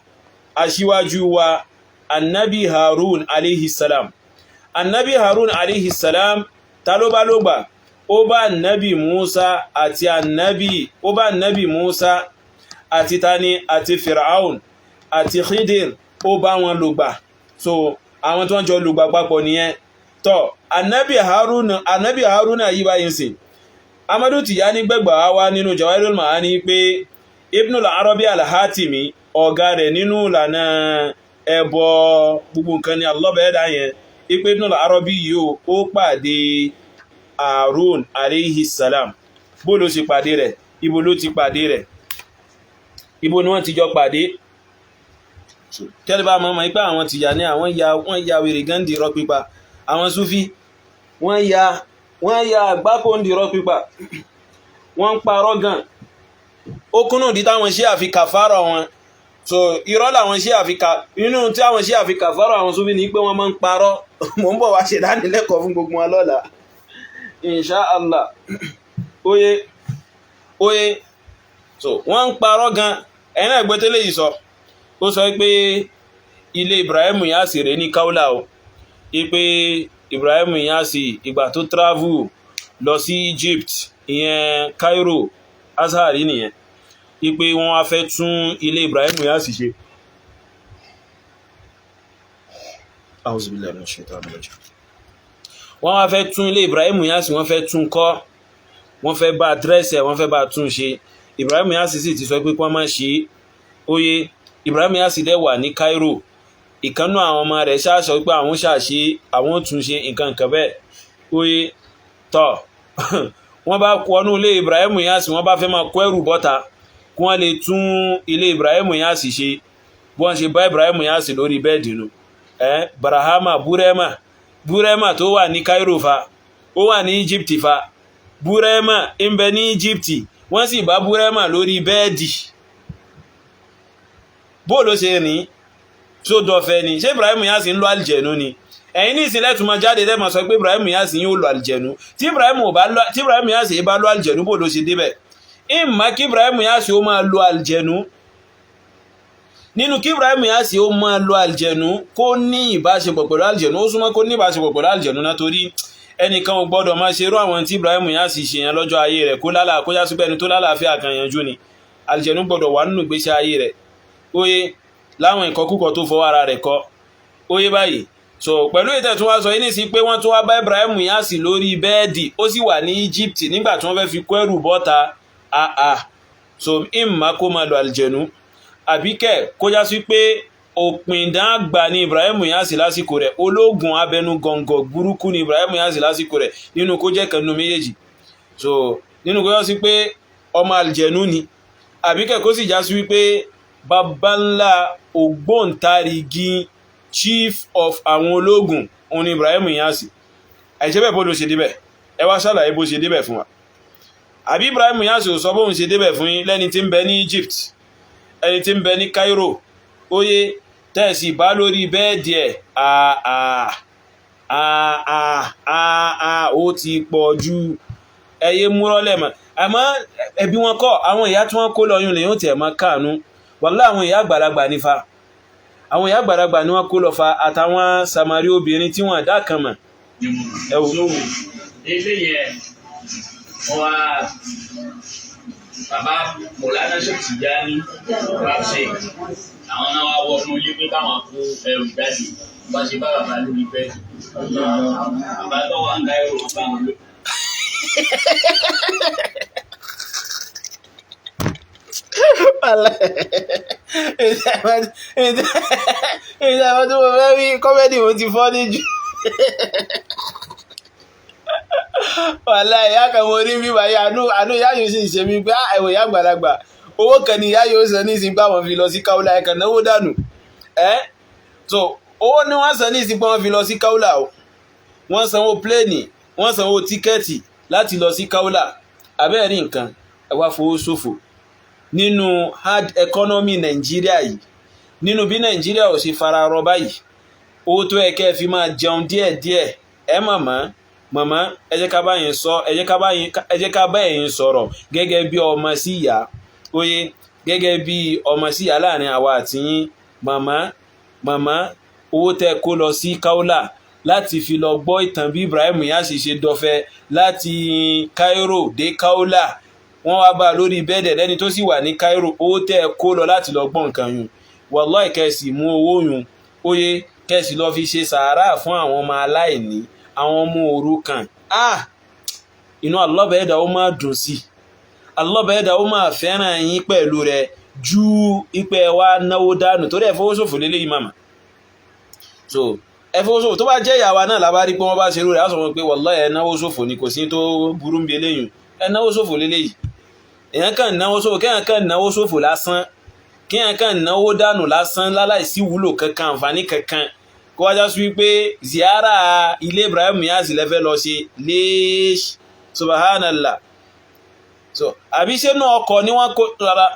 aṣíwájú wa annabi Harun alayhi salam. Annabi Harun alayhi salam ta ló bá ló gbà? Ó bá annabi Musa àti tani àti Fir'aun àti Khidir, ó bá wọn lò gbà. So àwọn tó ń jọ lò gbà papọ̀ nìyẹn. Tọ́ annabi Haruna yí báyìí sí. Ahmadu Tijani gbẹ̀gbà wá nínú Jawahirul Ma'ani pé Ibn al-Arabi al-Hatimi ọ̀gá rẹ̀ nínú ìlànà ẹbọ gbogbo nǹkan ni Allah bẹ̀ẹ́dá yẹn, ipé Ibn al-Arabi yóò ó pàdé Harun alayhi salam. Bó ló ṣe pàdé rẹ̀? Ibo ló ti pàdé rẹ̀? Ibo ni wọ́n ti jọ pàdé? Tẹ́lẹ̀bá mọ́ ipá àwọn Tìjàní àwọn ya wèrè gan di irọ́ pípa, àwọn Súfí wọ́n ya àgbákò ń di irọ́ pípa, wọ́n ń parọ́ gan. Ó kúnnù dí táwọn ṣe àfi kàfàrà wọn. So irọ́ làwọn ṣe àfi nínú tí àwọn ṣe àfi kàfàrà àwọn Súfí ní pé wọ́n máa ń parọ́. Mo ń bọ̀ wá ṣe dánilẹ́kọ̀ọ́ fún gbogbo wọn lọ́la insha Allah. Oye so wọ́n ń parọ́ gan. Ẹ̀nà ẹgbẹ́tẹ́lẹ̀ yìí sọ, ó sọ pé ilé Ibrahim Inyasi rẹ̀ ní Kaula o, ipé Ibrahim Inyasi ìgbà tó travel lọ sí Egypt, ìyẹn Cairo, Azhari nìyẹn, ipé wọ́n wá fẹ́ tún ilé Ibrahim Inyasi ṣe. Wọ́n wá fẹ́ tún ilé Ibrahim Inyasi, wọ́n fẹ́ tún kọ́, wọ́n fẹ́ bá dírẹ́sẹ̀, wọ́n fẹ́ bá tún ṣe. Ibrahim Inyasi sì ti sọ pé kọ́ máa ṣe. Oye Ibrahim Inyasi dẹ̀ wà ní Cairo, ìkannú àwọn ọmọ rẹ̀ ṣáṣọ pé àwọn ṣàṣe, àwọn tún ṣe nǹkan kan bẹ́ẹ̀. Oye tọ́ wọ́n bá wọnú ilé Ibrahim Inyasi, wọ́n bá fẹ́ máa kó ẹrù bọ́ta kí wọ́n lè tún ilé Ibrahim Inyasi ṣe. Bí wọ́n ṣe bá Ibrahim Inyasi lórí bẹ́ẹ̀dì nù. Burema tó wà ní Cairo fa, ó wà ní Egypt fa. Burema ń bẹ ní Egypt, wọ́n sì bá Burema lórí bẹ́ẹ̀dì. Bó ló ṣe ní tó dọ̀fẹ́ ni? Ṣé Ibrahim Inyasi ń lọ àlìjẹ̀nú ni? Ẹ̀yin ní ìsìnlẹ̀ tún máa jáde lẹ́mọ̀ sọ pé Ibrahim Inyasi yóò lọ àlìjẹ̀nú. Tí Ibrahim Inyasi bá lọ àlìjẹ̀nú, bó ló ṣe débẹ̀? Ìmọ̀ kí Ibrahim Inyasi ó máa lọ àlìjẹ̀nú, nínú kí Ibrahim Inyasi ó máa lọ àlìjẹ̀nú kó ní ìbáṣepọ̀ pẹ̀lú àlìjẹ̀nú, ó súnmọ́ kó ní ìbáṣepọ̀ pẹ̀lú àlìjẹ̀nú náà, torí ẹnìkan ò gbọ́dọ̀ máa ṣe irú àwọn tí Ibrahim Inyasi ṣe yẹn lọ́jọ́ ayé rẹ̀ kó já sí pé ẹni tó lálàáfíà kan yanjú ni. Àlìjẹ̀nú gbọ́dọ̀ wà nínú ìgbésí ayé rẹ̀. Oye láwọn ìkọkúkọ tó fọwọ́ ara rẹ̀ kọ́. Oye báyìí so pẹ̀lú ìtẹ̀ tún wá sọ yìí sí pé wọ́n tún wá bá Ibrahim Inyasi lórí bẹ́ẹ̀dì, ó sì wà ní Egypt nígbà tí wọ́n fẹ́ fi kó ẹrù bọ́ta. So ìmọ̀ kó máa lọ àlìjẹ̀nú, àbíkẹ́ kó já sí pé òpìndán àgbà ní Ibrahim Inyasi lásìkò rẹ̀, ológun abẹnú gọ̀ǹgọ̀ burúkú ní Ibrahim Inyasi lásìkò rẹ̀, nínú kó jẹ́ kanú méjèèjì. So nínú kó já sí pé ọmọ àlìjẹ̀nú ni, àbíkẹ́ kó sì já sí wípé bàbá ńlá ògbóǹtarìgì chief of àwọn ológun òun ni Ibrahim Inyasi. àìṣẹ́ bẹ́ẹ̀ bó ló ṣe débẹ̀? Ẹ wá ṣàlàyé bó ṣe débẹ̀ fún wa. Àbí Ibrahim Inyasi ò sọ bóun ṣe débẹ̀ fún yín lẹ́ni tí ń bẹ ní Egypt, ẹni tí ń bẹ ní Cairo, oye tẹ́ẹ̀sì bá lórí bẹ́ẹ̀dì ẹ̀ ó ti pọ̀ ju ẹyẹ múrọ́lẹ̀ mọ̀. Àmọ́ ẹbí wọn kọ́, àwọn ìyá tí wọ́n kó lọ yún lè yóò tẹ̀ mọ́ káànú. Wàlá àwọn ìyá àgbàlagbà ní fa, àwọn ìyá àgbàlagbà ní wọ́n kó lọ fa, àtàwọn Samari obìnrin tí wọ́n dá kan mọ̀. Bàbá Mọ̀lánà Sheikh Tijani Rapse, àwọn náà wá wọ́ fún ilé pé káwọn kó ẹrù jáde, bá ṣe bá bàbá lórí bẹ́ẹ̀dì. Bàbá tó wà ń dá ẹrù bá wọn lò. Ìjọba tó wọ́n fẹ́ rí kọ́mẹ́dì mo ti fọ́ ní jù. Wàlá ìyá kan mo rí bí báyìí, àánú ìyá yìí sì ṣe mí pé ẹ̀wọ̀ ìyá àgbàlagbà owó kan ní ìyá yóò san ní ìsìn pé àwọn fi lọ sí káúlà ẹ̀kan náwó dànù so owó ni wọ́n san ní ìsìn pé wọ́n fi lọ sí káúlà o wọ́n sanwó pléènì wọ́n sanwó tíkẹ́ẹ̀tì láti lọ sí káúlà abẹ́ẹ̀rí nǹkan ẹ wá fowó ṣòfò nínú hard economy Nàìjíríà yìí nínú bí Nàìjíríà ò ṣe fara rọ báyìí owó tó yẹ kẹ́ fi máa jẹun díẹ̀díẹ̀ ẹ màmá ẹ jẹ́ ká bá ẹ̀yin sọ̀rọ̀ gẹ́gẹ́ bí ọmọ sí ìyá oye gẹ́gẹ́ bí ọmọ sí ìyá láàrin àwa àti yín màmá owó tẹ́ kó lọ sí káúlà láti fi lọ gbọ́ ìtàn bí Ibrahim Inyas ṣe dọ̀fẹ́ láti Cairo dé káúlà wọ́n wá bá lórí bẹ́ẹ̀dẹ̀ lẹ́ni tó sì wà ní Cairo owó tẹ́ kó lọ láti lọ gbọ́ nǹkan yùn wallahi kẹ́sì mú owó yùn oye kẹ́sì lọ fi ṣe sàárà fún àwọn ọmọ aláìní àwọn ọmọ òrukàn inú alọ́bẹ̀ẹ́dà ó máa dùn sí alọ́bẹ̀ẹ́dà ó máa fẹ́ràn yín pẹ̀lú rẹ̀ ju ipẹ́ wa náwó dànù torí ẹ̀fọwọ́sòfò lélẹ́yìí màmá so ẹ̀fọwọ́sòfò tó bá jẹ́ ìyàwó náà lábárí pé wọ́n bá ṣerú rẹ̀ á sọ wọn pé wallahi ẹ̀ náwó sòfò ni kò sí tó burú bí eléyìí ẹ̀ náwó sòfò lélẹ́yìí èèyàn kàn náwó sòfò kéèyàn kàn náwó sòfò lásán kéèyàn kàn náwó dànù lásán láláìsí wúlò kankan àǹfààní kankan kó wájá sí wípé ziara ilé Ibrahim Inyas lẹ́fẹ́ lọ ṣe léṣ subhanallah so àbí sínú ọkọ̀ ni wọ́n kó rárá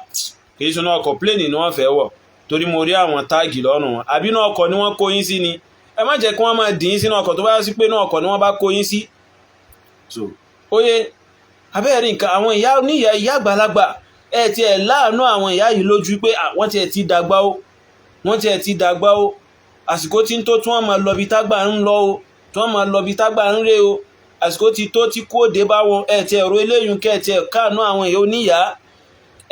kìí sínú ọkọ̀ pléènì ni wọ́n fẹ́ wọ̀ torí mo rí àwọn táàgì lọ́rùn wọn àbí inú ọkọ̀ ni wọ́n kó yín sí ni ẹ má jẹ́ kí wọ́n máa dín sínú ọkọ̀ tó bá sí pé inú ọkọ̀ ni wọ́n bá kó yín sí so oye abẹ́rẹ́ nǹkan àwọn ìyá oníyà ìyá àgbàlagbà ẹ ti ẹ̀ láàánú àwọn ìyá yìí lójú pé wọ́n ti ẹ̀ ti dàgbà ó àsìkò tí ń tó tí wọ́n máa lọ bí tágbà ń lọ o tí wọ́n máa lọ bí tágbà ń rè o àsìkò tí tó tí kó dé bá wọn ẹ̀ ti ẹ̀rọ eléyìí kẹ́ ẹ̀ ti ẹ̀ káànú àwọn èèyàn oníyà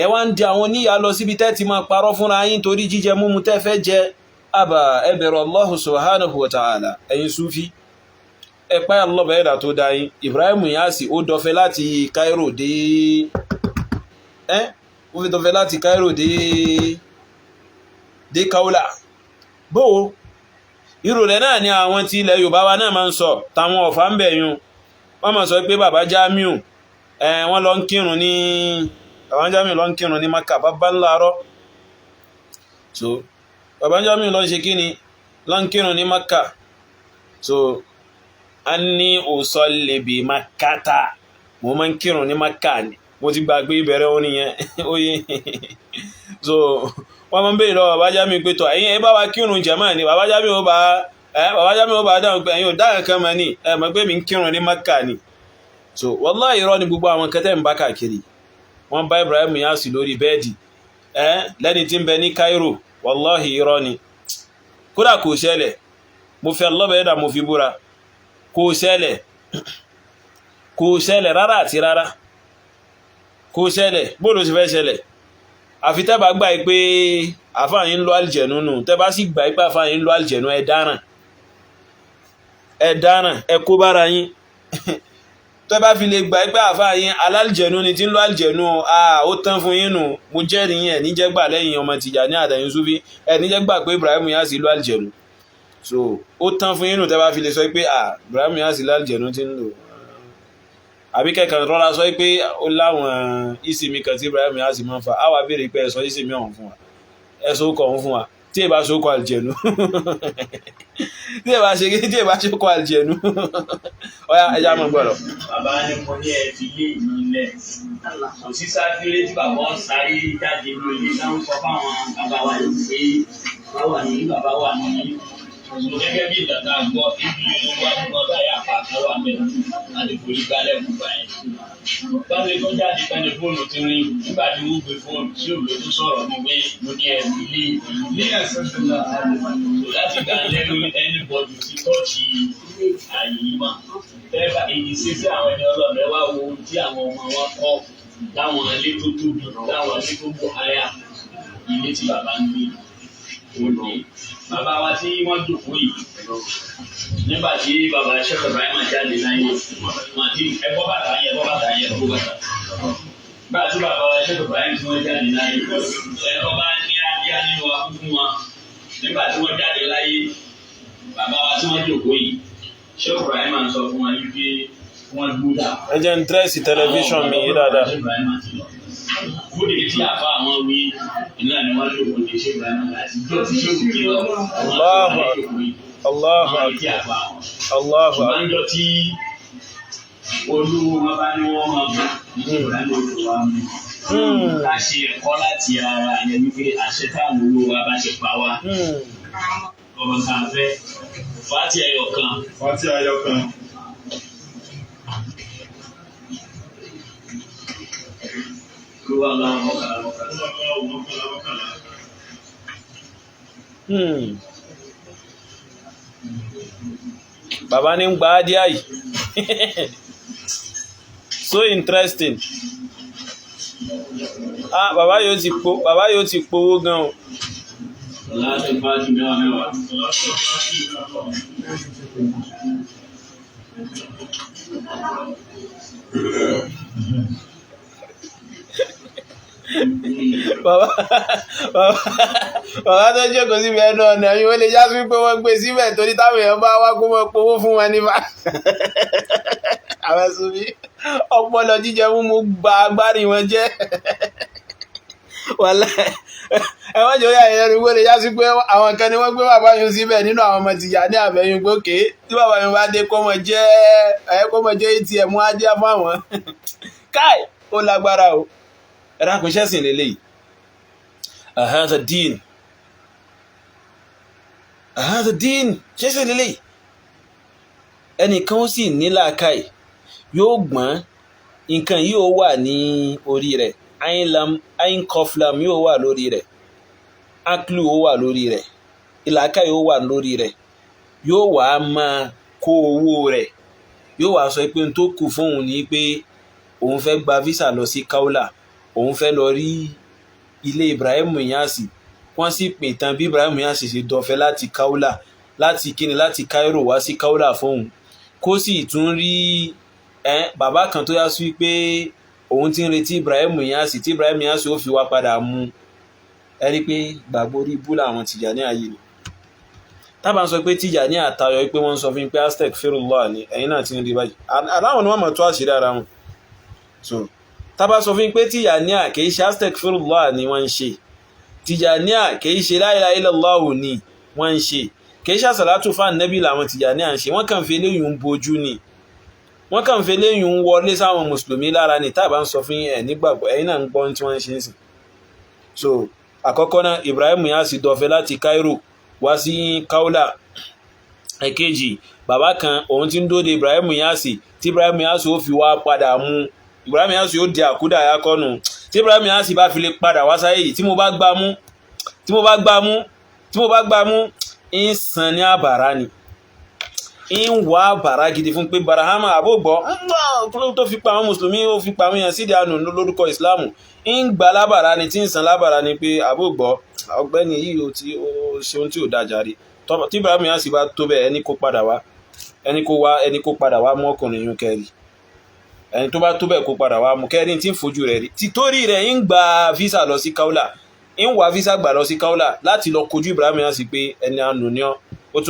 ẹ wá ń di àwọn oníyà lọ síbi tẹ́ ti máa parọ́ fúnra yín torí jíjẹ múmu tẹ́ fẹ́ jẹ àbà ẹ bẹ̀rù Allah subhanahu wa ta'ala ẹ̀yin Sufi ẹ páyà lọ́bẹ̀ẹ́dà tó dá yín Ibrahim Inyas ó dọ̀fẹ́ láti Cairo dé ó fi dọ̀fẹ́ láti Cairo dé Kaula bóò irú rẹ̀ náà ni àwọn tí ilẹ̀ Yorùbá wa náà máa ń sọ táwọn ọ̀fà ń bẹ̀ yún wọ́n máa sọ pé bàbá Jamiu wọ́n lọ ń kírun ní Maka bàbá ńláàrọ́ so bàbá Jamiu lọ ń ṣe kíni lọ ń kírun ní Maka so a ní usalli bi Makkata mo máa ń kírun ní Maka ni mo ti gbàgbé ìbẹ̀rẹ̀ orin yẹn oye so wọ́n mọ́ bèèrè lọ́wọ́ bàbá Jamiu pé tọ́ ẹ̀yin ẹ bá wa kírun jàmáà ni bàbá Jamiu ó bá dáhùn pé ẹ̀yin ò dáhùn kan mọ́ ní ẹ̀mọ́ pé mi ń kírun ní Maka ni so wallahi irọ́ ni gbogbo àwọn kẹtẹ́ ń bá káàkiri wọ́n bá Ibrahim Inyas lórí bẹ́ẹ̀dì lẹ́ni tí ń bẹ ní Cairo wallahi irọ́ ni kódà kò ṣẹlẹ̀ mo fi alọ́bẹ̀ẹ́dà mo fi búra kò ṣẹlẹ̀ rárá àti rárá kò ṣẹlẹ̀ bóòdó ti fẹ́ ṣẹlẹ̀ àfi tẹ́bà gbà pé àfáàyín ń lọ àlìjẹ̀nú nù tẹ́bà sì gbà pé àfáàyín ń lọ àlìjẹ̀nú ẹ dáràn ẹ kó bára yín tẹ́bà fi lè gbà pé àfáàyín alálìjẹ̀nú ni tí ń lọ àlìjẹ̀nú ó tán fún yín nù mo jẹ́rìí yín ẹ̀ níjẹ́gbà lẹ́yìn ọmọ Tìjàní àtẹ̀yìn Sufi ẹ̀ níjẹ́gbà pé Ibrahim Inyas lọ àlìjẹ̀nú so ó tán fún yín nù tẹ́bà fi lè sọ pé Ibrahim Inyas lọ àlìjẹ̀nú ti ń lò àbí kẹ́kàn rọ́ra sọ pé ó láwọn ìsinmi kan tí Ibrahim Inyas máa ń fa àwa béèrè pé ẹ̀sọ́ ìsinmi ọ̀hún fún wa ẹ̀sọ́ kọ̀ ọ̀hún fún wa tí èbá ṣókọ̀ àlìjẹ̀nú tí èbá ṣókọ̀ àlìjẹ̀nú ọ̀yá ẹja mọ̀ gbọ́dọ̀. bàbá ní mo ní ẹ fi lé ìlú ilẹ̀ kò sí sáfílẹ̀ tí bàbá sáré jáde ló ilé náà ń sọ fáwọn bàbá wa yìí pé bàbá wà ní gẹ́gẹ́ bí ìdàgbà gbọ́ ibi ìlú wa gbọ́ táyà àpapọ̀ wà mẹ́rin láti forí gbálẹ̀ gbogbo ẹ̀. Báwo tó jáde pẹ́ni fóònù ti rin nígbà tí wọ́n gbé fóònù tí òwe tó sọ̀rọ̀ ní pé mo ní ẹ̀rí ilé ẹ̀sìn tó lọ. Láti gbà lẹ́nu anybody ti tọ́ọ̀ṣì àyè yìí mọ́. Tẹ́lifà èyí ṣe sí àwọn ẹni ọlọ́ọ̀rẹ́ wá wo ohun tí àwọn ọmọ wọn kọ́ láwọn ilé tó tóbi láwọn ilé tó bọ̀ háyà ilé tí bàbá ń gbé òní. Bàbá wa tí wọ́n dòkó yìí nígbà tí bàbá Sheikh Ibrahim jáde láyé wọn àti ẹgbọ́ bàtà yẹn ẹgbọ́ bàtà. Nígbà tí bàbá wa Sheikh Ibrahim tí wọ́n jáde láyé ẹ̀rọ bá ní adíá nínú wa fún wọn. Nígbà tí wọ́n jáde láyé bàbá wa tí wọ́n dòkó yìí Sheikh Ibrahim sọ fún wọn wípé wọ́n gbúdà. ẹ jẹ́ ń tẹ́sí tẹlifíṣàn mi yìí dáadáa. Kóde tí àfa àwọn wí iná ni wọ́n lò kóde ṣé Ibrahim láti jọ́ ti ṣé òkè lọ. Allahu Máa ń jọ tí olúwo wọn bá ní wọ́n máa bọ̀ ní Ibrahim olúwa mi. Ká ṣe ẹ̀kọ́ láti ara yẹn wípé àṣẹ táwọn olúwo wa bá ṣe pa wá. Ọmọ kan fẹ́ fàtí ẹyọ kan. Fati ayọ̀kan. Kó wá láwọn mọ́kànlá. Bàbá ní ń gba ádíá yìí. So interesting. Bàbá yóò ti powó gan o. Láti fàájú mẹ́wàá. Bàbá tó jókòó síbi ẹnu ọ̀nà yìí wọ́n lè já sí pé wọ́n gbé síbẹ̀ torí táwọn èèyàn bá wá kó mọ́ powó fún wọn nípa. Àwọn ẹ̀sùn mi ọpọlọ jíjẹ mú mo gba agbárí wọn jẹ́. Ẹ̀wọ́n jẹ́ oyà ìyẹn ni wọ́n lè já sí pé àwọn kan ni wọ́n gbé bàbá yóò síbẹ̀ nínú àwọn ọmọ tìjà ní àbẹ̀yìn gbókè tí bàbá yóò bá dé kó mọ̀ jẹ́ ATM adíá fáwọn. Káì ó lágbára o. Ẹ̀rọ àkùnṣẹ́sìn lélẹ́yìí. Hadha din ṣẹ́sìn lélẹ́yìí. Ẹnìkan ó sì ní làákàyè yóò gbọ́n nǹkan yóò wà ní orí rẹ̀ ayin kọflam yóò wà lórí rẹ̀ aklu ó wà lórí rẹ̀ ìlàkàyè ó wà lórí rẹ̀ yóò wá máa kó owó rẹ̀ yóò wá sọ pé n tó kù fún òun ni pé òun fẹ́ gba visa lọ sí Kaula òun fẹ́ lọ rí ilé Ibrahim Inyasi wọ́n sì pè tán bí Ibrahim Inyasi ṣe dọ̀fẹ́ láti Kaula láti Cairo wá sí Kaula fóun kó sì tún rí bàbá kan tó yá sí pé òun ti ń retí Ibrahim Inyasi tí Ibrahim Inyasi ó fi wá padà mú ẹni pé gbàgbọ́ orí búlà àwọn Tìjàní ayé ni tábà ń sọ pé Tìjàní àtayọ pé wọ́n ń sọ fún pé astaghfirullah ni ẹ̀yin náà ti ń rí báyìí aláwọn ni wọ́n mọ̀ tó àṣírí ara wọn so tábà sọ fún pé Tìjàní kìí ṣe astaghfirullah ni wọ́n ń ṣe Tìjàní kìí ṣe la ilaha illallah ni wọ́n ń ṣe kìí ṣe àsàlátù fún Ànábì làwọn Tìjàní à ń ṣe wọ́n kàn fi eléyìí ń bojú ni wọ́n kàn fi eléyìí ń wọlé sáwọn mùsùlùmí lára ni tábà ń sọ fún ẹ̀ nígbàgbọ́ ẹ̀yin náà ń gbọ́ tí wọ́n ń ṣe ń sìn so àkọ́kọ́ náà Ibrahim Inyasi dọ̀fẹ́ láti Cairo wá sí Kaula ẹ̀kejì bàbá kan òun ti ń dóde Ibrahim Inyasi tí Ibrahim Inyasi ó fi wá padà mú Ibrahim Inyasi ó di àkúdà yakọ́nù tí Ibrahim Inyasi bá fi lè padà wá sáyé yìí tí mo bá gbá mú ń san ní àbàrá ni ń wá àbàrá gidi fún pé barahama àbógbọ́ tó fi pa àwọn mùsùlùmí ó fi pa àwọn èèyàn sídìí àánú lórúkọ ìsìláàmù ń gbà lábàrá ni tí ń san lábàrá ni pé àbógbọ́ ọ̀gbẹ́ni yìí ó ṣe ohun tí ò dájà rí tí Ibrahim Inyasi bá tó bẹ́ẹ̀ ẹni kó padà wá mú ọkùnrin yún kẹrì ẹni tó bá tó bẹ́ẹ̀ kó padà wá mú kẹrì tí ń fojú rẹ̀ rí títorí rẹ̀ ń gba visa lọ sí Kaula ń wá visa gbà lọ sí Kaula láti lọ kojú Ibrahim Inyasi pé ẹni àánú ni ọ́ ó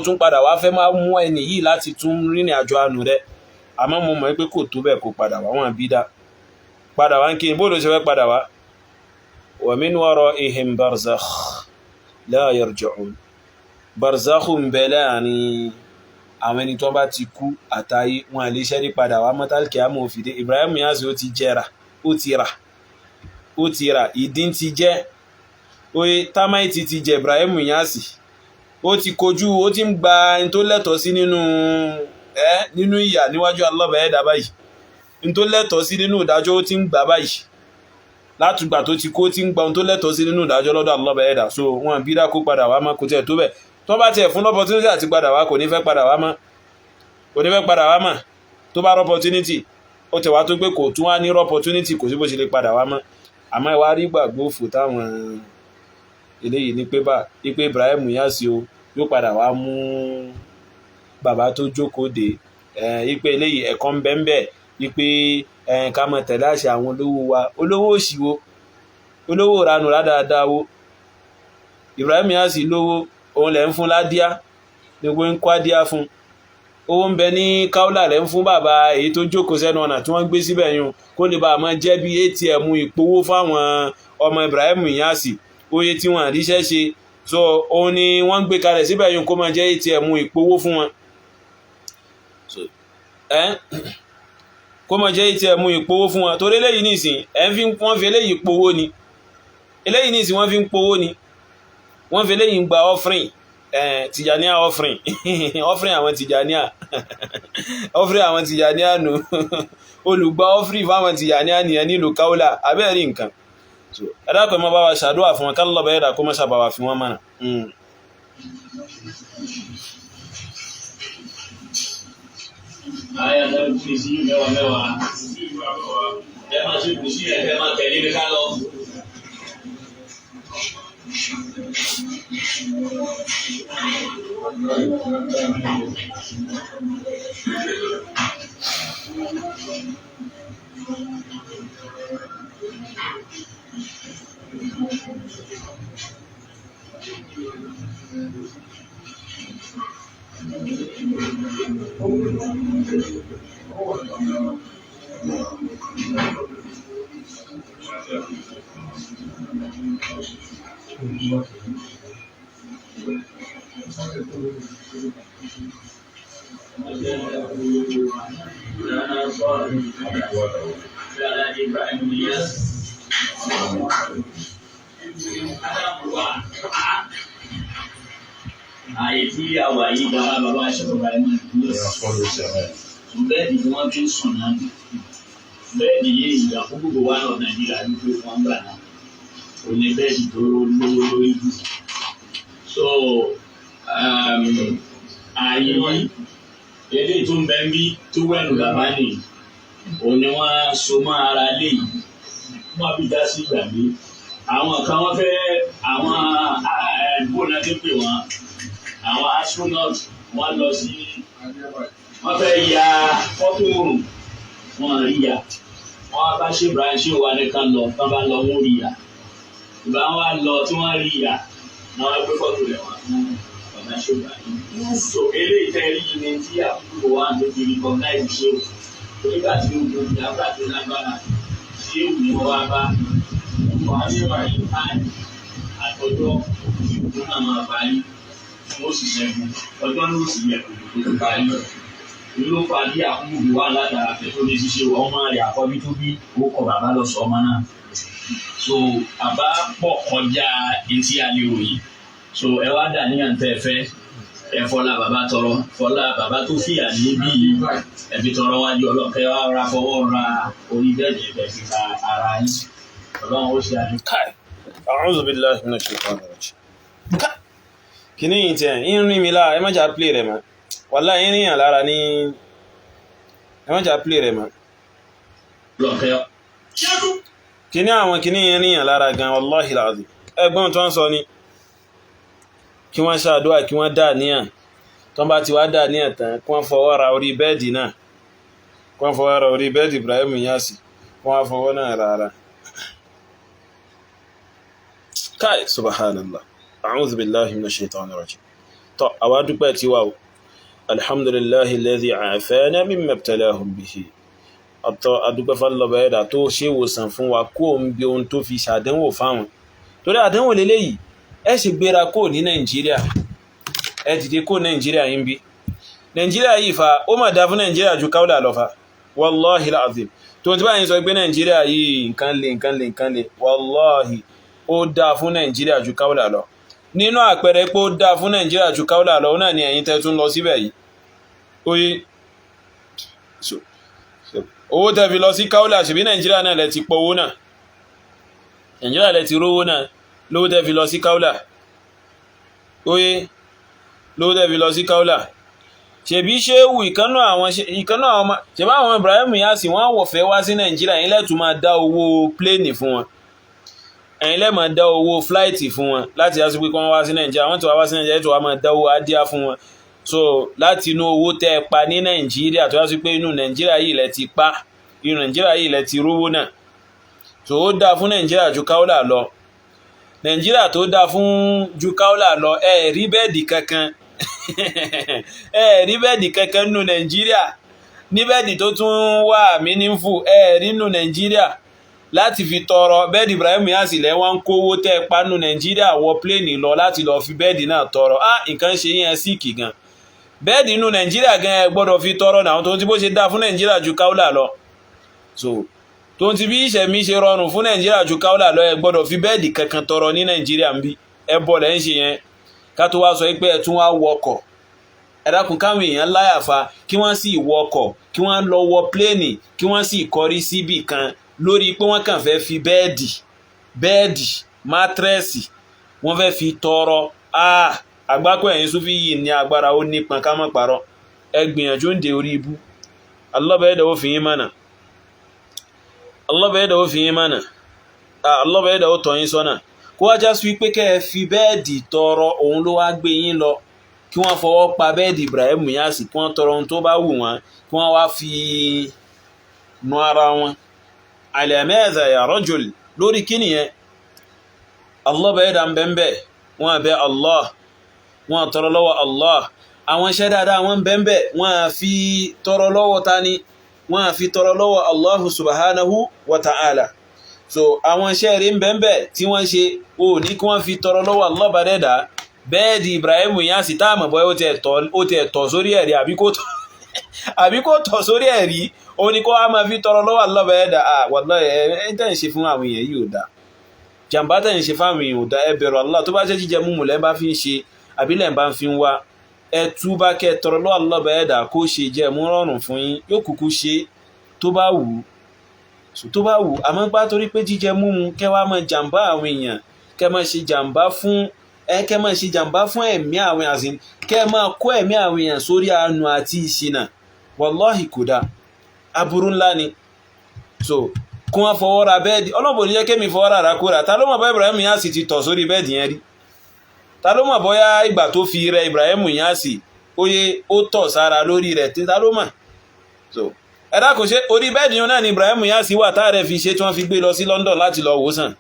tún padà wá fẹ́ máa mú ẹni yìí láti tún rìnrìn àjò àánú rẹ̀ àmọ́ mo mọ̀ pé kò tó bẹ́ẹ̀ kó padà wá wọn bí dá padà wá ń kí n bóòdó ṣe fẹ́ padà wá wa min wara'ihim barzakh la yarji'un barzakh ń bẹ láàrin àwọn ẹni tó bá ti kú àtayé wọn lè ṣẹ́rí padà wá mọ́tàlùkì àmọ́ òfìdé Ibrahim Inyasi ó ti rà ìdín ti jẹ́ oye támáìtì ti jẹ Ibrahim Inyasi ó ti kojú ó ti ń gba ẹni tó lẹ́tọ̀ọ́ sí nínú ìyà níwájú Allah ẹ̀dá báyìí ẹni tó lẹ́tọ̀ọ́ sí nínú ìdájọ́ ó ti ń gbà báyìí látùgbà tó ti kó ti ń gba ohun tó lẹ́tọ̀ọ́ sí nínú ìdájọ́ lọ́dọ̀ Allah ẹ̀dá so wọn bí dá kó padà wá mọ́ kò tẹ̀ tó bẹ̀ tó bá tiẹ̀ fún opportunity àti padà wá kò ní fẹ́ padà wá mọ́ tó bá opportunity ó tẹ̀ wá tó pé kò tún wá ní opportunity kò sí bó ṣe lè padà wá mọ́ àmọ́ ìwà rí gbàgbó fò táwọn eléyìí ní pé Ibrahim Inyasi o yóò padà wá mú bàbá tó jókòó dé ipe eléyìí ẹ̀kọ́ ń bẹ́ẹ̀ ipe ká mọ̀ tẹ̀lé àṣẹ àwọn olówó wa olówó òṣìwò olówó ranù rádáadáa wo Ibrahim Inyasi lówó òun lẹ̀ ń fún ládíá gbogbo ń kó ádíá fún owó ń bẹ ní káúlà rẹ̀ ń fún bàbá èyí tó jókòó sẹ́nu ọ̀nà tí wọ́n gbé síbẹ̀ yún kó lè bá máa jẹ́ bí ATM ìpowó fáwọn ọmọ Ibrahim Inyas oye tí wọ́n àríṣẹ́ ṣe so òun ni wọ́n gbé kalẹ̀ síbẹ̀ yún kó máa jẹ́ ATM ìpowó fún wọn kó máa jẹ́ ATM ìpowó fún wọn torí eléyìí nìsín wọ́n fi eléyìí powó ni eléyìí nìsín wọ́n fi ń powó ni wọ́n fi eléyìí ń gba offering Tijaniya offering offering àwọn Tijaniya offering àwọn Tijaniya nù olùgbà offering fáwọn Tijaniya nìyẹn nílùú Kaula abẹ́rẹ́ nǹkan ẹ̀dàpẹ̀ mọ́ bá wa ṣàdúrà fún wọn kálọ̀ bẹ̀rẹ̀ dà kó mọ́ ṣàbàwà fi wọ́n mọ́nà Aya lẹ́nu kúrò sí mẹ́wàá ẹ máa ṣe kù sí ẹ máa tẹ̀lé mi ká lọ. Àyè tí àwà yìí dára bàbá aṣọ́kọ̀ọ́bà ẹ̀mọ́ bẹ́ẹ̀dì tí wọ́n fi ń sùn náà bẹ́ẹ̀dì yìí ìgbà fún gbogbo wa náà Nàìjíríà ní pé wọ́n gbà náà ò ní bẹ́ẹ̀dì tó lówó lórí jù so ààyè yìí eléyìí tó ń bẹ ń bí tó wẹ̀nù bàbá nìyí òun ni wọ́n so mọ́ ara léyìí wọ́n bí dá sí ìgbàgbé àwọn kan wọ́n fẹ́ àwọn bóńdà tó pè wọ́n àwọn astronaut wọ́n lọ sí wọ́n fẹ́ ya fọ́tò oòrùn wọ́n rí ya wọ́n bá ṣe Ibrahim ṣé wà nìkan lọ tán bá lọ wọ́n rí ya ìgbà wọn wá lọ tí wọ́n rí ya náà wọ́n gbé fọ́tò rẹ̀ wọ́n fún ọ̀gá ṣé Ibrahim. so eléyìí tẹ́ rí ni tí àkókò wa tó fi recognize ṣé o nígbà tí o gbogbo ìyàwó àti lágbára ṣé o ní wọ́n wá bá wọ́n á ṣe wáyé báyìí àtọ́jọ́ ìgbó náà máa parí wọ́n sì ṣẹ́gun ọjọ́ náà sì yẹ kó tó parí ló parí àkúrò wá látara pé tó lè ṣiṣẹ́ ọmọ rẹ̀ àkọ́bí tó bí ó kọ bàbá lọ sọ ọmọ náà so àbá pọ̀ kọjá etí alẹ́ òyìn so ẹ wá dà níyàn tẹ́ ẹ fẹ́ ẹ fọlá bàbá tọrọ fọlá bàbá tó fìyà níbí ẹbí tọrọ wájú ọlọ́kẹ́ wá ra fọwọ́ ra orí bẹ́ẹ̀dì ẹ̀bẹ̀ fi ka ara yín ọlọ́run ó ṣe àdúgbò. A'udhu billahi minash shaitanir rajim kìíní yìí tí ẹ̀ ń rí mi lára ẹ má jà play rẹ̀ mọ́ wàlá ẹ̀ ń ríyàn lára ní ẹ má jà play rẹ̀ mọ́ kìíní àwọn kìíní yẹn ríyàn lára gan wallahi alazim ẹgbọ́n tó ń sọ ni kí wọ́n ṣàdúrà kí wọ́n dà níyàn tó bá ti wá dà níyàn tán kí wọ́n fọwọ́ ra orí bẹ́ẹ̀dì náà kí wọ́n fọwọ́ ra orí bẹ́ẹ̀dì Ibrahim Inyas kí wọ́n fọwọ́ náà rárá káì subhanallah a'udhu billahi minash shaitanir rajim tó àwa dúpẹ́ tí wà ó alhamdulillahi alladhi afana mimma ibtalahum bihi ọ̀tọ̀ adúpẹ́ fálọ́bà ẹ̀dà tó ṣe ìwòsàn fún wa kó ń bí ohun tó fi ṣàdánwò fáwọn torí àdánwò lélẹ́yìí ẹ sì gbéra kó ní Nàìjíríà ẹ dìde kó Nàìjíríà yín bí Nàìjíríà yìí fa ó mà dá fún Nàìjíríà ju Kaula lọ fa wallahi alazim tó ti báyìí sọ pé Nàìjíríà yìí nǹkan le wallahi ó dá fún Nàìjíríà ju Kaula lọ nínú àpẹẹrẹ pé ó dá fún Nàìjíríà ju Kaula lọ náà ni ẹ̀yin tẹ́ tún lọ síbẹ̀ yìí oye owó tẹ́ fi lọ sí Kaula ṣebí Nàìjíríà náà lẹ ti pọ̀ owó náà Nàìjíríà lẹ ti rówó náà lówó tẹ́ fi lọ sí Kaula oye lówó tẹ́ fi lọ sí Kaula ṣebí ṣéwù ìkánú àwọn ọmọ ṣebí àwọn Ibrahim Inyas wọ́n wọ̀fẹ́ wá sí Nàìjíríà yín lẹ́tù máa dá owó pléènì fún wọn ẹ̀yin lẹ́ máa dá owó fláìtì fún wọn láti yá sí pé kí wọ́n wá sí Nàìjíríà wọ́n tó wá sí Nàìjíríà tó wá máa dá owó adíá fún wọn so láti inú owó tẹ́ ẹ pa ní Nàìjíríà tó yá sí pé inú Nàìjíríà yìí lẹ ti pa inú Nàìjíríà yìí lẹ ti rówó náà so ó dá fún Nàìjíríà ju Kaula lọ Nàìjíríà tó dá fún ju Kaula lọ ẹ rí bẹ́ẹ̀dì kankan rí bẹ́ẹ̀dì kankan nínú Nàìjíríà ní bẹ́ẹ̀dì tó tún wà meaningful rí nínú Nàìjíríà láti fi tọrọ. bẹ́ẹ̀dì Ibrahim Inyas lẹ́wọ́n ń kówó tẹ́ pánú Nàìjíríà wọ pléènì lọ láti lọ fi bẹ́ẹ̀dì náà tọrọ. Nǹkan ṣe yẹn síkì gan. bẹ́ẹ̀dì nínú Nàìjíríà gan ẹ gbọ́dọ̀ fi tọrọ náà tó ti bó ṣe dá fún Nàìjíríà ju káúlà lọ. So tó ti bí ìṣẹ̀mí ṣe rọrùn fún Nàìjíríà ju káúlà lọ, ẹ gbọ́dọ̀ fi bẹ́ẹ̀dì kankan tọrọ ní Nàìjíríà ń bí. ẹ bọ̀ lẹ́ ń ṣe yẹn ká tó wá sọ pé ẹ tún wá wọkọ̀. ẹ dákun káwọn èèyàn láyàfa kí wọ́n sì wọkọ̀, kí wọ́n lọ wọ pléènì, kí wọ́n sì kọrí síbì kan lórí pé wọ́n kàn fẹ́ fi bẹ́ẹ̀dì mátírẹ́sì wọ́n fẹ́ fi tọrọ. Àgbákò ẹ̀yin Súfí yìí ní agbára, ó nípọn ká má parọ́. ẹ gbìyànjú ń de orí ibú. Allah bá ẹ̀dà ó fi yín mánà. Allah bá ẹ̀dà ó fi yín mánà. Allah bá ẹ̀dà ó tọ́ yín sọ́nà. Kó wá já sí wípé kẹ́ ẹ fi bẹ́ẹ̀dì tọrọ, òun ló wá gbé yín lọ. Kí wọ́n fọwọ́ pa bẹ́ẹ̀dì Ibrahim Inyas, kí wọ́n tọrọ ohun tó bá wù wọ́n, kí wọ́n wá fi nu ara wọn. Ala madha ya rajul, lórí kí nìyẹn? Allah bá ẹ̀dà ń bẹ́ẹ̀ wọ́n bẹ́ Allah, wọ́n tọrọ lọ́wọ́ Allah. Àwọn iṣẹ́ dáadáa wọ́n bẹ́ẹ̀ wọ́n fi tọrọ lọ́wọ́ tani? Wọ́n fi tọrọ lọ́wọ́ Allah subhanahu wa ta'ala. So àwọn iṣẹ́ rí bẹ́ẹ̀ tí wọ́n ṣe ó ní kí wọ́n fi tọrọ lọ́wọ́ Allah bá dẹ́dà. bẹ́ẹ̀dì Ibrahim Inyas táàmù bọ́ ó ti ẹ̀tọ̀ sórí ẹ̀rí àbí kò tọ̀ sórí ẹ̀rí, ó ní kó wá máa fi tọrọ lọ́wọ́ Allah bá dẹ́dà. Wallahi ẹ̀ tẹ́ ń ṣe fún àwọn èèyàn yìí ò dá. Jàmbá tẹ́ ń ṣe fáwọn èèyàn ò dá. ẹ bẹ̀rù Allah. tó bá jẹ́ jíjẹ múmu lẹ́ bá fi ń ṣe àbí lẹ́ bá fi ń wá, ẹ túbá kẹ́ tọrọ lọ́wọ́ Allah bá dẹ́dà kó ṣe jẹ́ mú rọrùn fún yín. Yóò kúkú ṣe tó bá wù. Àmọ́ gbá torí pé jíjẹ múmu kẹ́ wá máa jàmbá àwọn èèyàn, kẹ́ máa ṣe jàmbá fún ẹ̀mí àwọn èèyàn, kẹ́ máa kó ẹ̀mí àwọn èèyàn sórí àánú àti ìṣìnà. Wallahi kò dá. Aburú ńlá ni. So kún wọ́n fọwọ́ ra bẹ́ẹ̀dì. Ọlọ́bọ̀ ní jẹ́ kémi fọwọ́ ra rákúrà. Ta ló mọ̀ bá Ibrahim Inyas ti tọ̀ sórí bẹ́ẹ̀dì yẹn rí? Ta ló mọ̀ bóyá ìgbà tó fi rẹ Ibrahim Inyas ó tọ̀ sára lórí rẹ̀? Ta ló mọ̀? So ẹ dákun, ṣé orí bẹ́ẹ̀dì yẹn náà ni Ibrahim Inyas wà táàrẹ̀ fi ṣe tí wọ́n fi gbé lọ sí London láti lọ wòsàn?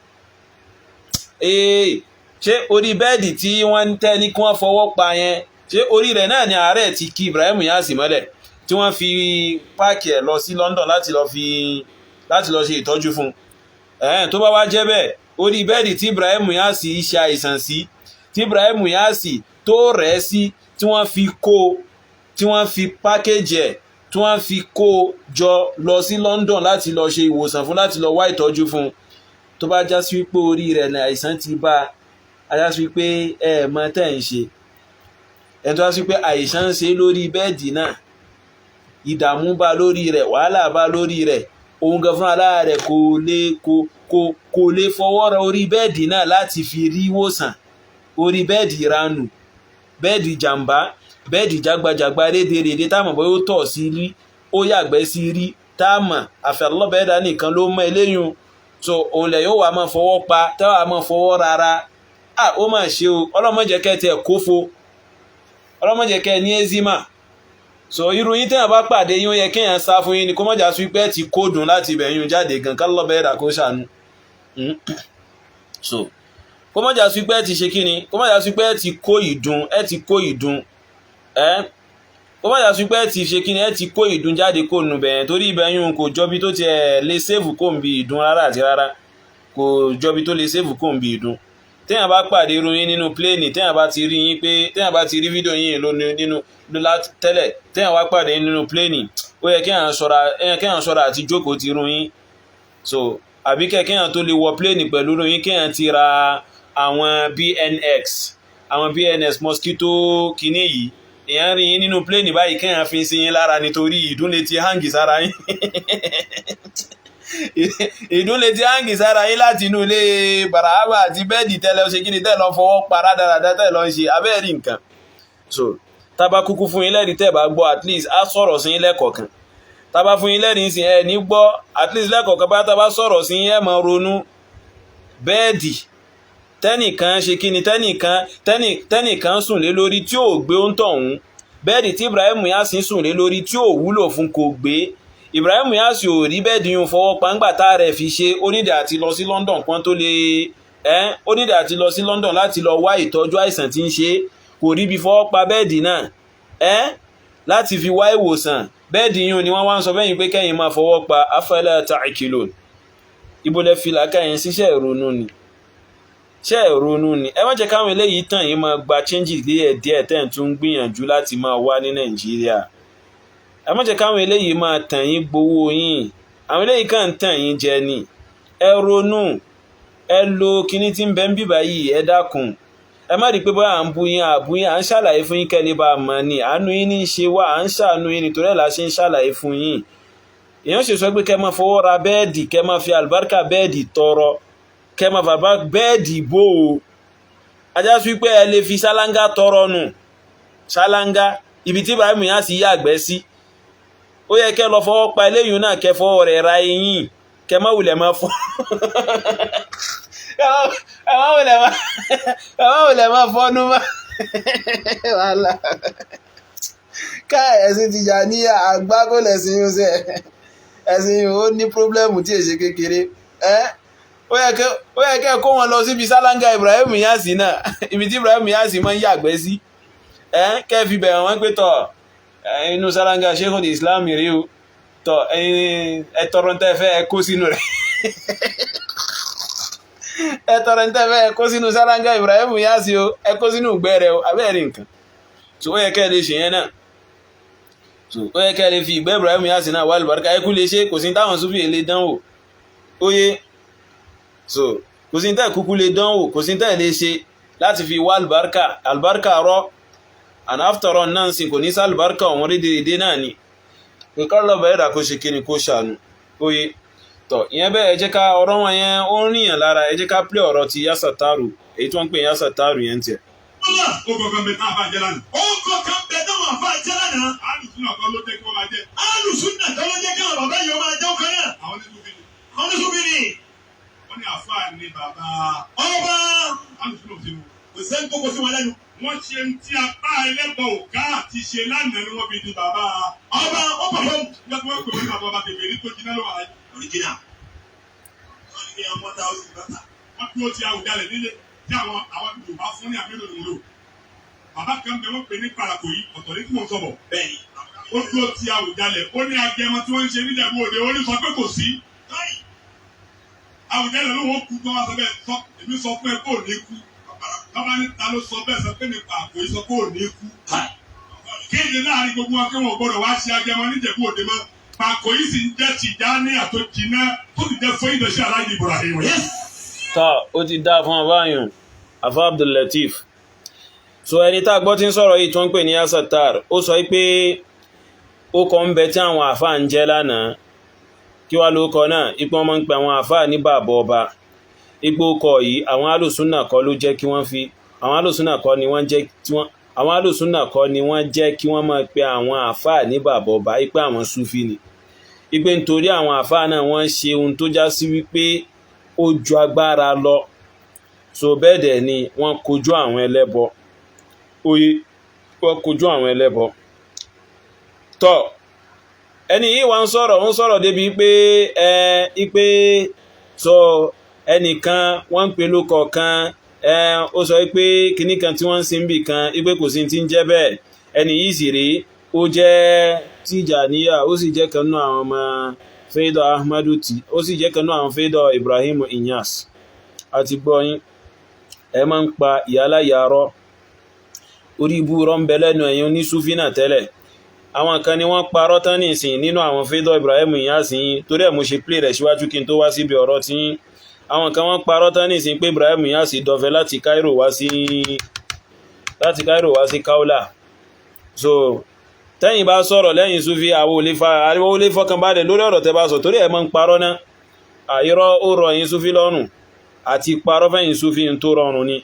Ṣé orí bẹ́ẹ̀dì tí wọ́n ń tẹ́ ní kí wọ́n fọwọ́ pa yẹn, ṣé orí rẹ̀ náà ni àárẹ̀ ti kí Ibrahim Inyas mọ́lẹ̀ tí wọ́n fi páàkì ẹ̀ lọ sí London láti lọ ṣe ìtọ́jú fún? Tó bá wá jẹ́ bẹ́ẹ̀, orí bẹ́ẹ̀dì tí Ibrahim Inyas ṣe àìsàn sí, tí Ibrahim Inyas tó rẹ̀ sí, tí wọ́n fi pákéjì ẹ̀, tí wọ́n fi kó jọ lọ sí London láti lọ ṣe ìwòsàn fún, láti lọ wá ìtọ́jú fún, tó bá já sí wípé orí rẹ̀ ní àìsàn ti bá a já sí wípé mọ̀ tẹ́ ń ṣe, ẹ̀ tó já sí wípé àìsàn ń ṣe lórí bẹ́ẹ̀dì náà, ìdààmú bá lórí rẹ̀, wàhálà bá lórí rẹ̀, òun gan fún aláà rẹ̀ kò lè fọwọ́ ra orí bẹ́ẹ̀dì náà láti fi rí ìwòsàn. Orí bẹ́ẹ̀dì ìranù, bẹ́ẹ̀dì jàmbá, bẹ́ẹ̀dì jágbajàgba rédèrèdè táàmù bọ́ yóò tọ̀ sí rí, ó yàgbẹ́ sí rí táàmù. àfi Allah bá dẹ́dà nìkan ló mọ eléyìn. So òun lẹ̀ yóò wá máa fọwọ́ pa, tẹ́wàá máa fọwọ́ rárá. Ó máa ṣe o. Ọlọ́mọ̀jẹ̀ kẹ́ tẹ̀ kófo, ọlọ́mọ̀jẹ̀ kẹ́ ní eczema. So irú yín tẹ́yàn bá pàdé yín ó yẹ kéèyàn sá fún yín ni, kó mọ̀jà sí pé ti kó dùn láti ibẹ̀ yín jáde gan, ká Allah bá dẹ́dà kó ṣàánú. So kó mọ̀jà sí pé ti ṣe kí ni, kó mọ̀jà sí pé ti kó ìdun, kó mọ̀jà sí pé ti ṣe kí ni, ti kó ìdun jáde kó nù bẹ̀yẹn, torí ibẹ̀ yín kò jọbi tó ti lè sèvù kó ń bi ìdun rárá àti rárá, kò jọbi tó lè sèvù kó ń bi ìdun. Téèyàn bá pàdé irú yín nínú pléènì, téèyàn bá ti rí yín pé, téèyàn bá ti rí fídíò yín nínú tẹ́lẹ̀, téèyàn wá pàdé nínú pléènì, ó yẹ kéèyàn ṣọ́ra àti jókòó ti irú yín. So àbí kéèyàn tó lè wọ pléènì pẹ̀lú irú yín, kéèyàn ti ra àwọn BNS mosquito kìíní yìí. Èèyàn rí yín nínú pléènì báyìí, kéèyàn fi sí yín lára nítorí ìdún lè ti hangi sára yín. Ìdún lè ti hangi sára yín láti inú ilé bàràbà àti bẹ́ẹ̀dì tẹ́lẹ̀ ṣe kí ni tẹ́ lọ fọwọ́ para dáradára tẹ́ lọ ń ṣe abẹ́ẹ̀rí nǹkan. So tábà kúkú fún yín lẹ́rìí tẹ́ bá gbọ́, at least á sọ̀rọ̀ sí yín lẹ́kọ̀ọ̀kan. Tábà fún yín lẹ́rìí sí ẹ ní gbọ́, at least lẹ́kọ̀ọ̀kan bá tábà sọ̀rọ̀ sí yín ẹ máa ronú. Bẹ́ẹ̀dì tẹ́nìkan ṣe kí ni, tẹ́nìkan sùn lé lórí tí ò gbé ó ń tọ̀hún. Bẹ́ẹ̀dì tí Ibrahim Inyas sùn lé lórí tí ò wúlò fún kò gbé. Ibrahim Inyas ò rí bẹ́ẹ̀dì yún fọwọ́ pàǹgbà tá rẹ̀ fi ṣe. Onídìí àti lọ sí London kan tó lè onídìí àti lọ sí London láti lọ wá ìtọ́jú àìsàn tí ń ṣe. kò rí bí fọwọ́ pa bẹ́ẹ̀dì náà láti fi wá ìwòsàn, bẹ́ẹ̀dì yìí ni wọ́n wá ń sọ fẹ́yìn pé kẹ́yìn máa fọwọ́ pa. afala ta'qilun, ibo lẹ fi làákàyè síṣẹ́ ìrònú ni, ṣẹ́ ìrònú ni. ẹ má jẹ́ káwọn eléyìí tàn yín máa gba changes díẹ̀ tẹ́ ń tún gbìyànjú láti máa wá ní Nàìjíríà. ẹ má jẹ́ káwọn eléyìí máa tàn yín gbowó yín, àwọn eléyìí kàn ń tàn yín jẹ ni. ẹ ronú, ẹ lo kíní tí ń bẹ ń bíbá yìí, ẹ dákun. ẹ má rí pé bóyá à ń bu yín àbú yín, à ń ṣàlàyé fún yín kẹ́lẹ́ bá a mọ̀ ni, àánú yín ní í ṣe wá, à ń ṣàánú yín nítorí ẹ̀ la ṣe ń ṣàlàyé fún yín. èèyàn ṣe sọ pé kẹ́ máa fọwọ́ ra bẹ́ẹ̀dì, kẹ́ máa fi àlùbáríkà bẹ́ẹ̀dì tọrọ, kẹ́ máa fàbá bẹ́ẹ̀dì bò ó. ajá sí pé ẹ lè fi ṣáláńgá tọrọ nù, ṣáláńgá ibi tí Ibrahim yá sí yàgbẹ́ sí. ó yẹ kẹ́ lọ fọwọ́ pa eléyìí náà, kẹ́ fọwọ́ rẹ̀ ra eyín, kẹ́ má wulẹ̀ máa fọ́ ẹ má wulẹ̀ máa fọ́nú mọ́. wàhálà ká ẹ̀sìn Tìjàníyà àgbá kò lẹ̀sìn yóò ṣe ẹ̀sìn yóò ní pírọ́blẹ́mù tí èṣe kékeré. ó yẹ kẹ́ kó wọn lọ síbi sálángà Ibrahim Inyas náà, ibi tí Ibrahim Inyas máa ń yàgbẹ́ sí. kẹ́ fi bẹ̀rẹ̀ wọ́n pé tọ̀ inú sálángà Sheikhul Islam rí o, tọ̀ ẹ tọrọ tẹ́ fẹ́ ẹ kó sínú rẹ̀ ẹ tọrọ tẹ́ fẹ́ ẹ kó sínú sálángà Ibrahim Inyas o, ẹ kó sínú ìgbẹ́ rẹ̀ o, abẹ́rẹ́ nǹkan. so ó yẹ kẹ́ lè ṣe yẹn náà, so ó yẹ kẹ́ lè fi ìgbẹ́ Ibrahim Inyas náà wà lùbáríkà. ẹ kú lè ṣe, kò sí táwọn Sufi lè dánwò, ó yé. so kò sí tẹ́ kúkú lè dánwò, kò sí tẹ́ lè ṣe láti fi wá àlùbáríkà rọ́. and after all náà sì kò ní sí àlùbáríkà ọ̀wọ́n rédèrèdè náà ni. pé kọ́lọ̀ bẹ̀rẹ̀ dà kó ṣe kí ni kó ṣàánú, ó yé. tọ̀ ìyẹn bẹ́ẹ̀ ẹ jẹ́ ká ọ̀rọ̀ wọn yẹn ó ń rìnyàn lára, ẹ jẹ́ ká play ọ̀rọ̀ ti Yasattaru, èyí tí wọ́n ń pè Yasattaru yẹn tiẹ̀. ó kọ̀ọ̀kan bẹ táwọn àfáà jẹ́ lánàá. ó kọ̀ọ̀kan bẹ táwọn àfáà jẹ́ lánàá. alùsùnà kan ló jẹ́ kí wọ́n máa jẹ́. alùsùnà kan ló jẹ́ kí àwọn bàbá yìí wọ́n máa jẹ́ ọkàn náà. àwọn oníṣòfin ni. wọ́n ní àfáà ní bàbá. ọba alùsùnà ò sí mu. kò sẹ́ni kókó sí wọn lẹ́nu. wọ́n ṣe ń tí apá ẹlẹ́bọ̀ òká àti ṣe lánàá ni wọ́n fi di bàbá. ọba ó pàfọ́. gbẹ́gbẹ́ pé wọ́n ní bàbá bàbá kèfèrí tó jiná ló wà láyé. oríjìnà. wọ́n ní kí wọ́n mọ́ta ó sì bàtà. wọ́n dúró ti Àwùjalẹ̀ nílé tí àwọn Yorùbá fún ní àmì lòlò. bàbá kan bẹ wọ́n pè ní parako yìí ọ̀tọ̀ ní tí mo sọ̀bọ̀. bẹ́ẹ̀ni ó dúró ti Àwùjalẹ̀, ó ní Agẹmọ tí wọ́n ń ṣe níjẹ̀bú Òde, ó ní sọ pé kò sí. Àwùjalẹ̀ ló wọ́n kú tó wá sọ bẹ́ẹ̀ sọ èmi sọ pé kò ní kú. bàbá ní ta ló sọ bẹ́ẹ̀ sọ pé ní parako yìí sọ pé ò ní kú. kéde láàrin gbogbo wọn kí wọn gbọ́dọ̀ wá ṣe Agẹmọ níjẹ̀bú Òde mọ́. parako yìí sì ń jẹ́ Tìjàní àtòjìnà tó ti jẹ́ fún ìdọ̀ṣẹ́ Aláàjì Ibrahim. tọ́ ó ti dá fún ọbáyùn Afa Abdul Latif. so ẹni tá gbọ́ tí ń sọ̀rọ̀ yìí tó ń pè ní Yasattaru, ó sọ pé ó kọ́ ń bẹ tí àwọn àfáà ń jẹ́ lánàá. kí wá ló kọ náà? ipò ọmọ ń pe àwọn àfáà ní bàbá ọba. ipò kọ yìí àwọn alùsùnà kọ́ ló jẹ́ kí wọ́n fi, àwọn alùsùnà kọ́ ni wọ́n jẹ́ tí wọ́n, àwọn alùsùnà kọ́ ni wọ́n jẹ́ kí wọ́n máa pe àwọn àfáà ní bàbá ọba, ipò àwọn Sufi ni. ipò nítorí àwọn àfáà náà wọ́n ṣe ohun tó já sí wípé ó ju agbára lọ. so bẹ́ẹ̀ dẹ̀ ni wọ́n kojú àwọn ẹlẹ́bọ, oye wọ́n kojú àwọn ẹlẹ́bọ. tọ́ ẹni yìí wá ń sọ̀rọ̀ débi pé sọ ẹnìkan wọ́n ń pè lókọ kan, ó sọ pé kinní kan tí wọ́n ń sin bì kan, pé kò sí ti ń jẹ́ bẹ́ẹ̀. ẹni yìí sì rèé, ó jẹ́ Tìjàníyà, ó sì jẹ́ kan náà àwọn ọmọ Faida Ahmadu ó sì jẹ́ kan náà àwọn Faida Ibrahim Inyas. àti gbọ́yìn ẹ máa ń pa ìyáláyàárọ́, orí ibú rọ́ ń bẹ lẹ́nu ẹ̀yin oníṣúfì náà tẹ́lẹ̀. àwọn kan ni wọ́n parọ́ tán nìsín nínú àwọn Faida Ibrahim Inyas yín, torí ẹ̀ mo ṣe play rẹ̀ síwájú kí n tó wá síbi ọ̀rọ̀ tí àwọn kan wọ́n parọ́ tán nìsín pé Ibrahim Inyas dọ̀fẹ́ láti Cairo wá sí Kaula. so tẹ́yìn bá sọ̀rọ̀ lẹ́yìn Sufi àwọn olè fọkànbalẹ̀ lórí ọ̀rọ̀ tẹ́ bá sọ, torí ẹ̀ máa ń parọ́ náà. àìrọ́ ó rọ ẹ̀yin Sufi lọ́rùn, àti parọ́ fẹ́yìn Sufi ń tó rọrùn ni,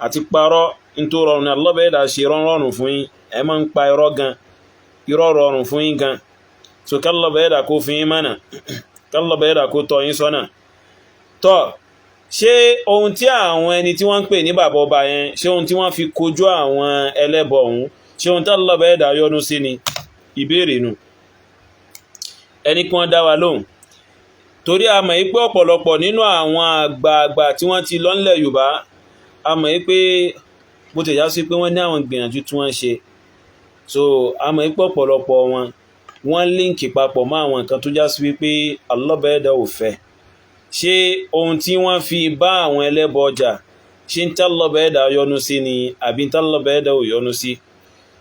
àti parọ́ ń tó rọrùn ni. Allah bẹ́ẹ̀ dà ṣe rọrùn fún yín, ẹ máa ń pa irọ́ gan, irọ́ rọrùn fún yín gan. so kálọ̀ bẹ́ẹ̀ dà kó fún yín mọ́nà, kálọ̀ bẹ́ẹ̀ dà kó tọ́ yín sọ́nà. tọ́ ṣé ohun tí àwọn ẹni tí wọ́n ń pè ní bàbá ọba yẹn, ṣé ohun tí wọ́n fi kojú àwọn ẹlẹ́bọ ọ̀hún, ṣé ohun tí Allah bẹ́ẹ̀ dà yọ́nú sí ni? ìbéèrè nù. ẹni kí wọ́n dá wa lóhùn, torí a mọ̀ pé ọ̀pọ̀lọpọ̀ nínú àwọn àgbààgbà tí wọ́n ti lọ nílẹ̀ Yorùbá, a mọ̀ pé bó ti já sí pé wọ́n ní àwọn gbìyànjú tí wọ́n ṣe so àmọ́ ipò ọ̀pọ̀lọpọ̀ wọ́n líǹkì papọ̀ mọ́ àwọn nǹkan tó já sí wípé Allah Ọba Ẹlẹ́dàá ò fẹ́ ṣé ohun tí wọ́n fi bá àwọn ẹlẹ́bọ ọjà ṣé ń tí Allah Ọba Ẹlẹ́dàá yọ́nú sí ni àbí ń tí Allah Ọba Ẹlẹ́dàá ò yọ́nú sí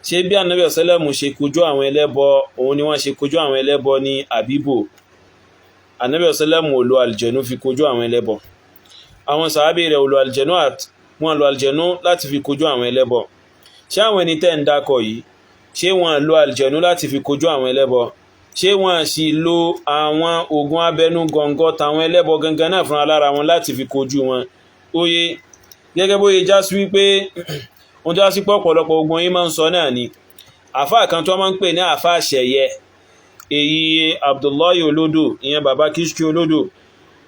ṣé bí Ànábì sẹ́lẹ̀mù ṣe kojú àwọn ẹlẹ́bọ òun ni wọ́n ṣe kojú àwọn ẹlẹ́bọ ní àbíbò Ànábì sẹ́lẹ̀mù ò lo àlìjẹ̀nú fi kojú àwọn ẹlẹ́bọ àwọn sàábé rẹ̀ ò lo àlìjẹ̀nú wọ́n lo àlìjẹ̀nú láti fi kojú àwọn ẹlẹ́bọ ṣé àwọn ẹni tẹ́ ń dákọ̀ yìí ṣé wọ́n lo àlìjẹ̀nú láti fi kojú àwọn ẹlẹ́bọ ṣé wọ́n sì lo àwọn oògùn abẹ́nú gọ̀ǹgọ̀ tàwọn ẹlẹ́bọ gangan náà fúnra lára wọn láti fi kojú wọn oye gẹ́gẹ́ bóyá já sí wípé wọ́n já sí pọ̀pọ̀lọpọ̀ ogun yìí máa ń sọ náà ni àfáà kan tó máa ń pè ní àfáà ṣẹ̀yẹ èyí Abdullahi Olódò ìyẹn bàbá Kishki Olódò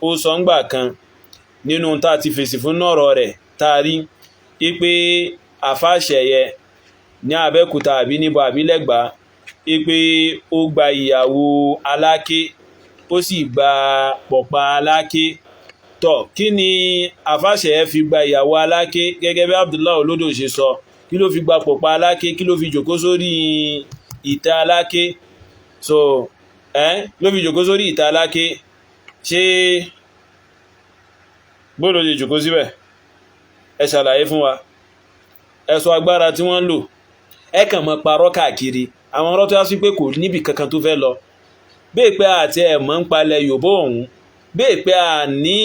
ó sọ ńgbà kan nínú tá a ti fèsì fún nọ́ọ̀rọ̀ rẹ̀ tá a rí pé àfáà ṣẹ̀yẹ ní Abẹ́òkúta àbí níbo àbí Lẹ́gbàá pé ó gba ìyàwó Aláké ó sì gba pọ̀pá Aláké tọ̀ kí ni àfáà ṣẹ̀yẹ fi gba ìyàwó Aláké gẹ́gẹ́ bí Abdullahi Olódò ṣe sọ kí ló fi gba pọ̀pá Aláké kí ló fi jòkó sórí ìtẹ́ Aláké so ló fi jòkó sórí ìtẹ́ Aláké ṣé bóòlò lè jòkó síbẹ̀ ẹ ṣàlàyé fún wa ẹ sọ agbára tí wọ́n lò ẹ kàn mọ́ parọ́ káàkiri àwọn ọ̀rọ̀ tó yá sí pé kò níbi kankan tó fẹ́ lọ bẹ́ẹ̀ pé àti ẹ̀mọ́ ń palẹ̀ Yorùbá òun bẹ́ẹ̀ pé a ní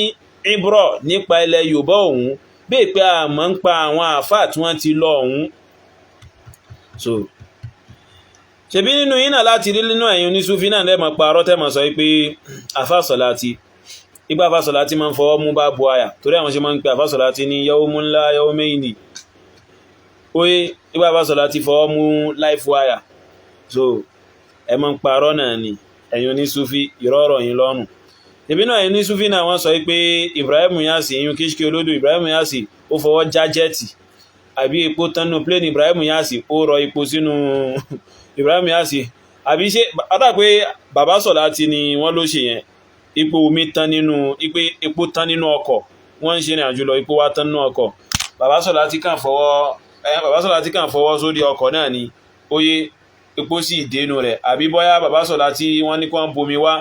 ìbrọ̀ nípa ilẹ̀ Yorùbá òun bẹ́ẹ̀ pé a mọ̀ ń pa àwọn àfáà tí wọ́n ti lọ òun so ṣebí nínú yín náà láti rí nínú ẹ̀yin onísúfí náà lẹ́mọ̀ parọ́ tẹ́mọ̀ sọ pé àfáà Sọ̀láti ipa àfáà Sọ̀láti máa ń fọwọ́ mú bá bu àyà torí àwọn ṣe máa ń pe àfáà Sọ̀láti ní yawmun la yawmayni oye ipa àfáà Sọ̀láti fọwọ́ mú láìfù àyà so ẹ máa ń parọ́ náà ni ẹ̀yin onísúfí ìrọ̀rọ̀ yín lọ́rùn ìbí náà ẹ̀yin onísúfí náà wọ́n sọ pé Ibrahim Inyas ìyún Kishki Olódò Ibrahim Inyas ó fọwọ́ já jẹ́ẹ̀tì àbí epo tánú plane Ibrahim Inyas ó rọ epo sínú Ibrahim Inyas àbí ṣe adá pé bàbá Sọ̀láti ni wọ́n ló ṣe yẹn epo omi tán nínú epo tán nínú ọkọ̀ wọ́n ń ṣe ní àjùlọ epo wá tán nínú ọkọ̀ bàbá Sọ̀láti kàn fọwọ́ sórí ọkọ̀ náà ni óyé epo sì dénú rẹ̀ àbí bóyá bàbá Sọ̀láti wọ́n ní kí wọ́n bomi wá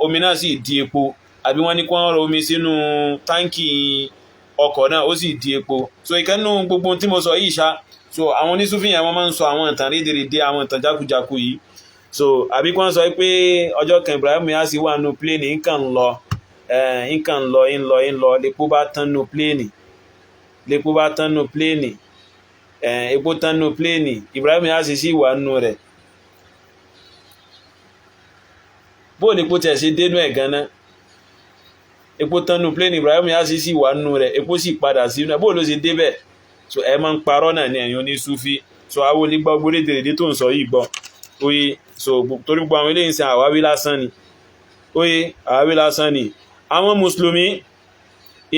omi náà sì di epo àbí wọ́n ní kí wọ́n rọ omi sínú táǹkì ọkọ̀ náà ó sì di epo so ìkẹ́nu gbogbo tí mo sọ yìí ṣá so àwọn onísúfì yẹn wọ́n máa ń sọ àwọn ìtàn rédèrèdè àwọn ìtàn jákujàku yìí so àbí kí wọ́n sọ pé ọjọ́ kan Ibrahim Inyas wà nù pléènì nǹkan lọ lepo bá tán nù pléènì epo tán nù pléènì Ibrahim Inyas sì wà nù rẹ̀ bóò ní epo tẹ̀ ṣe dénú ẹ̀ ganan epo tán nù pléènì Ibrahim Inyas sì wà nù rẹ̀ epo sì padà sínú ẹ̀ bóò ló ṣe débẹ̀ so ẹ máa ń parọ́ náà ní ẹ̀yin onísúfí so àwọn onígbà gbóré dèrèdè tó ń sọ yìí gbọ́ oye so torí gbogbo àwọn eléyìí ń ṣe àwáwí lásán ni oye àwáwí lásán ni àwọn mùsùlùmí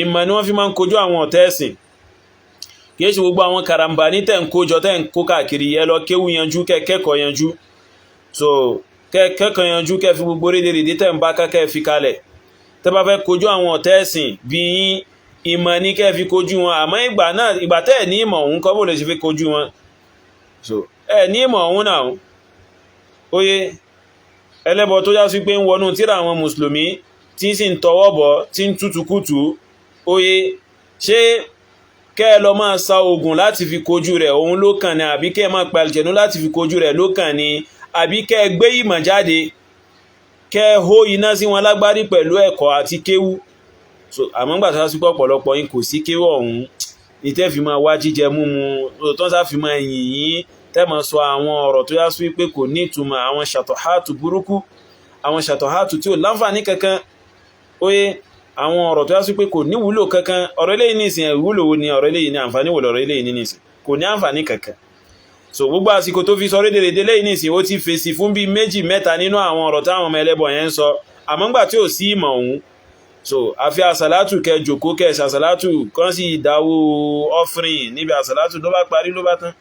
ìmọ̀ ni wọ́n fi máa ń kojú àwọn ọ̀tá ẹ̀sìn kìí ṣe gbogbo àwọn karambà ní tẹ́ ń kójọ tẹ́ ń kó káàkiri yẹ lọ kéwú yanjú kẹ́kẹ́kọ̀ọ́ yanjú so kẹ́kẹ́kọ̀ọ́ yanjú kẹ́ fi gbogbo rédèrèdè tẹ́ ń bá kẹ́kẹ́ fi kalẹ̀ tẹ́ bá fẹ́ kojú àwọn ọ̀tá ẹ̀sìn bí ìmọ̀ ní kẹ́ fi kojú wọn àmọ́ ìgbà tẹ́ ẹ̀ ní ìmọ̀ òun kọ́ bó lè ṣe fi kojú wọn so ẹ̀ ní ìmọ̀ òun náà oye ẹlẹ́bọ tó já sí pé ń wọnú tíra àwọn mùsùlùmí tí sì ń tọwọ́ bọ̀ tí ń tútukútù oye ṣé kẹ́ ẹ lọ máa sa oògùn láti fi kojú rẹ̀ òun ló kàn ní àbí kẹ́ ẹ máa pa àlìjẹ̀nú láti fi kojú rẹ̀ ló kàn ní àbí kẹ́ ẹ gbé ìmọ̀ jáde kẹ́ ẹ hó iná sí wọn lágbárí pẹ̀lú ẹ̀kọ́ àti kéwú so àmọ́ gbà tó sípò ọ̀pọ̀lọpọ̀ yín kò sí kéwú ọ̀hún ní tẹ́ fi máa wá jíjẹ múmu tó ń sá fi máa yìn yín tẹ́ máa sọ àwọn ọ̀rọ̀ tó yá sí pé kò ní ìtumọ̀ àwọn ṣàtọ̀hátù burúkú àwọn ṣàtọ̀hátù tí ò láǹfààní kankan óyé àwọn ọ̀rọ̀ tó yá sí pé kò ní wúlò kankan ọ̀rọ̀ eléyìí nìsín ìwúlò wo ni ọ̀rọ̀ eléyìí ní àǹfààní wò lọ̀rọ̀ eléyìí nìsín kò ní àǹfààní kankan so gbogbo àsìkò tó fi sọ rédèrèdè lẹ́yìn nìsín ó ti fèsì fún bí méjì mẹ́ta nínú àwọn ọ̀rọ̀ táwọn ọmọ ẹlẹ́bọ yẹn ń sọ àmọ́ ńgbà tí ò sí ìmọ̀ òun so àfi àsàlátù kẹ jòkó kẹ ṣàsàlátù kan sì dáwó offering níbi àsàlátù ló bá parí ló bá tán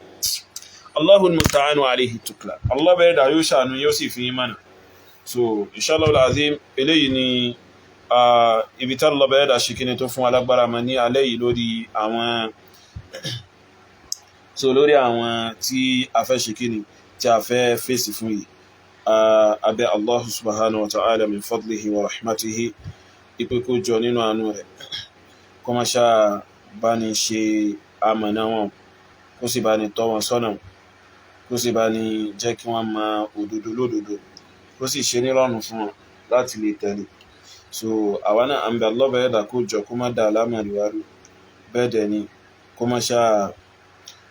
Allahul musta'anu alayhi tukla Allah bẹ̀rẹ̀ dà yóò ṣàánú yóò sì fi mọ́nà so inshallah al-azim eléyìí ni ibi tí Allah bẹ̀rẹ̀ dà ṣe kíni tó fún alágbára mọ́ ní alẹ́ yìí lórí àwọn so lórí àwọn tí a fẹ́ ṣe kíni tí a fẹ́ fèsì fún yìí abẹ́ Allah subhanahu wa ta'ala min fadlihi wa rahmatihi ipe kó jọ nínú àánú rẹ̀ kó má ṣáà bá ní ṣe amọ̀nà wọn kó sì bá ní tọ́ wọn sọ́nà kó sì bá ní jẹ́ kí wọ́n mọ òdodo lódodo kó sì ṣe nírọ̀rùn fún wọn láti lè tẹ̀lé so àwa náà àmì Allah bẹ̀rẹ̀ dà kó jọ kó má dà lámàrí wa rú bẹ́ẹ̀ dẹ̀ ni kó má ṣáà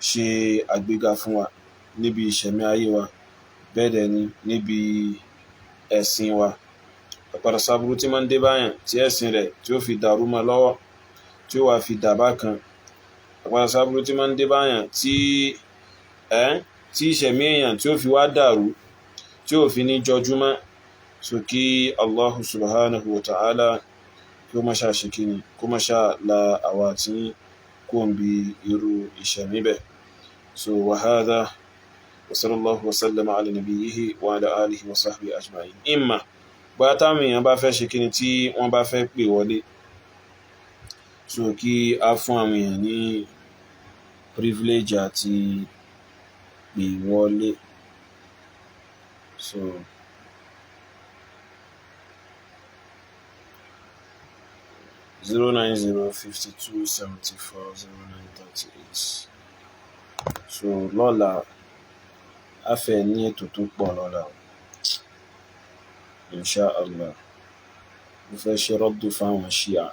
ṣe àgbéga fún wa níbi ìṣẹ̀mí ayé wa bẹ́ẹ̀ dẹ̀ ni níbi ẹ̀sìn wa àpàdà sábúrú tí máa ń dé báyàn tí ẹ̀sìn rẹ̀ tí ó fi dàrú mọ́ lọ́wọ́ tí ó wà fi dàbá kan àpàdà sábúrú tí máa ń dé báyàn tí ìṣẹ̀mí èèyàn tí ó fi wá dàrú tí ó fi ní jọjúmọ́ so kí Allah subhanahu wa ta'ala kí ó má ṣáà ṣe kíni kó má ṣáà la àwa tí kò ń bi irú ìṣẹ̀mí bẹ̀ so wa hadha wa sallallahu wa sallama ala nabiyyihi wa ala alihi wa sahbihi ajma'in imma bóyá táwọn èèyàn bá fẹ́ ṣe kíni tí wọ́n bá fẹ́ pè wọlé so kí a fún àwọn èèyàn ní privilege àti pè wọlé so 09052740938 so lọ́la a fẹ́ ní ètò tó pọ̀ lọ́la insha Allah mo fẹ́ ṣe rọ́dù fáwọn ṣíà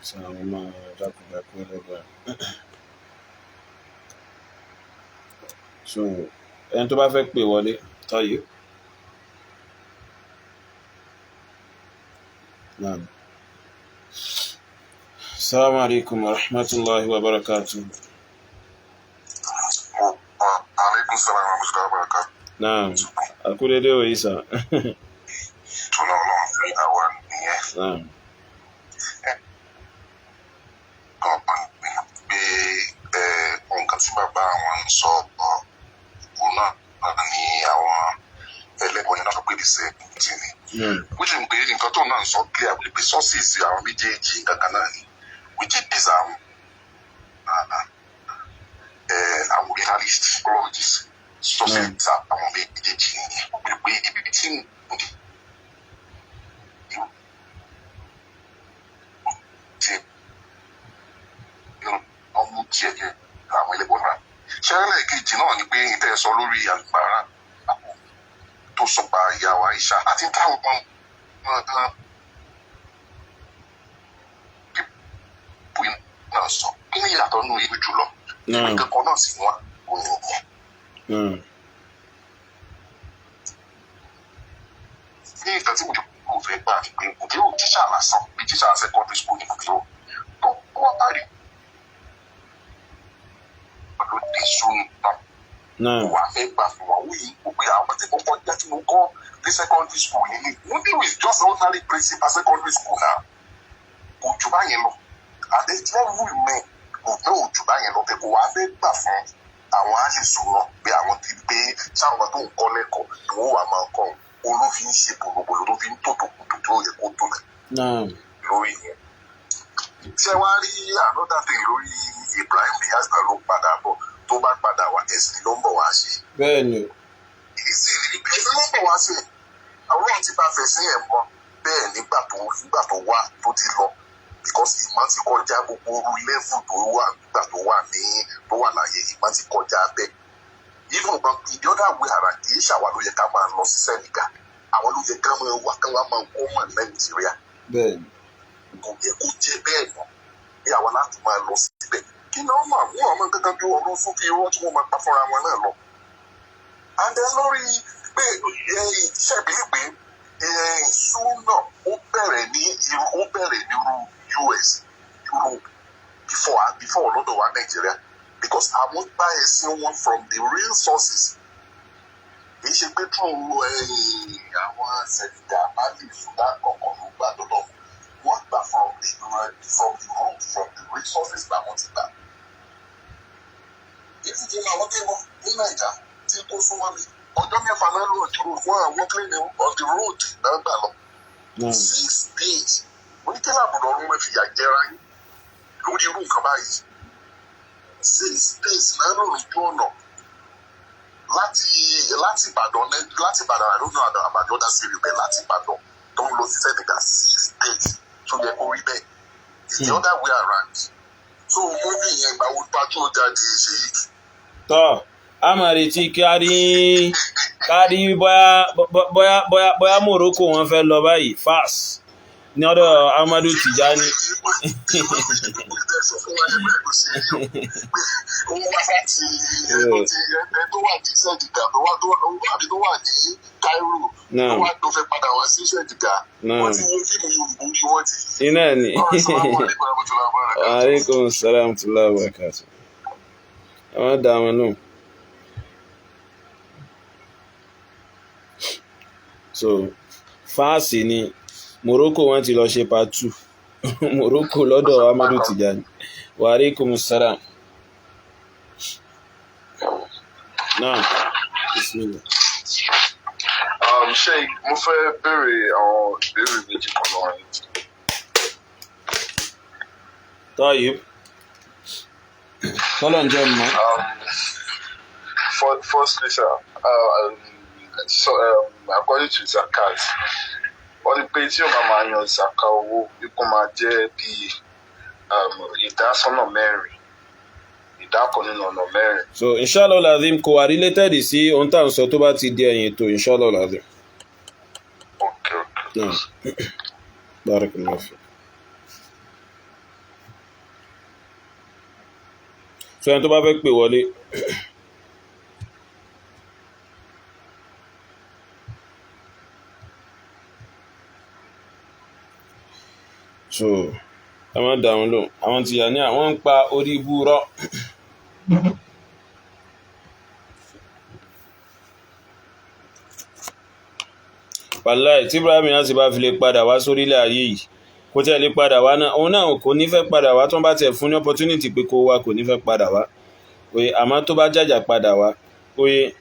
so àwọn máa dákúdákú ẹlẹ́gbẹ̀ẹ́ so ẹni tó bá fẹ́ pè wọlé tọ́yé naam. Assalamu alaikum wa rahmatullahi wa barakatuh. Alaikum salam wa rahmatullahi wa barakatuh. Naam. Akúdédé o Isa. Tọ́lá ọlọ́run fún àwa nìyẹn. Naam. Ọ̀pọ̀ pé nǹkan tí bàbá àwọn ń sọ òun náà ní àwọn ẹlẹ́gbọ̀n yẹn náà sọ pé the same thing ni. Which ń pè é nǹkan tó náà ń sọ clear wípé pé sources àwọn méjèèjì kankan náà ni. Which is àwọn realist psychologists sources àwọn méjèèjì nìyẹn. Pé ibi tí ọmọ díẹ̀ díẹ̀ àwọn ẹlẹ́gbọ̀n náà. Ṣẹ́rẹ́lẹ̀ kejì náà ni pé ìtẹ́ sọ lórí àgbàrá tó sọpa ìyá wa Aisha àti táwọn pípù náà sọ kí ni ìyàtọ̀ nù ìwé jùlọ ìwé kankan náà sì wọ́n òyìn yẹn. Ní ìtàn tí mo fẹ́ gbà ní pé Bùdírò tíṣà lásán bí tíṣà secondary school ní Bùdírò tó wọ́n parí ló dé sún náà wà fẹ́ gbà fún wa wí gbogbo àwọn tí mo kọ́ jẹ́ tí mo kọ́ ní secondary school yìí ní Bùdírò is just ordinary principal secondary school náà kò jù báyẹn lọ àdé level men kò fẹ́ òjò báyẹn lọ bẹ́ẹ̀ kò wá fẹ́ gbà fún àwọn àlèsùn náà pé àwọn ti pé sáwọn tó ń kọ́ lẹ́kọ̀ọ́ ni wọ́n wà máa kọ́ olófin ṣe bòlòbòlò ló fi ń tó tòkùtò tó yẹ kó tó lẹ̀ lórí yẹn. Ṣé wàá rí another thing lórí Ibrahim Niasse náà ló padà bọ̀ tó bá padà wá ẹ̀sìn ló ń bọ̀ wá ṣe. Bẹ́ẹ̀ni. Ìsìn ló ń bọ̀ wá ṣe. Àwọn tí bá fẹ́ sí ẹ̀ mọ́ bẹ́ẹ̀ nígbà tó wá tó ti lọ because ìmọ̀ ti kọjá gbogbo orú level tó wà nígbà tó wà láyé ìmọ̀ ti kọjá bẹ́ẹ̀. Even ìdí ọ̀dà àwẹ̀ ara kì í ṣàwà ló yẹ ká máa lọ sí Senegal àwọn ló yẹ ká máa wá ká wá máa kó mọ̀ Nàìjíríà. Bẹ́ẹ̀ni. Kò yẹ kó jẹ bẹ́ẹ̀ mọ́ bí àwọn láti máa lọ síbẹ̀ kí náà máa mú àwọn gángan bí ọdún fún kí irọ́ tí wọ́n máa pa fúnra wọn náà lọ. And then lórí pé ṣẹ́bìlì pé súnà ó bẹ̀rẹ̀ ní US Europe before lọ́dọ̀ wa Nàìjíríà because àwọn gba ẹ̀sìn wọn from the real sources kì í ṣe pé through àwọn Senegal Mali Sudan kọ̀ọ̀kan ló gbà lọ́dọ̀ wọ́n gbà from the root from the resources làwọn ti gbà. Èyí ti máa wọ́n dé wọn ní Nàìjà tí kò súnmọ́ mi ọjọ́ mẹ́fà náà ló dúró fún àwọn clean on the road náà gbà lọ. 6 days oníkẹ́lẹ́ àbùdó ọ̀run mẹ́fì yà jẹ́ra yín lórí irú nǹkan báyìí. 6 days náà ló lójú ọ̀nà láti Ìbàdàn àdúgbò àbàdàn ọ̀dà sí ibẹ̀ láti Ìbàdàn tó ń lọ sí Senegal 6 days tó yẹ kó rí bẹ́ẹ̀. It's the other way around. So movie yẹn gba wo pàtó jáde ṣe yìí. tọ́ a máa retí kárí bóyá Morocco wọn fẹ́ lọ báyìí Fas ní ọ̀dọ̀ Amadu Tijani. Iná ni. Alaikum salaam wa rahmatullahi wa barakatuh. Àwọn dàmú nù. So Fáàsì ni Morocco wọ́n ti lọ ṣe part 2 Morocco lọ́dọ̀ Amadu Tijani. Wa alaikum salaam. Naam, bismillah. Sheikh, mo fẹ́ béèrè àwọn ìbéèrè méjì kan lọ́wọ́ yín. Tayyib. Kọ́lọ̀ ń jẹ́ mọ́. Firstly, sir, according to Zakat, wọ́n ní pé tí o máa yan Zaka owó ipò máa jẹ́ bí ìdásọ́nà mẹ́rin, ìdá kan nínú ọ̀nà mẹ́rin. So inshallah lazim kò wà related sí ohun tá à ń sọ tó bá ti di ẹ̀yìn ètò inshallah lazim. Okay. Naam. Barakallahu fi. So ẹni tó bá fẹ́ pè wọlé. So ẹ má dáhùn lò àwọn ti yà ní àwọn ń pa orí ibú rọ́. Wàláì tí Ibrahim náà ti bá fi lè padà wá sórílẹ̀ ayé yìí kò tẹ́ lè padà wá náà òun náà kò ní fẹ́ padà wá tó ń bá tẹ̀ fún ní opportunity pé kó wá kò ní fẹ́ padà wá oye àmọ́ tó bá jàjà padà wá oye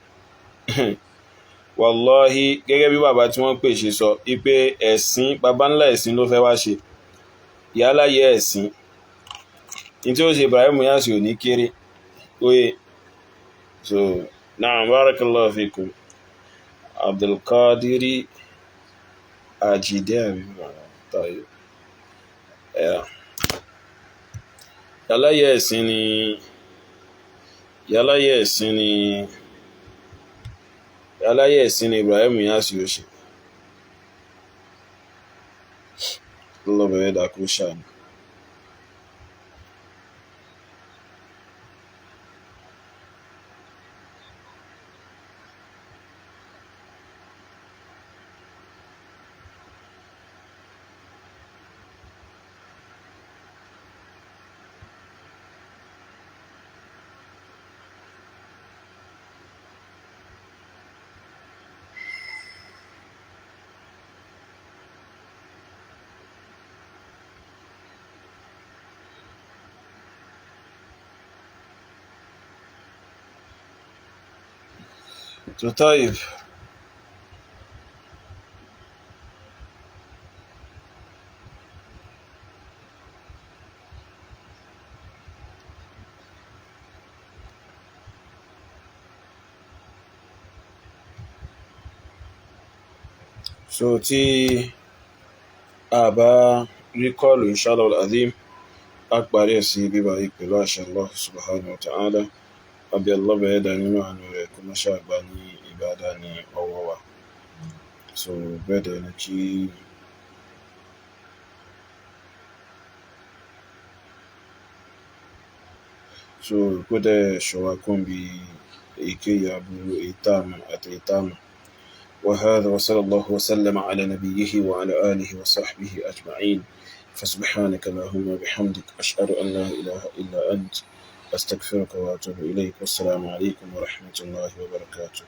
wàláhí gẹ́gẹ́ bí bàbá tí wọ́n pè ṣe sọ wípé ẹ̀sìn baba ńlá ẹ̀sìn ló fẹ́ wá ṣe ìyáláyé ẹ̀sìn ní tí ó ṣe Ibrahim Inyas ò ní kéré oye so naam barakallahu fikum Abdulkadiri Ajide Tayyib ìyáláyé ẹ̀sìn ni Ibrahim Inyas yóò ṣe lọ́bẹ̀ẹ́ dàkú ṣàánú. So Tayyib so tí a bá rí kọlù inshallah al-azim a parí ẹ̀ sí bíbá yìí pẹ̀lú àṣẹ Allah subhanahu wa ta'ala àbí Allah bẹ̀rẹ̀ dá nínú àánú rẹ̀ kó má ṣàgbá ní ìbádá ní ọwọ́ wa so bẹ́ẹ̀dẹ̀ ní kí so kó dẹ̀ ṣọwá kún bí èyíkéyìí aburú ìtààmù àti ìtààmù. وهذا وصلى الله وسلم على نبيه وعلى آله وصحبه أجمعين فسبحانك اللهم وبحمدك أشهد أن لا إله إلا أنت أستغفرك وأتوب إليك والسلام عليكم ورحمة الله وبركاته.